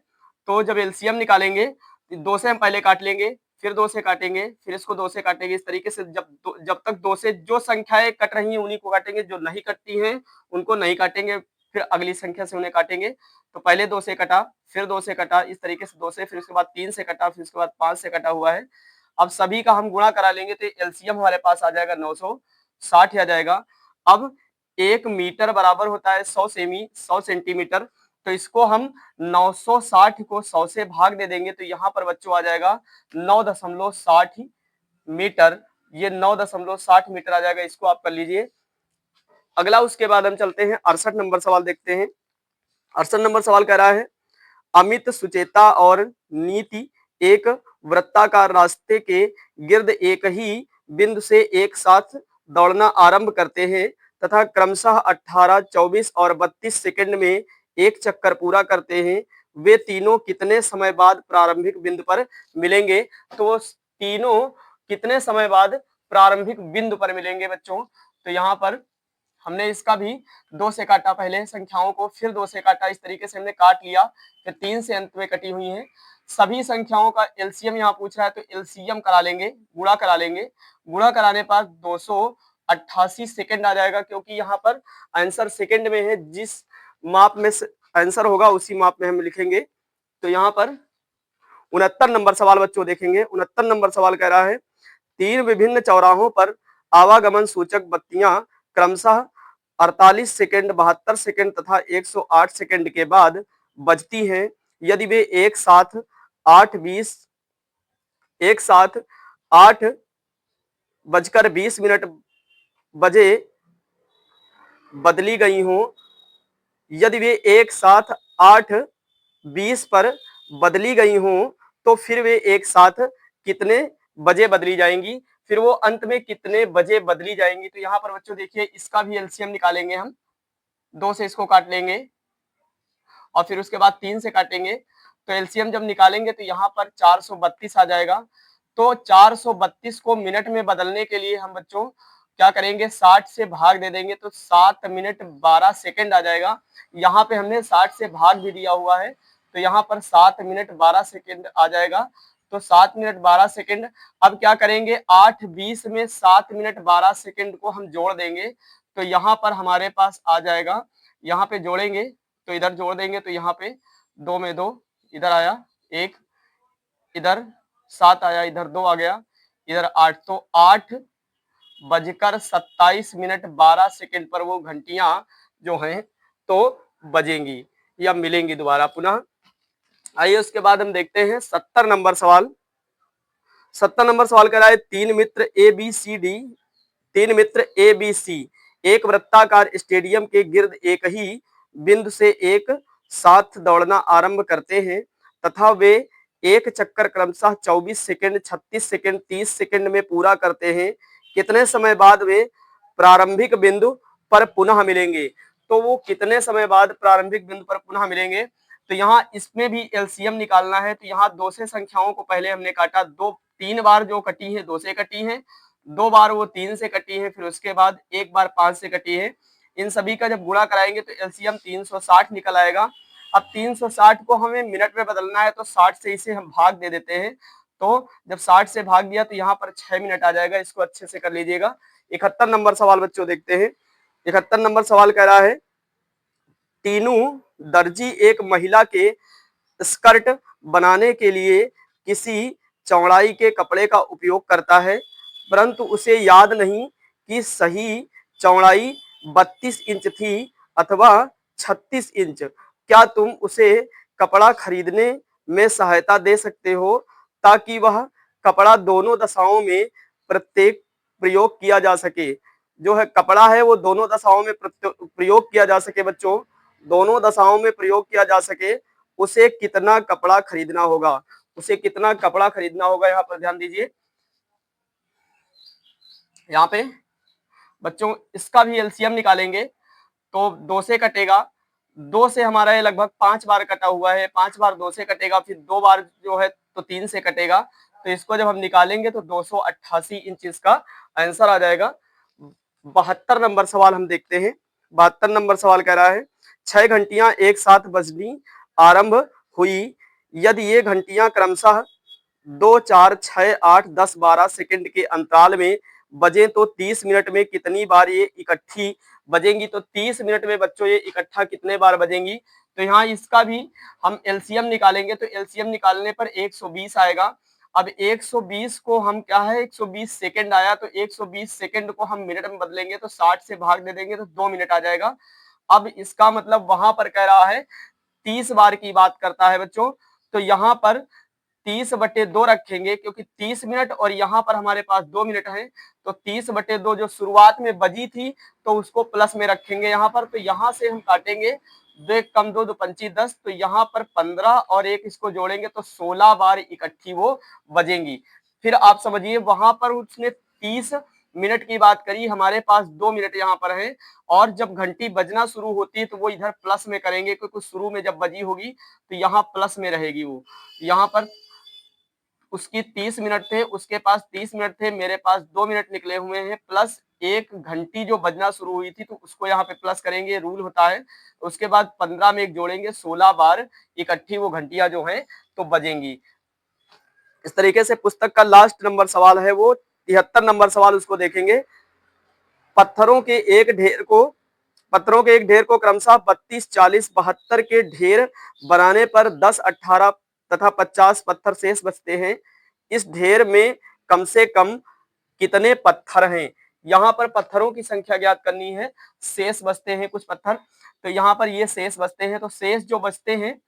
तो जब एलसीएम निकालेंगे 2 से हम पहले काट लेंगे, फिर 2 से काटेंगे, फिर इसको 2 से काटेंगे। इस तरीके से जब तक 2 से जो संख्याएं कट रही हैं उन्हीं को काटेंगे, जो नहीं कटती हैं उनको नहीं काटेंगे, फिर अगली संख्या से उन्हें काटेंगे। तो पहले 2 से कटा, फिर 2 से कटा, इस तरीके से 2 से, फिर उसके बाद 3 से कटा, फिर उसके बाद 5 से कटा हुआ है। अब सभी का हम गुणा करा लेंगे तो एलसीएम हमारे पास आ जाएगा 960 आ जाएगा। अब 1 मीटर बराबर होता है 100 सेमी, 100 सेंटीमीटर। तो इसको हम 960 को 100 से भाग दे देंगे तो यहाँ पर बच्चों आ जाएगा 9.60 मीटर। ये 9.60 मीटर आ जाएगा, इसको आप कर लीजिए। अगला उसके बाद हम चलते हैं 68 नंबर सवाल देखते हैं। 68 नंबर सवाल कह रहा है अमित, सुचेता और नीति एक वृत्ताकार रास्ते के गिर्द एक ही बिंदु से एक साथ दौड़ना आरंभ करते हैं तथा क्रमशः 18, 24 और 32 सेकंड में एक चक्कर पूरा करते हैं। वे तीनों कितने समय बाद प्रारंभिक बिंदु पर मिलेंगे? तो वो तीनों कितने समय बाद प्रारंभिक बिंदु पर मिलेंगे बच्चों? तो यहाँ पर हमने इसका भी 2 से काटा, पहले संख्याओं को फिर 2 से काटा, इस तरीके से हमने काट लिया, फिर 3 से अंत में कटी हुई हैं। सभी संख्याओं का एलसीएम यहाँ पूछ रहा है तो एलसीएम करा लेंगे, गुणा करा लेंगे। गुणा कराने पर 288 सेकंड आ जाएगा, क्योंकि यहाँ पर आंसर सेकंड में है, जिस माप में आंसर होगा उसी माप में हम लिखेंगे। तो यहाँ पर 69 नंबर सवाल बच्चों देखेंगे। 69 नंबर सवाल कह रहा है 3 विभिन्न चौराहों पर आवागमन सूचक बत्तियां क्रमशः 48 सेकंड, 72 सेकंड तथा 108 सेकंड के बाद बजती हैं। यदि वे एक साथ 8:20 बजे बदली गई हों, यदि वे एक साथ 8:20 पर बदली गई हों तो फिर वे एक साथ कितने बजे बदली जाएंगी? फिर वो अंत में कितने बजे बदली जाएंगी? तो यहाँ पर बच्चों देखिए इसका भी एलसीएम निकालेंगे हम। 2 से इसको काट लेंगे और फिर उसके बाद 3 से काटेंगे। तो एलसीएम जब निकालेंगे तो यहाँ पर 432 आ जाएगा। तो 432 को मिनट में बदलने के लिए हम बच्चों क्या करेंगे, 60 से भाग दे देंगे तो 7 मिनट 12 सेकंड आ जाएगा। यहाँ पे हमने 60 से भाग भी दिया हुआ है, तो यहाँ पर 7 मिनट 12 सेकंड आ जाएगा। तो 7 मिनट 12 सेकंड। अब क्या करेंगे, 8:20 में 7 मिनट 12 सेकंड को हम जोड़ देंगे, तो यहाँ पर हमारे पास आ जाएगा, यहाँ पे जोड़ेंगे तो इधर जोड़ देंगे तो यहाँ पे 2 में 2, इधर आया 1, इधर 7 आया, इधर 2 आ गया, इधर 8, तो 8:27 पर वो घंटियां जो हैं तो बजेंगी या मिलेंगी दोबारा पुनः। आइए उसके बाद हम देखते हैं 70 नंबर सवाल। 70 नंबर सवाल कह रहा है तीन मित्र ए बी सी एक वृत्ताकार स्टेडियम के गिर्द एक ही बिंदु से एक साथ दौड़ना आरंभ करते हैं तथा वे एक चक्कर क्रमशः 24 सेकंड, 36 सेकंड, 30 सेकंड में पूरा करते हैं। कितने समय बाद वे प्रारंभिक बिंदु पर पुनः मिलेंगे? तो वो कितने समय बाद प्रारंभिक बिंदु पर पुनः मिलेंगे? तो यहाँ इसमें भी एलसीएम निकालना है। तो यहाँ 2 से संख्याओं को पहले हमने काटा, 3 बार जो कटी है 2 से कटी है, 2 बार वो 3 से कटी है, फिर उसके बाद 1 बार 5 से कटी है। इन सभी का जब गुणा कराएंगे तो एलसीएम 360 निकल आएगा। अब 360 को हमें मिनट में बदलना है तो 60 से इसे हम भाग दे देते हैं। तो जब 60 से भाग दिया तो यहाँ पर 6 मिनट आ जाएगा, इसको अच्छे से कर लीजिएगा। 71 नंबर सवाल बच्चों देखते हैं। 71 नंबर सवाल कह रहा है तीनों दर्जी एक महिला के स्कर्ट बनाने के लिए किसी चौड़ाई के कपड़े का उपयोग करता है, परंतु उसे याद नहीं कि सही चौड़ाई 32 इंच थी अथवा 36 इंच। क्या तुम उसे कपड़ा खरीदने में सहायता दे सकते हो ताकि वह कपड़ा दोनों दशाओं में प्रत्येक प्रयोग किया जा सके? जो है कपड़ा है वो दोनों दशाओं में प्रयोग किया जा सके बच्चों, दोनों दशाओं में प्रयोग किया जा सके। उसे कितना कपड़ा खरीदना होगा? उसे कितना कपड़ा खरीदना होगा, यहाँ पर ध्यान दीजिए। यहाँ पे बच्चों इसका भी एलसीएम निकालेंगे तो 2 से कटेगा, 2 से हमारा ये लगभग 5 बार कटा हुआ है, 5 बार 2 से कटेगा, फिर 2 बार जो है तो 3 से कटेगा। तो इसको जब हम निकालेंगे तो 288 इंच इसका आंसर आ जाएगा। 72 नंबर सवाल हम देखते हैं। 72 नंबर सवाल कह रहा है 6 घंटियां एक साथ बजनी आरंभ हुई, यदि ये घंटियां क्रमशः 2, 4, 6, 8, 10, 12 सेकंड के अंतराल में बजे तो 30 मिनट में कितनी बार ये इकट्ठी बजेंगी? तो 30 मिनट में बच्चों ये इकट्ठा कितने बार बजेंगी? तो यहाँ इसका भी हम एलसीएम निकालेंगे तो एलसीएम निकालने पर 120 आएगा। अब 120 को हम क्या है 120 सेकंड आया, तो 120 सेकंड को हम मिनट में बदलेंगे तो 60 से भाग दे देंगे तो 2 मिनट आ जाएगा। अब इसका मतलब वहां पर कह रहा है 30 बार की बात करता है बच्चों, तो यहाँ पर 30/2 रखेंगे क्योंकि 30 मिनट और यहाँ पर हमारे पास 2 मिनट है, तो 30/2 जो शुरुआत में बजी थी तो उसको प्लस में रखेंगे यहाँ पर। तो यहाँ से हम काटेंगे दो एक कम दो, दो पंची 10, तो यहाँ पर 15 और एक इसको जोड़ेंगे तो 16 बार इकट्ठी वो बजेंगी। फिर आप समझिए वहां पर उसने 30 मिनट की बात करी, हमारे पास 2 मिनट यहाँ पर है, और जब घंटी बजना शुरू होती है तो वो इधर प्लस में करेंगे, क्योंकि शुरू में जब बजी होगी तो यहाँ प्लस में रहेगी वो। यहाँ पर उसकी 30 मिनट थे, उसके पास 30 मिनट थे, मेरे पास 2 मिनट निकले हुए हैं, प्लस एक घंटी जो बजना शुरू हुई थी तो उसको यहाँ पे प्लस करेंगे, रूल होता है। उसके बाद 15 में एक जोड़ेंगे, 16 बार इकट्ठी वो घंटियां जो हैं तो बजेंगी। इस तरीके से पुस्तक का लास्ट नंबर सवाल है वो 73 नंबर सवाल, उसको देखेंगे। पत्थरों के एक ढेर को पत्थरों के एक ढेर को क्रमशः 32, 40, 72 के ढेर बनाने पर 10, 18 तथा 50 पत्थर शेष बचते हैं। इस ढेर में कम से कम कितने पत्थर हैं? यहाँ पर पत्थरों की संख्या ज्ञात करनी है, शेष बचते हैं कुछ पत्थर, तो यहाँ पर ये शेष बचते हैं, तो शेष जो बचते हैं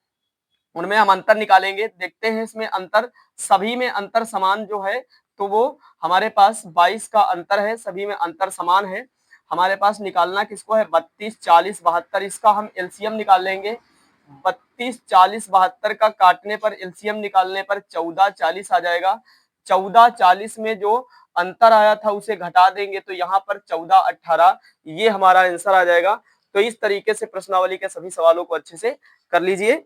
उनमें हम अंतर निकालेंगे। देखते हैं इसमें अंतर, सभी में अंतर समान जो है तो वो हमारे पास 22 का अंतर है, सभी में अंतर समान है। हमारे पास निकालना किसको है? 32, 40, 72, इसका हम एलसीएम निकाल लेंगे। 32, 40, 72 का काटने पर एलसीएम निकालने पर 14, 40 आ जाएगा। 14, 40 में जो अंतर आया था उसे घटा देंगे तो यहाँ पर 14, 18 ये हमारा आंसर आ जाएगा। तो इस तरीके से प्रश्नावली के सभी सवालों को अच्छे से कर लीजिए।